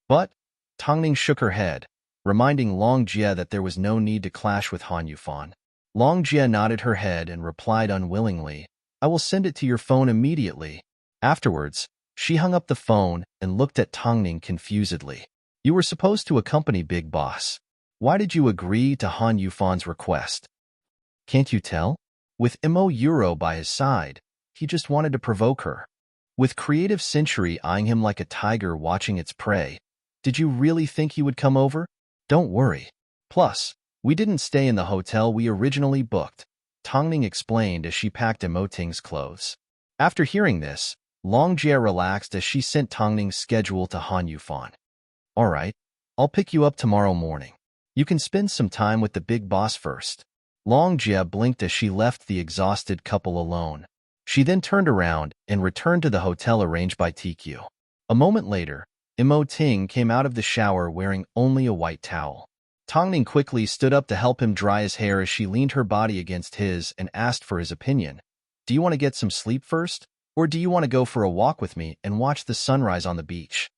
Speaker 1: But, Tongning shook her head, reminding Long Jie that there was no need to clash with Han Yufan. Long Jie nodded her head and replied unwillingly, I will send it to your phone immediately. Afterwards, she hung up the phone and looked at Tongning confusedly. You were supposed to accompany Big Boss. Why did you agree to Han Yufan's request? Can't you tell? With Imo Euro by his side, he just wanted to provoke her. With Creative Century eyeing him like a tiger watching its prey, did you really think he would come over? Don't worry. Plus, We didn't stay in the hotel we originally booked, Tongning explained as she packed Emoting's clothes. After hearing this, Longjie relaxed as she sent Tongning's schedule to Han Yufan. All right, I'll pick you up tomorrow morning. You can spend some time with the big boss first. Longjie blinked as she left the exhausted couple alone. She then turned around and returned to the hotel arranged by TQ. A moment later, Emoting came out of the shower wearing only a white towel. Tongning quickly stood up to help him dry his hair as she leaned her body against his and asked for his opinion. Do you want to get some sleep first? Or do you want to go for a walk with me and watch the sunrise on the beach?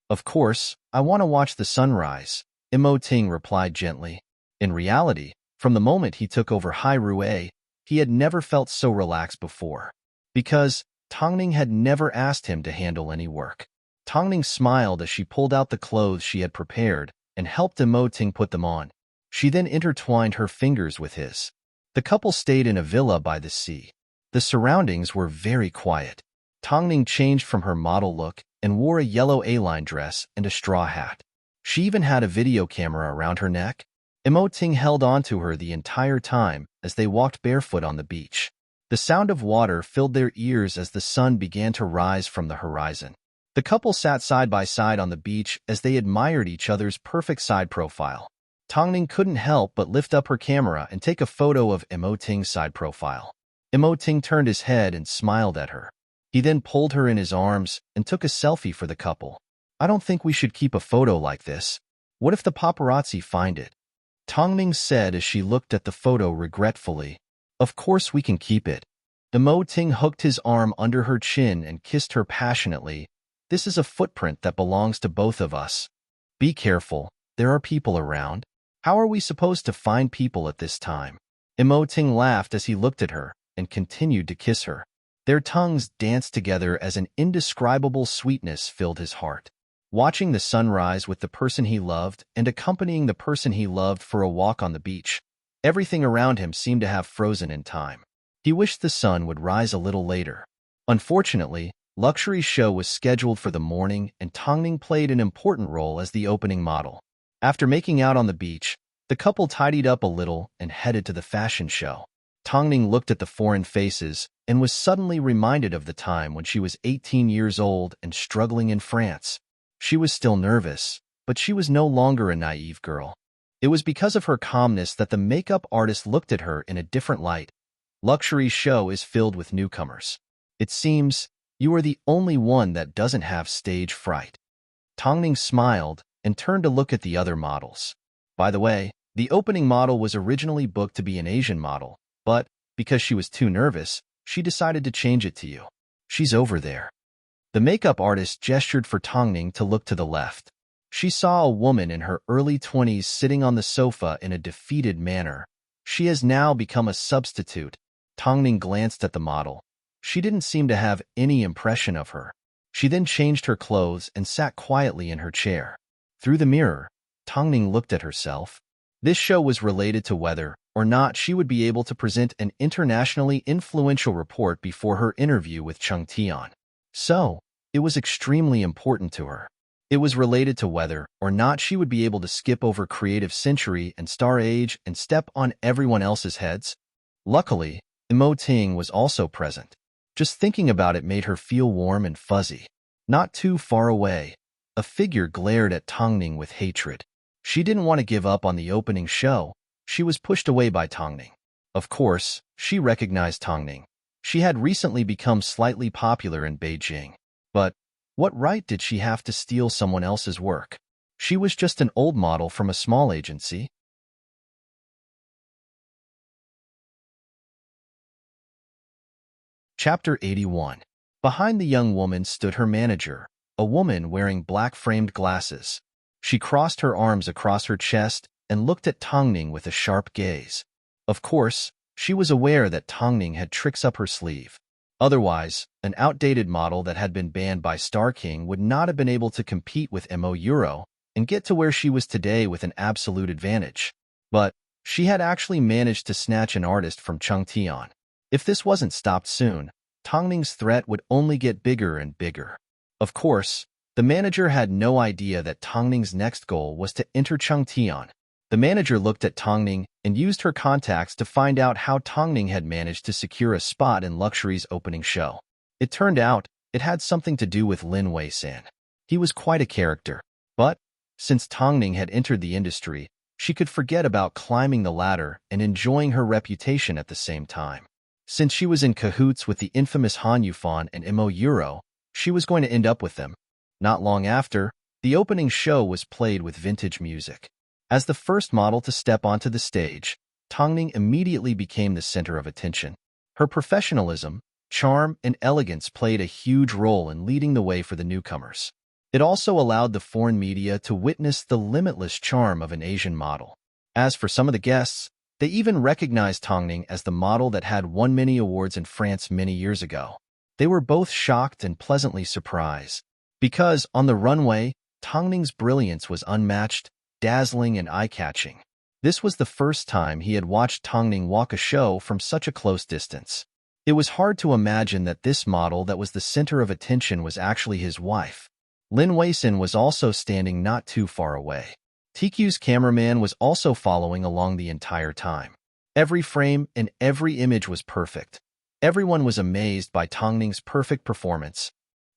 Speaker 1: Of course, I want to watch the sunrise, Emoting replied gently. In reality, from the moment he took over Hyrule, he had never felt so relaxed before. Because Tongning had never asked him to handle any work. Tongning smiled as she pulled out the clothes she had prepared and helped Emoting put them on. She then intertwined her fingers with his. The couple stayed in a villa by the sea. The surroundings were very quiet. Tongning changed from her model look and wore a yellow A-line dress and a straw hat. She even had a video camera around her neck. Emoting held on to her the entire time as they walked barefoot on the beach. The sound of water filled their ears as the sun began to rise from the horizon. The couple sat side by side on the beach as they admired each other's perfect side profile. Tongning couldn't help but lift up her camera and take a photo of Emoting's side profile. Emoting turned his head and smiled at her. He then pulled her in his arms and took a selfie for the couple. I don't think we should keep a photo like this. What if the paparazzi find it? Tongning said as she looked at the photo regretfully. Of course we can keep it. Emoting hooked his arm under her chin and kissed her passionately. This is a footprint that belongs to both of us. Be careful, there are people around. How are we supposed to find people at this time? Emoting laughed as he looked at her and continued to kiss her. Their tongues danced together as an indescribable sweetness filled his heart. Watching the sunrise with the person he loved and accompanying the person he loved for a walk on the beach, everything around him seemed to have frozen in time. He wished the sun would rise a little later. Unfortunately, Luxury's show was scheduled for the morning and Tongning played an important role as the opening model. After making out on the beach, the couple tidied up a little and headed to the fashion show. Tongning looked at the foreign faces and was suddenly reminded of the time when she was 18 years old and struggling in France. She was still nervous, but she was no longer a naive girl. It was because of her calmness that the makeup artist looked at her in a different light. Luxury's show is filled with newcomers. It seems you are the only one that doesn't have stage fright. Tongning smiled and turned to look at the other models. By the way, the opening model was originally booked to be an Asian model, but because she was too nervous, she decided to change it to you. She's over there. The makeup artist gestured for Tongning to look to the left. She saw a woman in her early 20s sitting on the sofa in a defeated manner. She has now become a substitute. Tongning glanced at the model. She didn't seem to have any impression of her. She then changed her clothes and sat quietly in her chair. Through the mirror, Tongning looked at herself. This show was related to whether or not she would be able to present an internationally influential report before her interview with Chung Tian. So, it was extremely important to her. It was related to whether or not she would be able to skip over Creative Century and Star Age and step on everyone else's heads. Luckily, Emoting was also present. Just thinking about it made her feel warm and fuzzy. Not too far away, a figure glared at Tongning with hatred. She didn't want to give up on the opening show. She was pushed away by Tongning. Of course, she recognized Tongning. She had recently become slightly popular in Beijing. But what right did she have to steal someone else's work? She was just an old model from a small agency. Chapter 81. Behind the young woman stood her manager, a woman wearing black-framed glasses. She crossed her arms across her chest and looked at Tongning with a sharp gaze. Of course, she was aware that Tongning had tricks up her sleeve. Otherwise, an outdated model that had been banned by Star King would not have been able to compete with Mo Euro and get to where she was today with an absolute advantage. But she had actually managed to snatch an artist from Chung Tian. If this wasn't stopped soon, Tongning's threat would only get bigger and bigger. Of course, the manager had no idea that Tongning's next goal was to enter Chung Tian. The manager looked at Tongning and used her contacts to find out how Tongning had managed to secure a spot in Luxury's opening show. It turned out it had something to do with Lin Wei-san. He was quite a character, but since Tongning had entered the industry, she could forget about climbing the ladder and enjoying her reputation at the same time. Since she was in cahoots with the infamous Han Yufan and Mo Euro, she was going to end up with them. Not long after, the opening show was played with vintage music. As the first model to step onto the stage, Tongning immediately became the center of attention. Her professionalism, charm, and elegance played a huge role in leading the way for the newcomers. It also allowed the foreign media to witness the limitless charm of an Asian model. As for some of the guests, they even recognized Tongning as the model that had won many awards in France many years ago. They were both shocked and pleasantly surprised, because on the runway, Tongning's brilliance was unmatched, dazzling, and eye-catching. This was the first time he had watched Tongning walk a show from such a close distance. It was hard to imagine that this model that was the center of attention was actually his wife. Lin Wei-san was also standing not too far away. TQ's cameraman was also following along the entire time. Every frame and every image was perfect. Everyone was amazed by Tongning's perfect performance.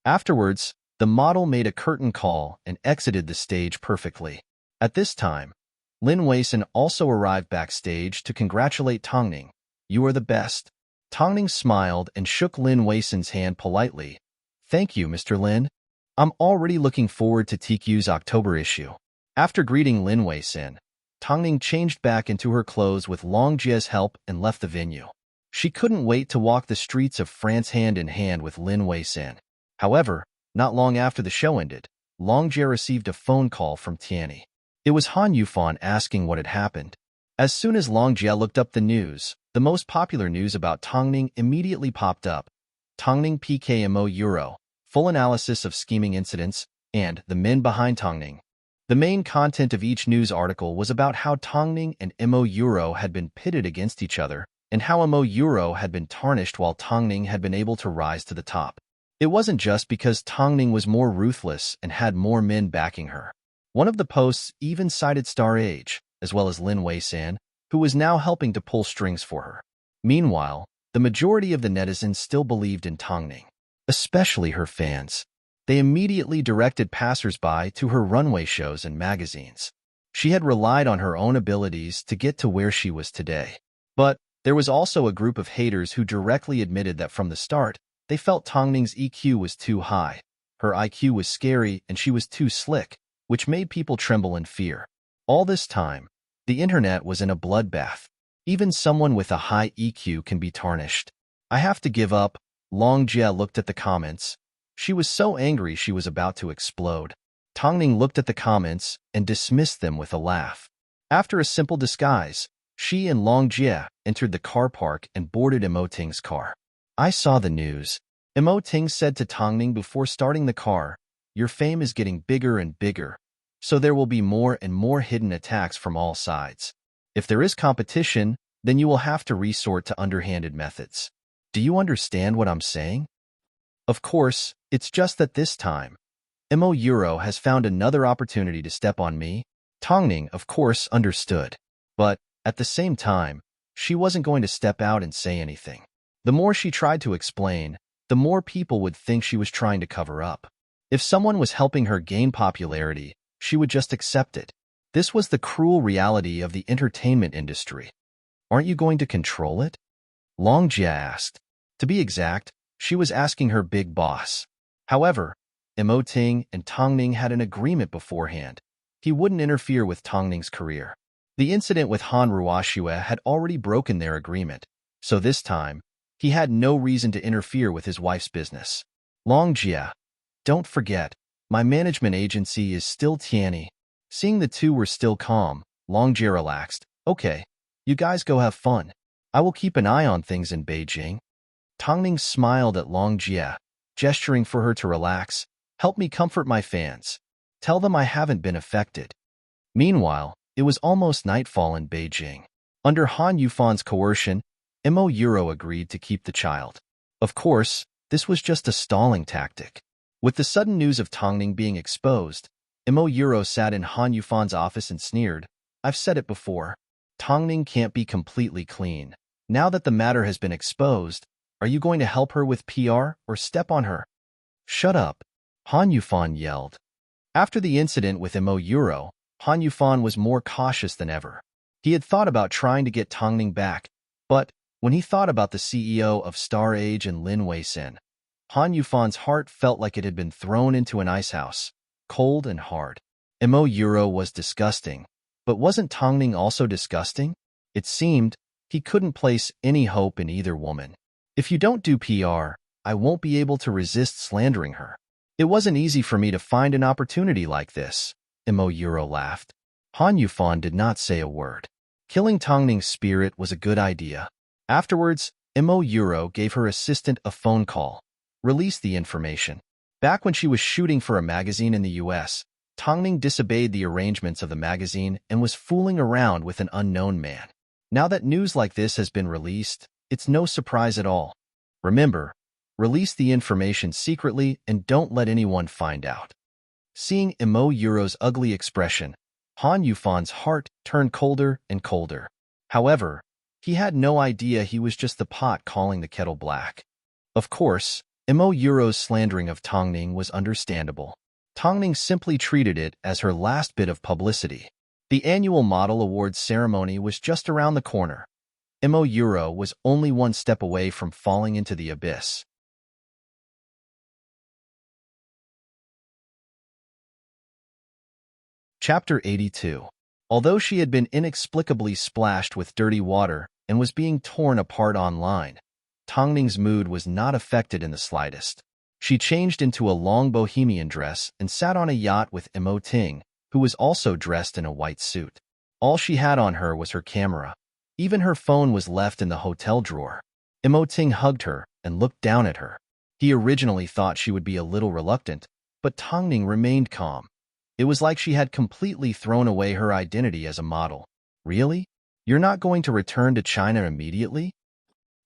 Speaker 1: Afterwards, the model made a curtain call and exited the stage perfectly. At this time, Lin Wei-san also arrived backstage to congratulate Tongning. "You are the best." Tongning smiled and shook Lin Wei-san's hand politely. "Thank you, Mr. Lin. I'm already looking forward to TQ's October issue." After greeting Lin Wei-san, Tongning changed back into her clothes with Long Jie's help and left the venue. She couldn't wait to walk the streets of France hand in hand with Lin Wei-san. However, not long after the show ended, Long Jie received a phone call from Tianyi. It was Han Yufan asking what had happened. As soon as Long Jie looked up the news, the most popular news about Tongning immediately popped up. Tongning PKMO Euro, full analysis of scheming incidents, and the men behind Tongning. The main content of each news article was about how Tongning and Mo Euro had been pitted against each other, and how Mo Euro had been tarnished while Tongning had been able to rise to the top. It wasn't just because Tongning was more ruthless and had more men backing her. One of the posts even cited Star Age, as well as Lin Wei-san, who was now helping to pull strings for her. Meanwhile, the majority of the netizens still believed in Tongning, especially her fans. They immediately directed passers-by to her runway shows and magazines. She had relied on her own abilities to get to where she was today. But there was also a group of haters who directly admitted that from the start, they felt Tongning's EQ was too high. Her IQ was scary and she was too slick, which made people tremble in fear. All this time, the internet was in a bloodbath. Even someone with a high EQ can be tarnished. "I have to give up." Long Jie looked at the comments. She was so angry she was about to explode. Tongning looked at the comments and dismissed them with a laugh. After a simple disguise, she and Long Jie entered the car park and boarded Mo Ting's car. "I saw the news," Mo Ting said to Tongning before starting the car. "Your fame is getting bigger and bigger, so there will be more and more hidden attacks from all sides. If there is competition, then you will have to resort to underhanded methods. Do you understand what I'm saying? Of course, it's just that this time, Mo Euro has found another opportunity to step on me." Tongning, of course, understood. But, at the same time, she wasn't going to step out and say anything. The more she tried to explain, the more people would think she was trying to cover up. If someone was helping her gain popularity, she would just accept it. This was the cruel reality of the entertainment industry. "Aren't you going to control it?" Long Jie asked. To be exact, she was asking her big boss. However, Mo Ting and Tongning had an agreement beforehand. He wouldn't interfere with Tongning's career. The incident with Han Ruoxue had already broken their agreement, so this time, he had no reason to interfere with his wife's business. "Long Jie, don't forget, my management agency is still Tianyi." Seeing the two were still calm, Long Jie relaxed. "Okay, you guys go have fun. I will keep an eye on things in Beijing." Tongning smiled at Long Jie, gesturing for her to relax. "Help me comfort my fans. Tell them I haven't been affected." Meanwhile, it was almost nightfall in Beijing. Under Han Yufan's coercion, Mo Euro agreed to keep the child. Of course, this was just a stalling tactic. With the sudden news of Tongning being exposed, Mo Euro sat in Han Yufan's office and sneered. I've said it before. Tongning can't be completely clean. Now that the matter has been exposed, are you going to help her with PR or step on her? Shut up, Han Yufan yelled. After the incident with Imo Euro, Han Yufan was more cautious than ever. He had thought about trying to get Tongning back, but when he thought about the CEO of Star Age and Lin Wei-sin, Han Yufan's heart felt like it had been thrown into an icehouse, cold and hard. Imo Euro was disgusting, but wasn't Tongning also disgusting? It seemed he couldn't place any hope in either woman. If you don't do PR, I won't be able to resist slandering her. It wasn't easy for me to find an opportunity like this, Imo Euro laughed. Han Yufan did not say a word. Killing Tongning's spirit was a good idea. Afterwards, Imo Euro gave her assistant a phone call, released the information. Back when she was shooting for a magazine in the US, Tongning disobeyed the arrangements of the magazine and was fooling around with an unknown man. Now that news like this has been released, it's no surprise at all. Remember, release the information secretly and don't let anyone find out. Seeing Imo Euro's ugly expression, Han Yufan's heart turned colder and colder. However, he had no idea he was just the pot calling the kettle black. Of course, Imo Euro's slandering of Tongning was understandable. Tongning simply treated it as her last bit of publicity. The annual Model Awards ceremony was just around the corner. Imo Euro was only one step away from falling into the abyss. Chapter 82. Although she had been inexplicably splashed with dirty water and was being torn apart online, Tongning's mood was not affected in the slightest. She changed into a long bohemian dress and sat on a yacht with Imo Ting, who was also dressed in a white suit. All she had on her was her camera. Even her phone was left in the hotel drawer. Imo Ting hugged her and looked down at her. He originally thought she would be a little reluctant, but Tongning remained calm. It was like she had completely thrown away her identity as a model. Really? You're not going to return to China immediately?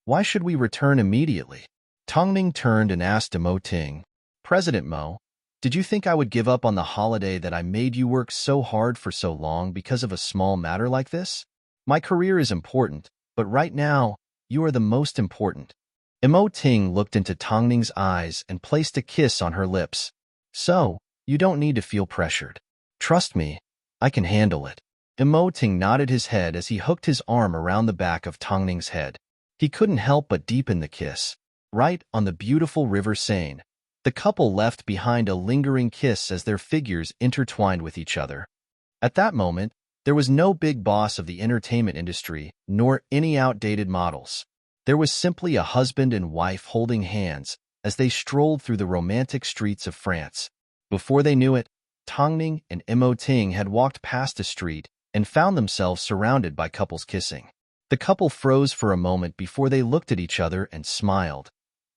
Speaker 1: Why should we return immediately? Tongning turned and asked Imo Ting, President Mo, did you think I would give up on the holiday that I made you work so hard for so long because of a small matter like this? My career is important, but right now, you are the most important. Imo Ting looked into Tongning's eyes and placed a kiss on her lips. So, you don't need to feel pressured. Trust me, I can handle it. Imo Ting nodded his head as he hooked his arm around the back of Tongning's head. He couldn't help but deepen the kiss. Right on the beautiful River Seine, the couple left behind a lingering kiss as their figures intertwined with each other. At that moment, there was no big boss of the entertainment industry, nor any outdated models. There was simply a husband and wife holding hands as they strolled through the romantic streets of France. Before they knew it, Tongning and Imo Ting had walked past a street and found themselves surrounded by couples kissing. The couple froze for a moment before they looked at each other and smiled.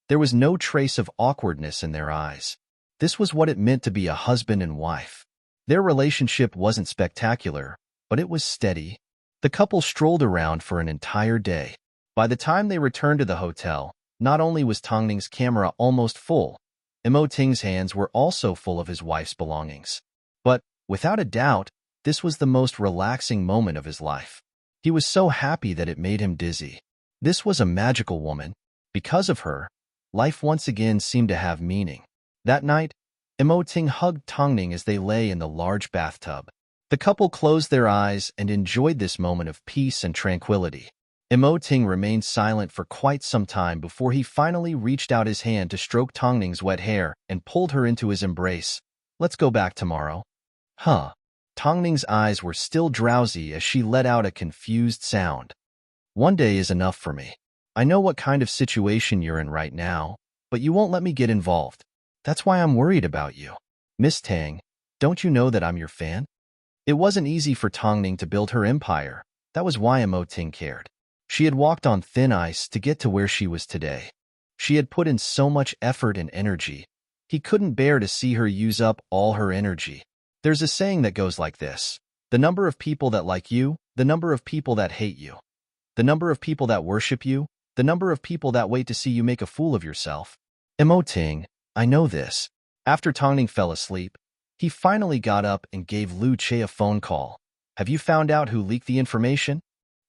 Speaker 1: There was no trace of awkwardness in their eyes. This was what it meant to be a husband and wife. Their relationship wasn't spectacular, but it was steady. The couple strolled around for an entire day. By the time they returned to the hotel, not only was Tongning's camera almost full, Imo Ting's hands were also full of his wife's belongings. But, without a doubt, this was the most relaxing moment of his life. He was so happy that it made him dizzy. This was a magical woman. Because of her, life once again seemed to have meaning. That night, Imo Ting hugged Tongning as they lay in the large bathtub. The couple closed their eyes and enjoyed this moment of peace and tranquility. Imo Ting remained silent for quite some time before he finally reached out his hand to stroke Tongning's wet hair and pulled her into his embrace. Let's go back tomorrow. Huh. Tongning's eyes were still drowsy as she let out a confused sound. One day is enough for me. I know what kind of situation you're in right now, but you won't let me get involved. That's why I'm worried about you. Miss Tang, don't you know that I'm your fan? It wasn't easy for Tongning to build her empire. That was why Imo Ting cared. She had walked on thin ice to get to where she was today. She had put in so much effort and energy. He couldn't bear to see her use up all her energy. There's a saying that goes like this: the number of people that like you, the number of people that hate you, the number of people that worship you, the number of people that wait to see you make a fool of yourself. Imo Ting, I know this. After Tongning fell asleep, he finally got up and gave Lu Che a phone call. Have you found out who leaked the information?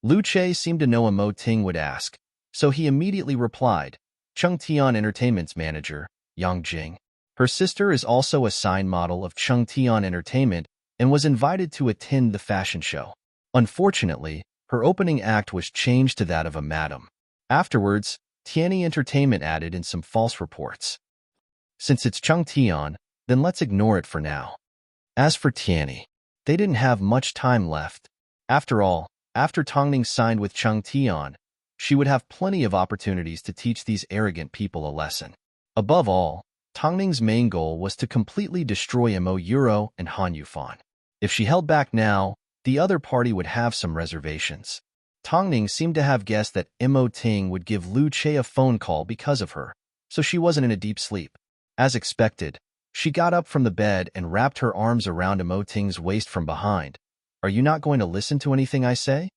Speaker 1: Lu Che seemed to know Mo Ting would ask, so he immediately replied, Chung Tian Entertainment's manager, Yang Jing. Her sister is also a sign model of Chung Tian Entertainment and was invited to attend the fashion show. Unfortunately, her opening act was changed to that of a madam. Afterwards, Tianyi Entertainment added in some false reports. Since it's Chung Tian, then let's ignore it for now. As for Tianyi, they didn't have much time left. After all, after Tongning signed with Chung Tian, she would have plenty of opportunities to teach these arrogant people a lesson. Above all, Tongning's main goal was to completely destroy Mo Euro and Han Yufan. If she held back now, the other party would have some reservations. Tongning seemed to have guessed that Mo Ting would give Lu Che a phone call because of her, so she wasn't in a deep sleep. As expected, she got up from the bed and wrapped her arms around Mo Ting's waist from behind. Are you not going to listen to anything I say?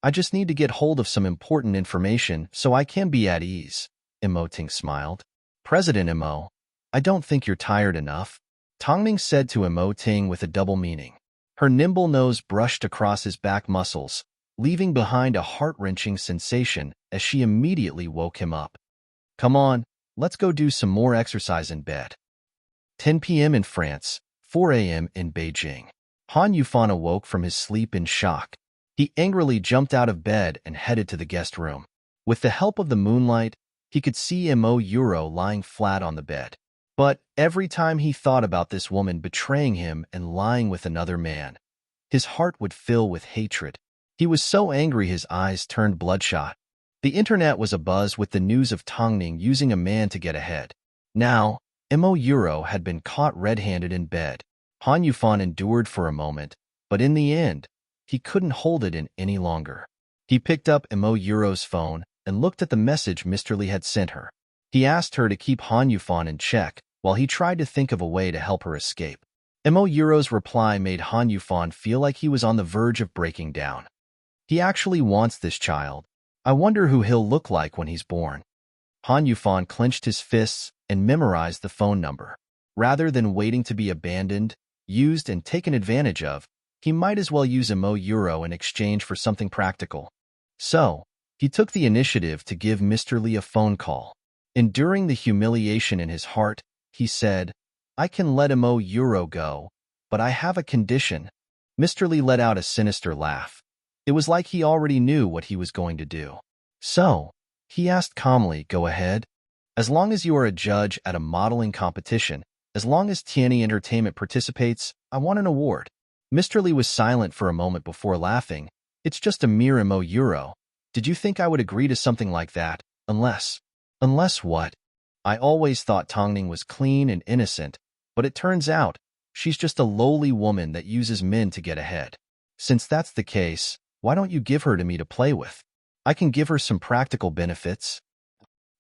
Speaker 1: I just need to get hold of some important information so I can be at ease. Mo Ting smiled. President Mo, I don't think you're tired enough. Tongning said to Mo Ting with a double meaning. Her nimble nose brushed across his back muscles, leaving behind a heart-wrenching sensation as she immediately woke him up. Come on, let's go do some more exercise in bed. 10 p.m. in France, 4 a.m. in Beijing. Han Yufan awoke from his sleep in shock. He angrily jumped out of bed and headed to the guest room. With the help of the moonlight, he could see Mo Euro lying flat on the bed. But every time he thought about this woman betraying him and lying with another man, his heart would fill with hatred. He was so angry his eyes turned bloodshot. The internet was abuzz with the news of Tongning using a man to get ahead. Now, Mo Euro had been caught red-handed in bed. Han Yufan endured for a moment, but in the end, he couldn't hold it in any longer. He picked up Mo Euro's phone and looked at the message Mr. Li had sent her. He asked her to keep Han Yufan in check while he tried to think of a way to help her escape. Mo Euro's reply made Han Yufan feel like he was on the verge of breaking down. He actually wants this child. I wonder who he'll look like when he's born. Han Yufan clenched his fists and memorized the phone number. Rather than waiting to be abandoned, used, and taken advantage of, he might as well use Mo Euro in exchange for something practical. So, he took the initiative to give Mr. Li a phone call. Enduring the humiliation in his heart, he said, I can let Mo Euro go, but I have a condition. Mr. Li let out a sinister laugh. It was like he already knew what he was going to do. So, he asked calmly, go ahead. As long as you are a judge at a modeling competition, as long as Tianyi Entertainment participates, I want an award. Mr. Li was silent for a moment before laughing. It's just a mere Mo Euro. Did you think I would agree to something like that? Unless what? I always thought Tongning was clean and innocent, but it turns out she's just a lowly woman that uses men to get ahead. Since that's the case, why don't you give her to me to play with? I can give her some practical benefits.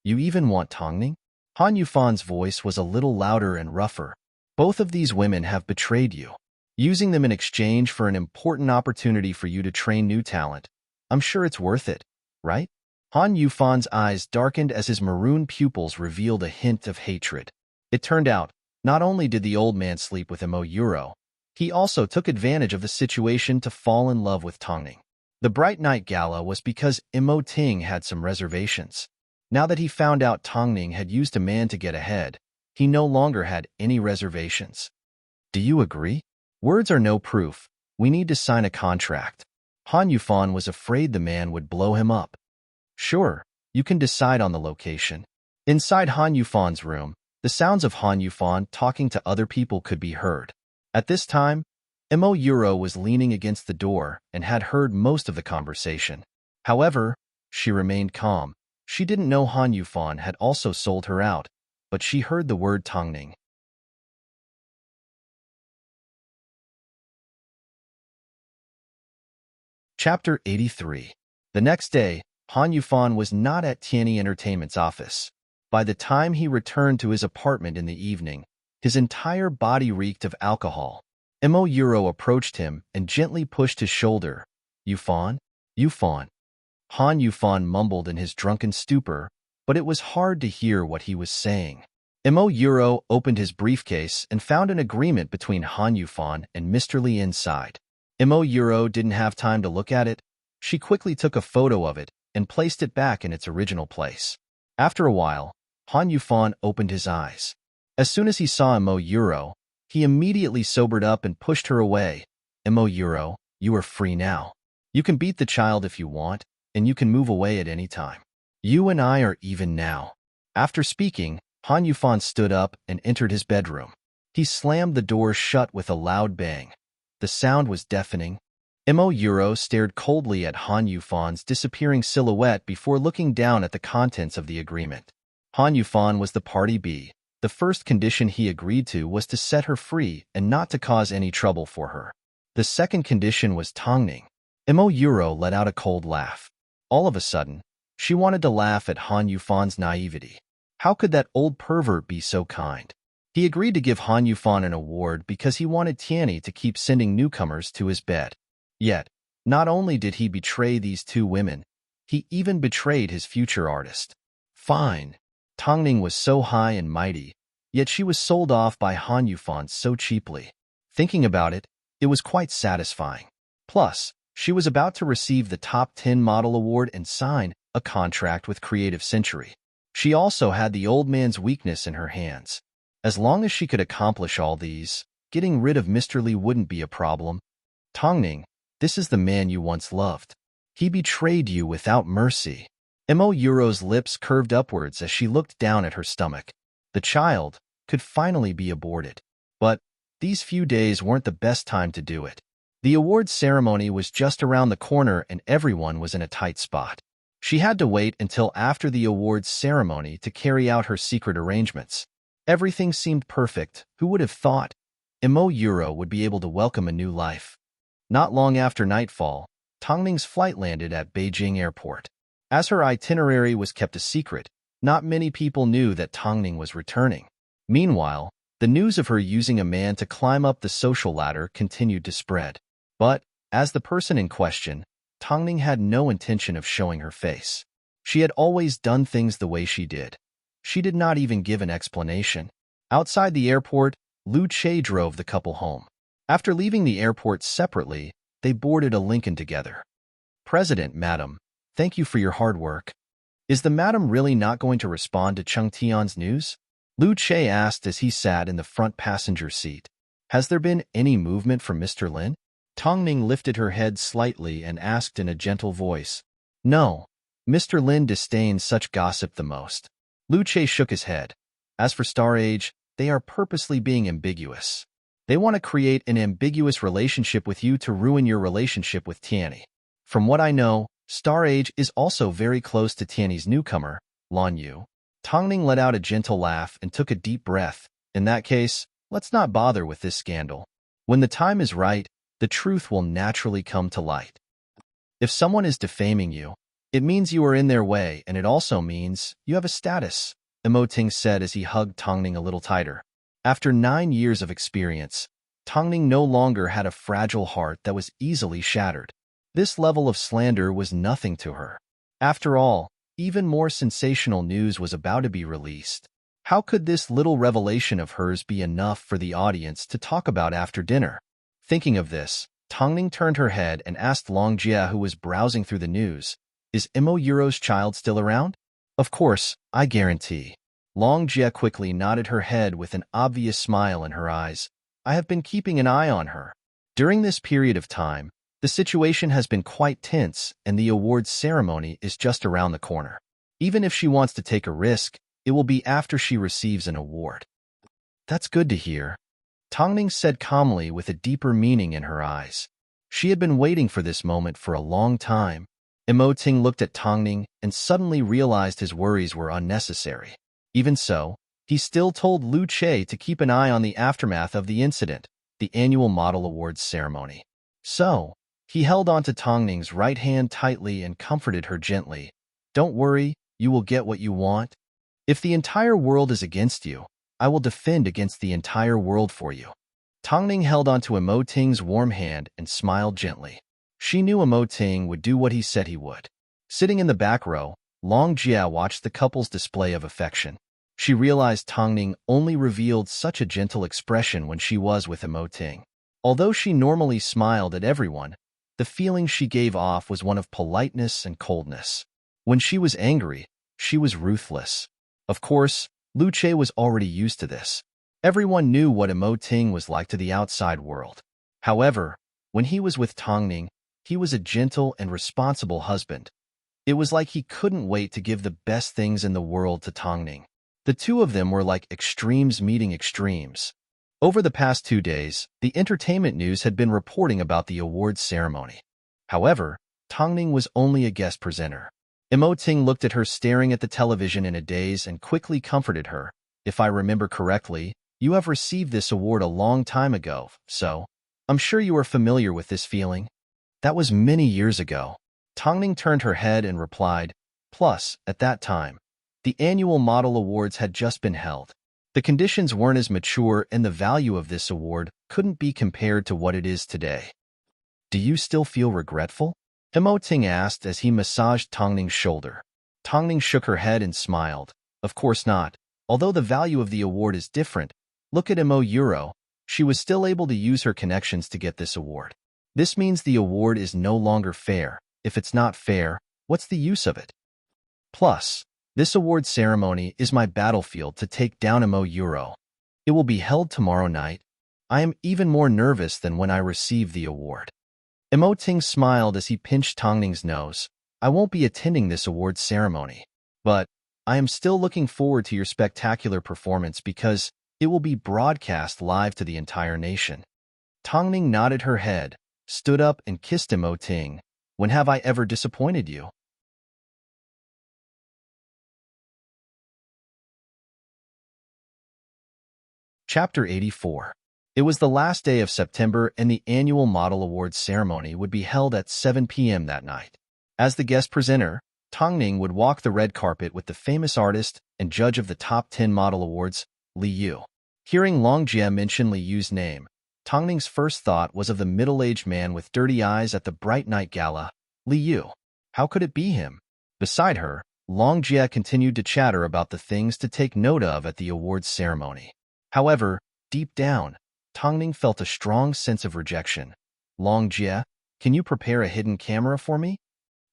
Speaker 1: You even want Tongning? Han Yufan's voice was a little louder and rougher. Both of these women have betrayed you, using them in exchange for an important opportunity for you to train new talent. I'm sure it's worth it, right? Han Yufan's eyes darkened as his maroon pupils revealed a hint of hatred. It turned out, not only did the old man sleep with Mo Euro, he also took advantage of the situation to fall in love with Tongning. The Bright Night Gala was because Mo Ting had some reservations. Now that he found out Tongning had used a man to get ahead, he no longer had any reservations. Do you agree? Words are no proof. We need to sign a contract. Han Yufan was afraid the man would blow him up. Sure, you can decide on the location. Inside Han Yufan's room, the sounds of Han Yufan talking to other people could be heard. At this time, Mo Euro was leaning against the door and had heard most of the conversation. However, she remained calm. She didn't know Han Yufan had also sold her out, but she heard the word Tongning. Chapter 83. The next day, Han Yufan was not at Tianyi Entertainment's office. By the time he returned to his apartment in the evening, his entire body reeked of alcohol. Mo Euro approached him and gently pushed his shoulder. Yufan? Yufan. Han Yufan mumbled in his drunken stupor, but it was hard to hear what he was saying. Mo Euro opened his briefcase and found an agreement between Han Yufan and Mr. Li inside. Imo Euro didn't have time to look at it. She quickly took a photo of it and placed it back in its original place. After a while, Han Yufan opened his eyes. As soon as he saw Imo Euro, he immediately sobered up and pushed her away. Imo Euro, you are free now. You can beat the child if you want, and you can move away at any time. You and I are even now. After speaking, Han Yufan stood up and entered his bedroom. He slammed the door shut with a loud bang. The sound was deafening. Imo Euro stared coldly at Han Yufan's disappearing silhouette before looking down at the contents of the agreement. Han Yufan was the party B. The first condition he agreed to was to set her free and not to cause any trouble for her. The second condition was Tongning. Imo Euro let out a cold laugh. All of a sudden, she wanted to laugh at Han Yufan's naivety. How could that old pervert be so kind? He agreed to give Han Yufan an award because he wanted Tianyi to keep sending newcomers to his bed. Yet, not only did he betray these two women, he even betrayed his future artist. Fine. Tongning was so high and mighty, yet she was sold off by Han Yufan so cheaply. Thinking about it, it was quite satisfying. Plus, she was about to receive the Top 10 Model Award and sign a contract with Creative Century. She also had the old man's weakness in her hands. As long as she could accomplish all these, getting rid of Mr. Li wouldn't be a problem. Tongning, this is the man you once loved. He betrayed you without mercy. Imo Euro's lips curved upwards as she looked down at her stomach. The child could finally be aborted. But these few days weren't the best time to do it. The awards ceremony was just around the corner and everyone was in a tight spot. She had to wait until after the awards ceremony to carry out her secret arrangements. Everything seemed perfect. Who would have thought Imo Euro would be able to welcome a new life? Not long after nightfall, Tongning's flight landed at Beijing Airport. As her itinerary was kept a secret, not many people knew that Tongning was returning. Meanwhile, the news of her using a man to climb up the social ladder continued to spread. But, as the person in question, Tongning had no intention of showing her face. She had always done things the way she did. She did not even give an explanation. Outside the airport, Lu Che drove the couple home. After leaving the airport separately, they boarded a Lincoln together. President, Madam, thank you for your hard work. Is the madam really not going to respond to Cheng Tian's news? Lu Che asked as he sat in the front passenger seat. Has there been any movement from Mr. Lin? Tongning lifted her head slightly and asked in a gentle voice. No, Mr. Lin disdains such gossip the most. Lu Che shook his head. As for Star Age, they are purposely being ambiguous. They want to create an ambiguous relationship with you to ruin your relationship with Tianyi. From what I know, Star Age is also very close to Tianyi's newcomer, Lan Yu. Tongning let out a gentle laugh and took a deep breath. In that case, let's not bother with this scandal. When the time is right, the truth will naturally come to light. If someone is defaming you, it means you are in their way, and it also means you have a status, Imo Ting said as he hugged Tongning a little tighter. After 9 years of experience, Tongning no longer had a fragile heart that was easily shattered. This level of slander was nothing to her. After all, even more sensational news was about to be released. How could this little revelation of hers be enough for the audience to talk about after dinner? Thinking of this, Tongning turned her head and asked Long Jia, who was browsing through the news, is Imo Euro's child still around? Of course, I guarantee. Long Jia quickly nodded her head with an obvious smile in her eyes. I have been keeping an eye on her. During this period of time, the situation has been quite tense and the awards ceremony is just around the corner. Even if she wants to take a risk, it will be after she receives an award. That's good to hear. Tongning said calmly with a deeper meaning in her eyes. She had been waiting for this moment for a long time. Imo Ting looked at Tongning and suddenly realized his worries were unnecessary. Even so, he still told Lu Che to keep an eye on the aftermath of the incident, the annual Model Awards ceremony. So, he held onto Tongning's right hand tightly and comforted her gently. Don't worry, you will get what you want. If the entire world is against you, I will defend against the entire world for you. Tongning held onto Imo Ting's warm hand and smiled gently. She knew Imo Ting would do what he said he would. Sitting in the back row, Long Jia watched the couple's display of affection. She realized Tongning only revealed such a gentle expression when she was with Imo Ting. Although she normally smiled at everyone, the feeling she gave off was one of politeness and coldness. When she was angry, she was ruthless. Of course, Luce was already used to this. Everyone knew what Ting was like to the outside world. However, when he was with Tongning, he was a gentle and responsible husband. It was like he couldn't wait to give the best things in the world to Tongning. The two of them were like extremes meeting extremes. Over the past 2 days, the entertainment news had been reporting about the awards ceremony. However, Tongning was only a guest presenter. Ting looked at her staring at the television in a daze and quickly comforted her. If I remember correctly, you have received this award a long time ago, so I'm sure you are familiar with this feeling. That was many years ago. Tongning turned her head and replied, plus, at that time, the annual model awards had just been held. The conditions weren't as mature and the value of this award couldn't be compared to what it is today. Do you still feel regretful? Ting asked as he massaged Tongning's shoulder. Tongning shook her head and smiled. Of course not. Although the value of the award is different, look at Euro. She was still able to use her connections to get this award. This means the award is no longer fair. If it's not fair, what's the use of it? Plus, this award ceremony is my battlefield to take down Euro. It will be held tomorrow night. I am even more nervous than when I received the award. Ting smiled as he pinched Tongning's nose. I won't be attending this award ceremony, but I am still looking forward to your spectacular performance because it will be broadcast live to the entire nation. Tongning nodded her head, stood up and kissed Ting. When have I ever disappointed you? Chapter 84. It was the last day of September and the annual Model Awards ceremony would be held at 7 p.m. that night. As the guest presenter, Tongning would walk the red carpet with the famous artist and judge of the top 10 model awards, Li Yu. Hearing Long Jie mention Li Yu's name, Tongning's first thought was of the middle-aged man with dirty eyes at the bright night gala, Li Yu. How could it be him? Beside her, Long Jie continued to chatter about the things to take note of at the awards ceremony. However, deep down, Tongning felt a strong sense of rejection. Long Jie, can you prepare a hidden camera for me?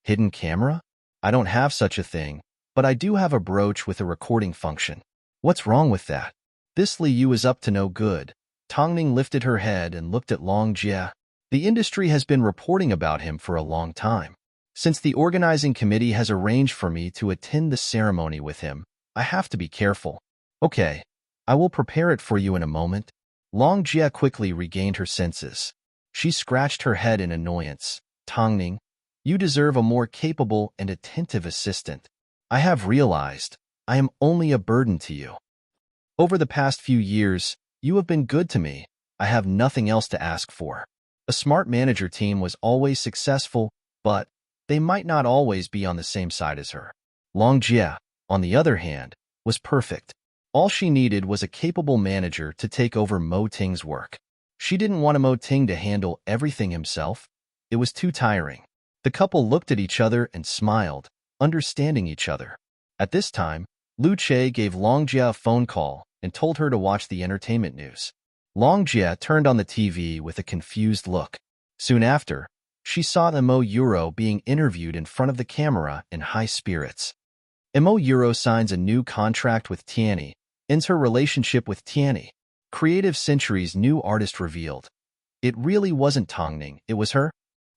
Speaker 1: Hidden camera? I don't have such a thing, but I do have a brooch with a recording function. What's wrong with that? This Li Yu is up to no good. Tongning lifted her head and looked at Long Jie. The industry has been reporting about him for a long time. Since the organizing committee has arranged for me to attend the ceremony with him, I have to be careful. Okay, I will prepare it for you in a moment. Long Jie quickly regained her senses. She scratched her head in annoyance. Tongning, you deserve a more capable and attentive assistant. I have realized I am only a burden to you. Over the past few years, you have been good to me. I have nothing else to ask for. A smart manager team was always successful, but they might not always be on the same side as her. Long Jie, on the other hand, was perfect. All she needed was a capable manager to take over Ting's work. She didn't want Ting to handle everything himself. It was too tiring. The couple looked at each other and smiled, understanding each other. At this time, Lu Che gave Long Jie a phone call and told her to watch the entertainment news. Long Jie turned on the TV with a confused look. Soon after, she saw Euro being interviewed in front of the camera in high spirits. Euro signs a new contract with Tianyi, ends her relationship with Tianyi. Creative Century's new artist revealed. It really wasn't Tongning, it was her.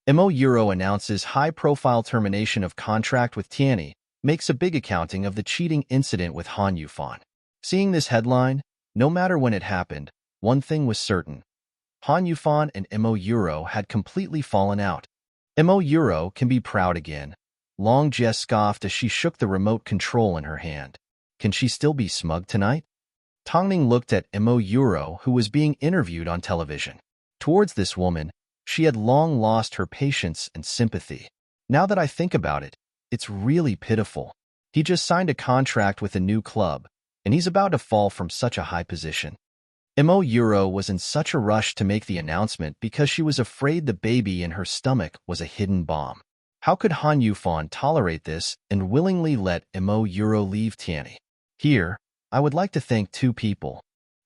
Speaker 1: Euro announces high-profile termination of contract with Tianyi, makes a big accounting of the cheating incident with Han Yufan. Seeing this headline, no matter when it happened, one thing was certain. Han Yufan and Euro had completely fallen out. Euro can be proud again. Long Jie scoffed as she shook the remote control in her hand. Can she still be smug tonight? Tongning looked at Euro, who was being interviewed on television. Towards this woman, she had long lost her patience and sympathy. Now that I think about it, it's really pitiful. He just signed a contract with a new club, and he's about to fall from such a high position. Euro was in such a rush to make the announcement because she was afraid the baby in her stomach was a hidden bomb. How could Han Yufan tolerate this and willingly let Euro leave Tianyi? Here, I would like to thank two people.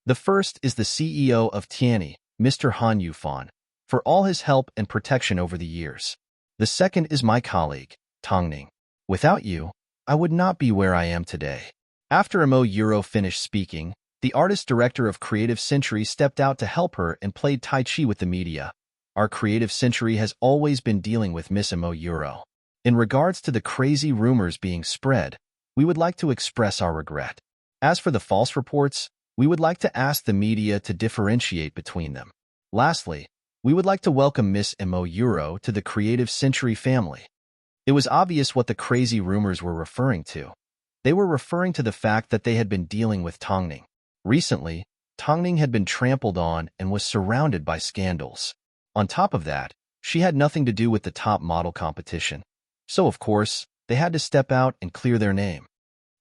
Speaker 1: The first is the CEO of Tianyi, Mr. Han Yufan, for all his help and protection over the years. The second is my colleague, Tongning. Without you, I would not be where I am today. After Mo Euro finished speaking, the artist-director of Creative Century stepped out to help her and played Tai Chi with the media. Our Creative Century has always been dealing with Miss Mo Euro. In regards to the crazy rumors being spread, we would like to express our regret. As for the false reports, we would like to ask the media to differentiate between them. Lastly, we would like to welcome Miss Mo Euro to the Creative Century family. It was obvious what the crazy rumors were referring to. They were referring to the fact that they had been dealing with Tongning. Recently, Tongning had been trampled on and was surrounded by scandals. On top of that, she had nothing to do with the top model competition. So, of course, they had to step out and clear their name.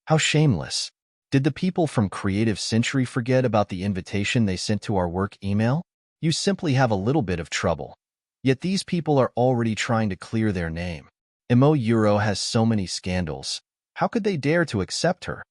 Speaker 1: How shameless. Did the people from Creative Century forget about the invitation they sent to our work email? You simply have a little bit of trouble. Yet these people are already trying to clear their name. Mo Euro has so many scandals. How could they dare to accept her?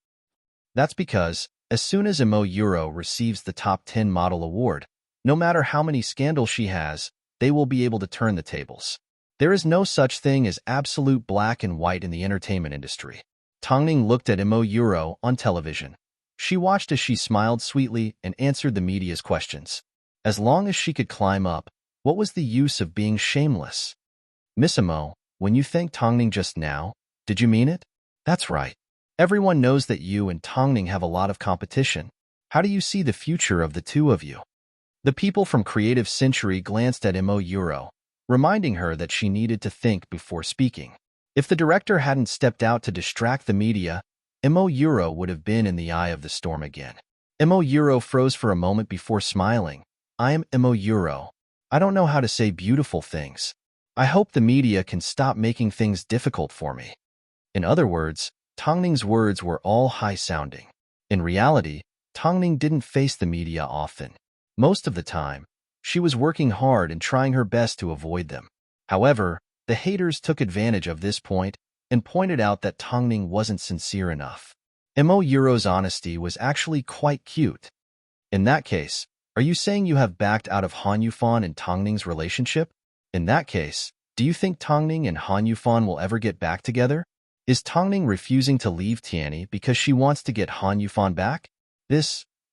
Speaker 1: That's because, as soon as Mo Euro receives the Top 10 Model Award, no matter how many scandals she has, they will be able to turn the tables. There is no such thing as absolute black and white in the entertainment industry. Tongning looked at Mo Euro on television. She watched as she smiled sweetly and answered the media's questions. As long as she could climb up, what was the use of being shameless? Miss Mo, when you thanked Tongning just now, did you mean it? That's right. Everyone knows that you and Tongning have a lot of competition. How do you see the future of the two of you? The people from Creative Century glanced at Mo Euro, reminding her that she needed to think before speaking. If the director hadn't stepped out to distract the media, Mo Euro would have been in the eye of the storm again. Mo Euro froze for a moment before smiling. I am Mo Euro. I don't know how to say beautiful things. I hope the media can stop making things difficult for me. In other words, Tongning's words were all high-sounding. In reality, Tongning didn't face the media often. Most of the time, she was working hard and trying her best to avoid them. However, the haters took advantage of this point and pointed out that Tongning wasn't sincere enough. Mo Euro's honesty was actually quite cute. In that case, are you saying you have backed out of Han Yufan and Tongning's relationship? In that case, do you think Tongning and Han Yufan will ever get back together? Is Tongning refusing to leave Tianyi because she wants to get Han Yufan back?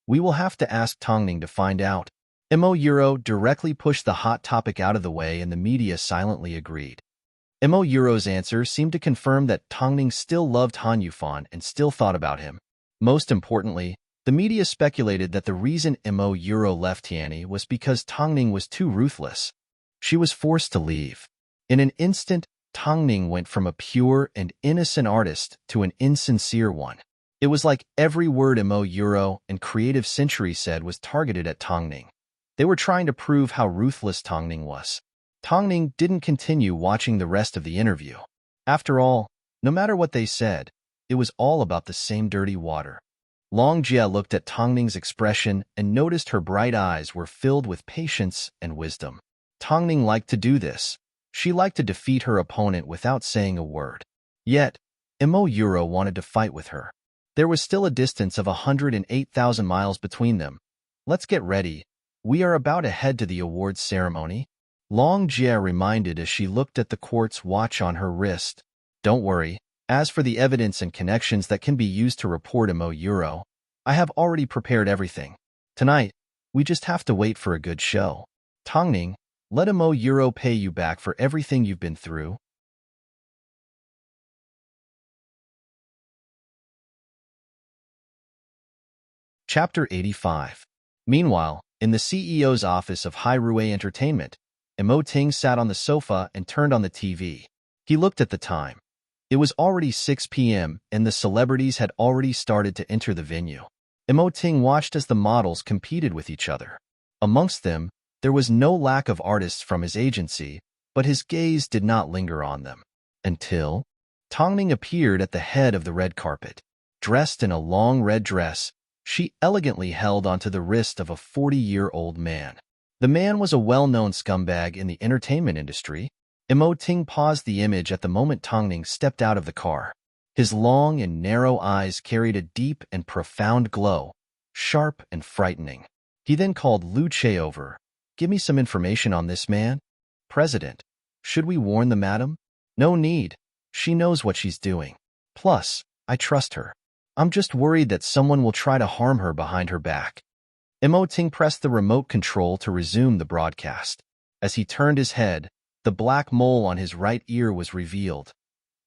Speaker 1: We will have to ask Tongning to find out. Mo Euro directly pushed the hot topic out of the way and the media silently agreed. Mo Euro's answer seemed to confirm that Tongning still loved Han Yufan and still thought about him. Most importantly, the media speculated that the reason Mo Euro left Tianyi was because Tongning was too ruthless. She was forced to leave. In an instant, Tongning went from a pure and innocent artist to an insincere one. It was like every word Mo Euro and Creative Century said was targeted at Tongning. They were trying to prove how ruthless Tongning was. Tongning didn't continue watching the rest of the interview. After all, no matter what they said, it was all about the same dirty water. Long Jie looked at Tongning's expression and noticed her bright eyes were filled with patience and wisdom. Tongning liked to do this. She liked to defeat her opponent without saying a word. Yet, Mo Euro wanted to fight with her. There was still a distance of 108,000 miles between them. Let's get ready. We are about to head to the awards ceremony. Long Jie reminded as she looked at the quartz watch on her wrist. Don't worry. As for the evidence and connections that can be used to report Mo Euro, I have already prepared everything. Tonight, we just have to wait for a good show. Tongning, let Mo Euro pay you back for everything you've been through. Chapter 85. Meanwhile, in the CEO's office of Hairui Entertainment, Mo Ting sat on the sofa and turned on the TV. He looked at the time. It was already 6 p.m. and the celebrities had already started to enter the venue. Mo Ting watched as the models competed with each other. Amongst them, there was no lack of artists from his agency, but his gaze did not linger on them. Until Tongning appeared at the head of the red carpet. Dressed in a long red dress, she elegantly held onto the wrist of a 40-year-old man. The man was a well-known scumbag in the entertainment industry. Mo Ting paused the image at the moment Tongning stepped out of the car. His long and narrow eyes carried a deep and profound glow, sharp and frightening. He then called Lu Che over. give me some information on this man. President, should we warn the madam? No need. She knows what she's doing. Plus, I trust her. I'm just worried that someone will try to harm her behind her back. Immerse pressed the remote control to resume the broadcast. As he turned his head, the black mole on his right ear was revealed.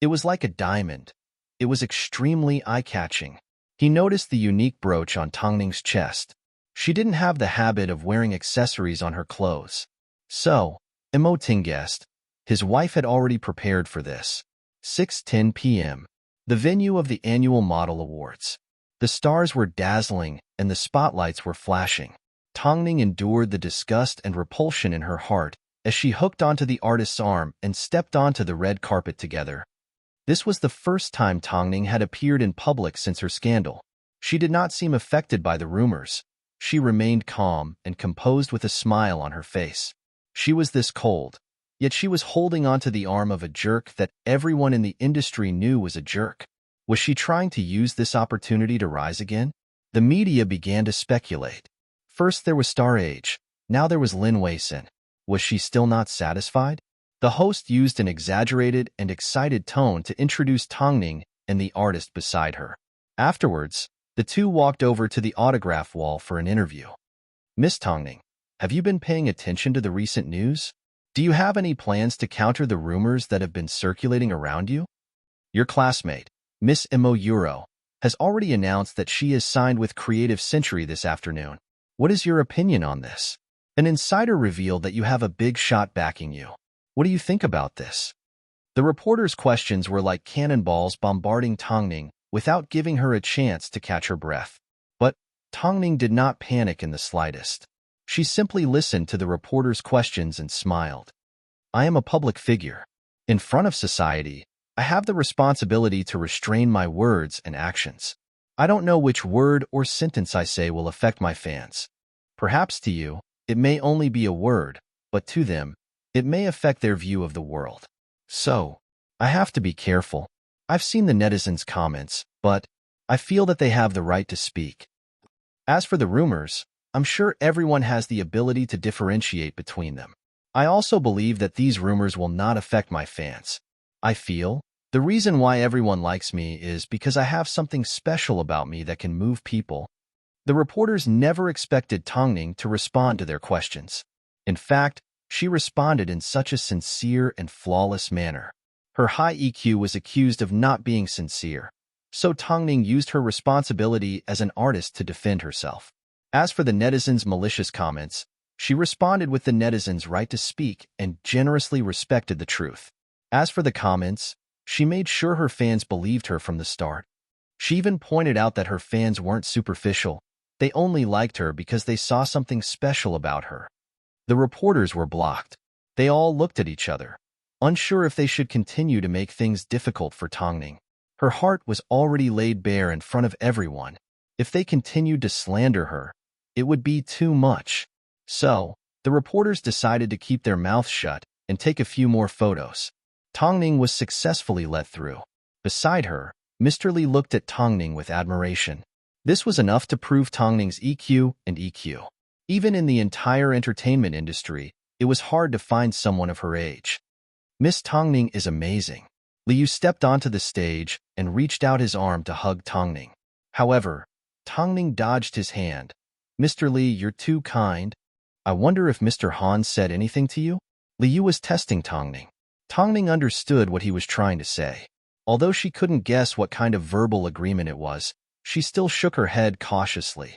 Speaker 1: It was like a diamond. It was extremely eye-catching. He noticed the unique brooch on Tongning's chest. She didn't have the habit of wearing accessories on her clothes. So, Immerse guessed, his wife had already prepared for this. 6:10 p.m. The venue of the annual Model Awards. The stars were dazzling and the spotlights were flashing. Tongning endured the disgust and repulsion in her heart as she hooked onto the artist's arm and stepped onto the red carpet together. This was the first time Tongning had appeared in public since her scandal. She did not seem affected by the rumors. She remained calm and composed with a smile on her face. She was this cold, yet she was holding onto the arm of a jerk that everyone in the industry knew was a jerk. Was she trying to use this opportunity to rise again? The media began to speculate. First there was Star Age, now there was Lin Wei-sin. Was she still not satisfied? The host used an exaggerated and excited tone to introduce Tongning and the artist beside her. Afterwards, the two walked over to the autograph wall for an interview. Miss Tongning, have you been paying attention to the recent news? Do you have any plans to counter the rumors that have been circulating around you? Your classmate, Miss Immerse, has already announced that she is signed with Creative Century this afternoon. What is your opinion on this? An insider revealed that you have a big shot backing you. What do you think about this? The reporter's questions were like cannonballs bombarding Tongning without giving her a chance to catch her breath. But Tongning did not panic in the slightest. She simply listened to the reporter's questions and smiled. I am a public figure. In front of society, I have the responsibility to restrain my words and actions. I don't know which word or sentence I say will affect my fans. Perhaps to you, it may only be a word, but to them, it may affect their view of the world. So, I have to be careful. I've seen the netizens' comments, but I feel that they have the right to speak. As for the rumors, I'm sure everyone has the ability to differentiate between them. I also believe that these rumors will not affect my fans. I feel the reason why everyone likes me is because I have something special about me that can move people. The reporters never expected Tongning to respond to their questions. In fact, she responded in such a sincere and flawless manner. Her high EQ was accused of not being sincere, so Tongning used her responsibility as an artist to defend herself. As for the netizens' malicious comments, she responded with the netizens' right to speak and generously respected the truth. As for the comments, she made sure her fans believed her from the start. She even pointed out that her fans weren't superficial. They only liked her because they saw something special about her. The reporters were blocked. They all looked at each other, unsure if they should continue to make things difficult for Tongning. Her heart was already laid bare in front of everyone. If they continued to slander her, it would be too much. So, the reporters decided to keep their mouths shut and take a few more photos. Tongning was successfully let through. Beside her, Mr. Lee looked at Tongning with admiration. This was enough to prove Tongning's EQ and EQ. Even in the entire entertainment industry, it was hard to find someone of her age. Miss Tongning is amazing. Liu stepped onto the stage and reached out his arm to hug Tongning. However, Tongning dodged his hand. Mr. Lee, you're too kind. I wonder if Mr. Han said anything to you? Liu was testing Tongning. Tongning understood what he was trying to say. Although she couldn't guess what kind of verbal agreement it was, she still shook her head cautiously.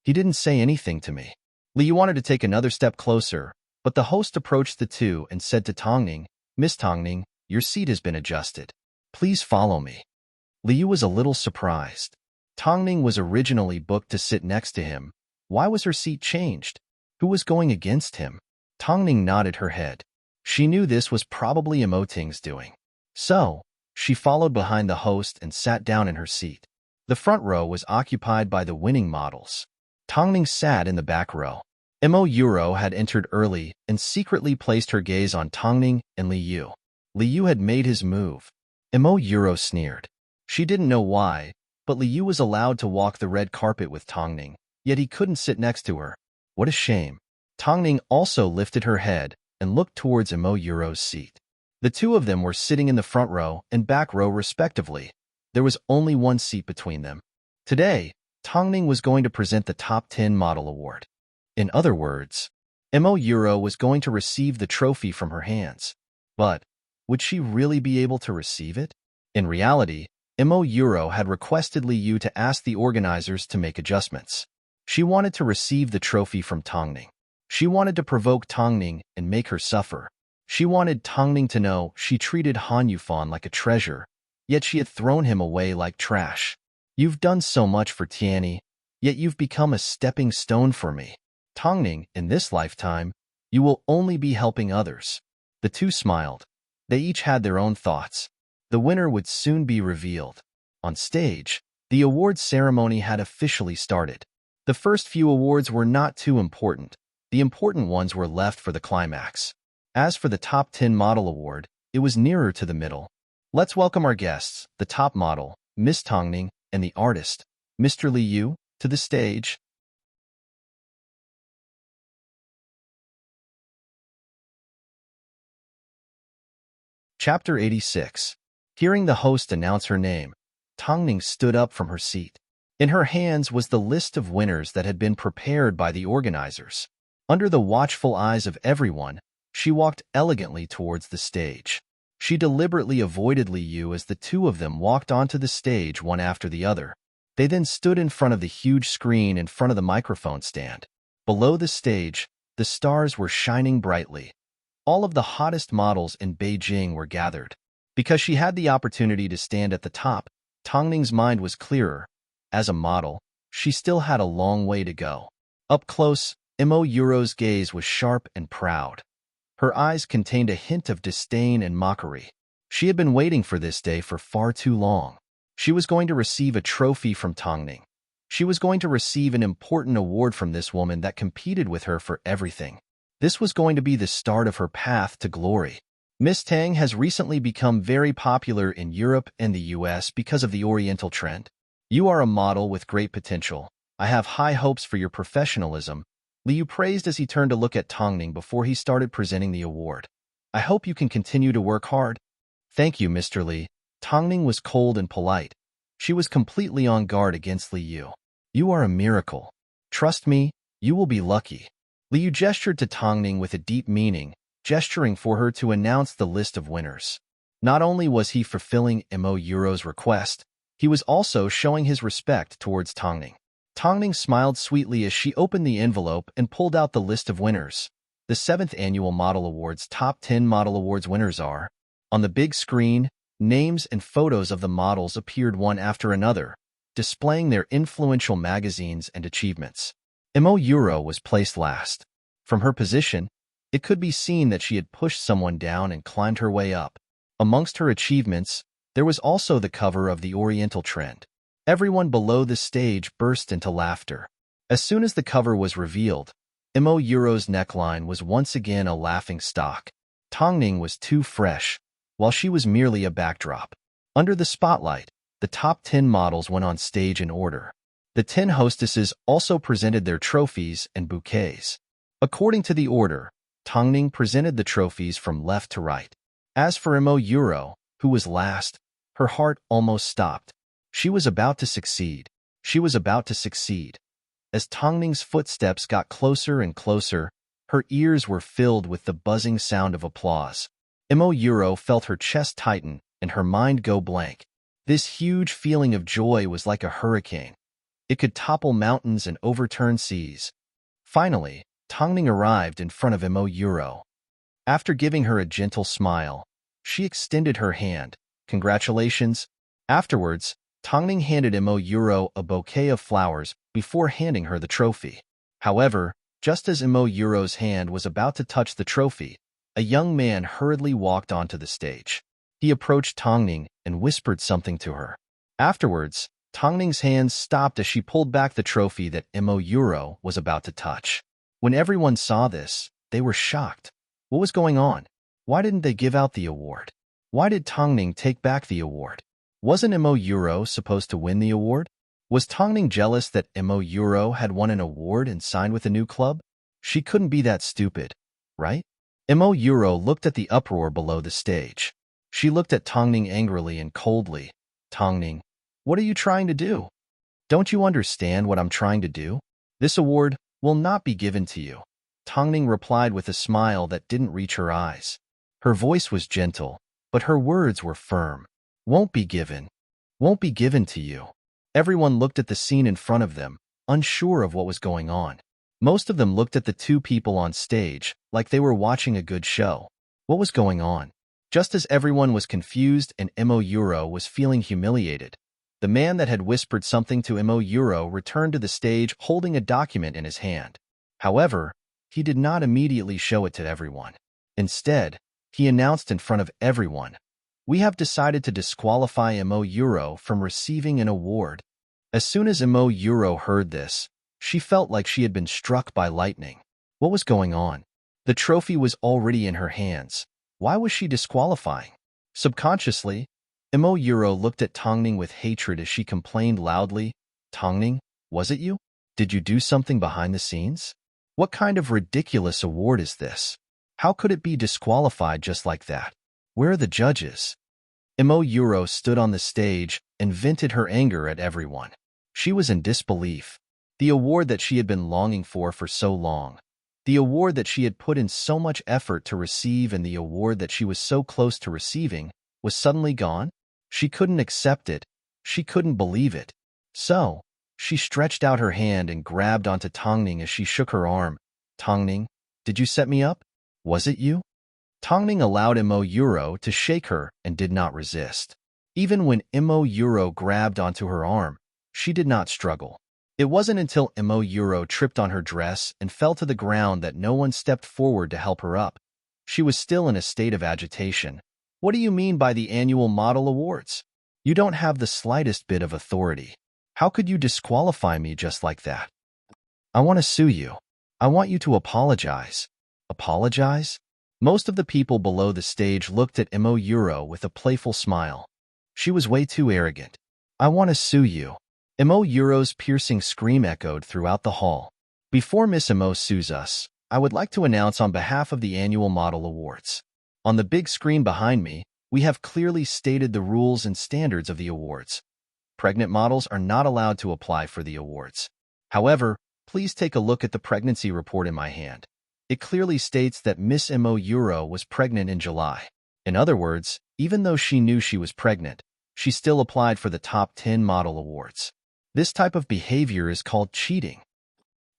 Speaker 1: He didn't say anything to me. Liu wanted to take another step closer, but the host approached the two and said to Tongning, Miss Tongning, your seat has been adjusted. Please follow me. Liu was a little surprised. Tongning was originally booked to sit next to him. Why was her seat changed? Who was going against him? Tongning nodded her head. She knew this was probably Immerse's doing. So, she followed behind the host and sat down in her seat. The front row was occupied by the winning models. Tongning sat in the back row. Immerse had entered early and secretly placed her gaze on Tongning and Liu. Liu had made his move. Immerse sneered. She didn't know why, but Liu was allowed to walk the red carpet with Tongning, yet he couldn't sit next to her. What a shame. Tongning also lifted her head and looked towards Imo Yuro's seat. The two of them were sitting in the front row and back row respectively. There was only one seat between them. Today, Tongning was going to present the Top 10 Model Award. In other words, Imo Yuro was going to receive the trophy from her hands. But would she really be able to receive it? In reality, Imo Yuro had requested Li Yu to ask the organizers to make adjustments. She wanted to receive the trophy from Tongning. She wanted to provoke Tongning and make her suffer. She wanted Tongning to know she treated Han Yufan like a treasure, yet she had thrown him away like trash. You've done so much for Tianyi, yet you've become a stepping stone for me. Tongning, in this lifetime, you will only be helping others. The two smiled. They each had their own thoughts. The winner would soon be revealed. On stage, the awards ceremony had officially started. The first few awards were not too important. The important ones were left for the climax. As for the Top 10 Model Award, it was nearer to the middle. Let's welcome our guests, the top model, Miss Tongning, and the artist, Mr. Li Yu, to the stage. Chapter 86. Hearing the host announce her name, Tongning stood up from her seat. In her hands was the list of winners that had been prepared by the organizers. Under the watchful eyes of everyone, she walked elegantly towards the stage. She deliberately avoided Li Yu as the two of them walked onto the stage one after the other. They then stood in front of the huge screen in front of the microphone stand. Below the stage, the stars were shining brightly. All of the hottest models in Beijing were gathered. Because she had the opportunity to stand at the top, Tongning's mind was clearer. As a model, she still had a long way to go. Up close, Imo Yuro's gaze was sharp and proud. Her eyes contained a hint of disdain and mockery. She had been waiting for this day for far too long. She was going to receive a trophy from Tongning. She was going to receive an important award from this woman that competed with her for everything. This was going to be the start of her path to glory. Miss Tang has recently become very popular in Europe and the US because of the Oriental trend. You are a model with great potential. I have high hopes for your professionalism, Li Yu praised as he turned to look at Tongning before he started presenting the award. I hope you can continue to work hard. Thank you, Mr. Li. Tongning was cold and polite. She was completely on guard against Li Yu. You are a miracle. Trust me, you will be lucky. Li Yu gestured to Tongning with a deep meaning, gesturing for her to announce the list of winners. Not only was he fulfilling Imo Yuro's request, he was also showing his respect towards Tongning. Tongning smiled sweetly as she opened the envelope and pulled out the list of winners. The 7th Annual Model Awards Top 10 Model Awards winners are. On the big screen, names and photos of the models appeared one after another, displaying their influential magazines and achievements. Imo Yuro was placed last. From her position, it could be seen that she had pushed someone down and climbed her way up. Amongst her achievements, there was also the cover of the Oriental trend. Everyone below the stage burst into laughter. As soon as the cover was revealed, Imo Yuro's neckline was once again a laughing stock. Tongning was too fresh, while she was merely a backdrop. Under the spotlight, the top 10 models went on stage in order. The 10 hostesses also presented their trophies and bouquets. According to the order, Tongning presented the trophies from left to right. As for Imo Yuro, who was last, her heart almost stopped. She was about to succeed. She was about to succeed. As Tongning's footsteps got closer and closer, her ears were filled with the buzzing sound of applause. Imo Yuro felt her chest tighten and her mind go blank. This huge feeling of joy was like a hurricane. It could topple mountains and overturn seas. Finally, Tongning arrived in front of Imo Yuro. After giving her a gentle smile, she extended her hand. Congratulations. Afterwards, Tongning handed Imo Yuro a bouquet of flowers before handing her the trophy. However, just as Imo Yuro's hand was about to touch the trophy, a young man hurriedly walked onto the stage. He approached Tongning and whispered something to her. Afterwards, Tongning's hands stopped as she pulled back the trophy that Imo Yuro was about to touch. When everyone saw this, they were shocked. What was going on? Why didn't they give out the award? Why did Tongning take back the award? Wasn't Imo Yuro supposed to win the award? Was Tongning jealous that Imo Yuro had won an award and signed with a new club? She couldn't be that stupid, right? Mo Euro looked at the uproar below the stage. She looked at Tongning angrily and coldly. Tongning, what are you trying to do? Don't you understand what I'm trying to do? This award will not be given to you. Tongning replied with a smile that didn't reach her eyes. Her voice was gentle, but her words were firm. Won't be given. Won't be given to you. Everyone looked at the scene in front of them, unsure of what was going on. Most of them looked at the two people on stage, like they were watching a good show. What was going on? Just as everyone was confused and Mo Euro was feeling humiliated, the man that had whispered something to Mo Euro returned to the stage holding a document in his hand. However, he did not immediately show it to everyone. Instead, he announced in front of everyone, "We have decided to disqualify Mo Euro from receiving an award." As soon as Mo Euro heard this, she felt like she had been struck by lightning. What was going on? The trophy was already in her hands. Why was she disqualifying? Subconsciously, Mo Euro looked at Tongning with hatred as she complained loudly, "Tongning, was it you? Did you do something behind the scenes? What kind of ridiculous award is this? How could it be disqualified just like that? Where are the judges?" Mo Euro stood on the stage and vented her anger at everyone. She was in disbelief. The award that she had been longing for so long, the award that she had put in so much effort to receive and the award that she was so close to receiving, was suddenly gone? She couldn't accept it. She couldn't believe it. So, she stretched out her hand and grabbed onto Tongning as she shook her arm. "Tongning, did you set me up? Was it you?" Tongning allowed Mo Euro to shake her and did not resist. Even when Mo Euro grabbed onto her arm, she did not struggle. It wasn't until Mo Euro tripped on her dress and fell to the ground that no one stepped forward to help her up. She was still in a state of agitation. "What do you mean by the annual model awards? You don't have the slightest bit of authority. How could you disqualify me just like that? I want to sue you. I want you to apologize." Apologize? Most of the people below the stage looked at Mo Euro with a playful smile. She was way too arrogant. "I want to sue you." Mo Euro's piercing scream echoed throughout the hall. "Before Miss Mo sues us, I would like to announce on behalf of the Annual Model Awards. On the big screen behind me, we have clearly stated the rules and standards of the awards. Pregnant models are not allowed to apply for the awards. However, please take a look at the pregnancy report in my hand. It clearly states that Miss Mo Euro was pregnant in July. In other words, even though she knew she was pregnant, she still applied for the top 10 model awards. This type of behavior is called cheating."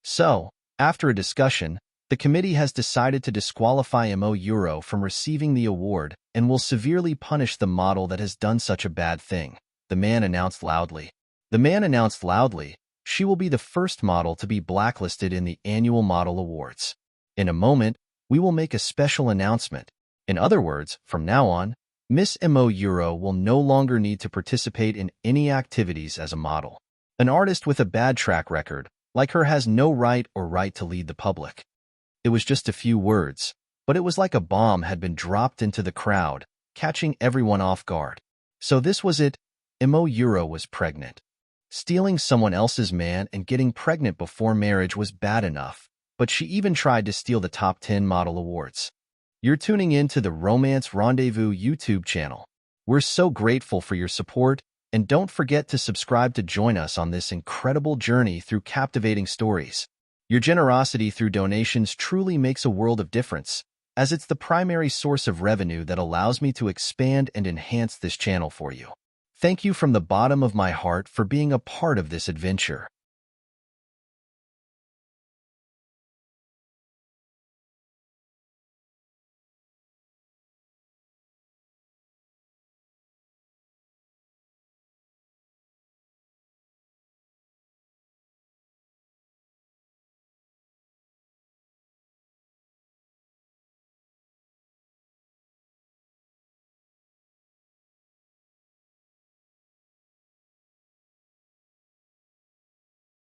Speaker 1: So, after a discussion, the committee has decided to disqualify Mo Euro from receiving the award and will severely punish the model that has done such a bad thing, the man announced loudly. The man announced loudly, "She will be the first model to be blacklisted in the Annual Model Awards. In a moment, we will make a special announcement. In other words, from now on, Miss Mo Euro will no longer need to participate in any activities as a model. An artist with a bad track record, like her, has no right to lead the public." It was just a few words, but it was like a bomb had been dropped into the crowd, catching everyone off guard. So this was it. Mo Euro was pregnant. Stealing someone else's man and getting pregnant before marriage was bad enough, but she even tried to steal the top 10 model awards. You're tuning in to the Romance Rendezvous YouTube channel. We're so grateful for your support, and don't forget to subscribe to join us on this incredible journey through captivating stories. Your generosity through donations truly makes a world of difference, as it's the primary source of revenue that allows me to expand and enhance this channel for you. Thank you from the bottom of my heart for being a part of this adventure.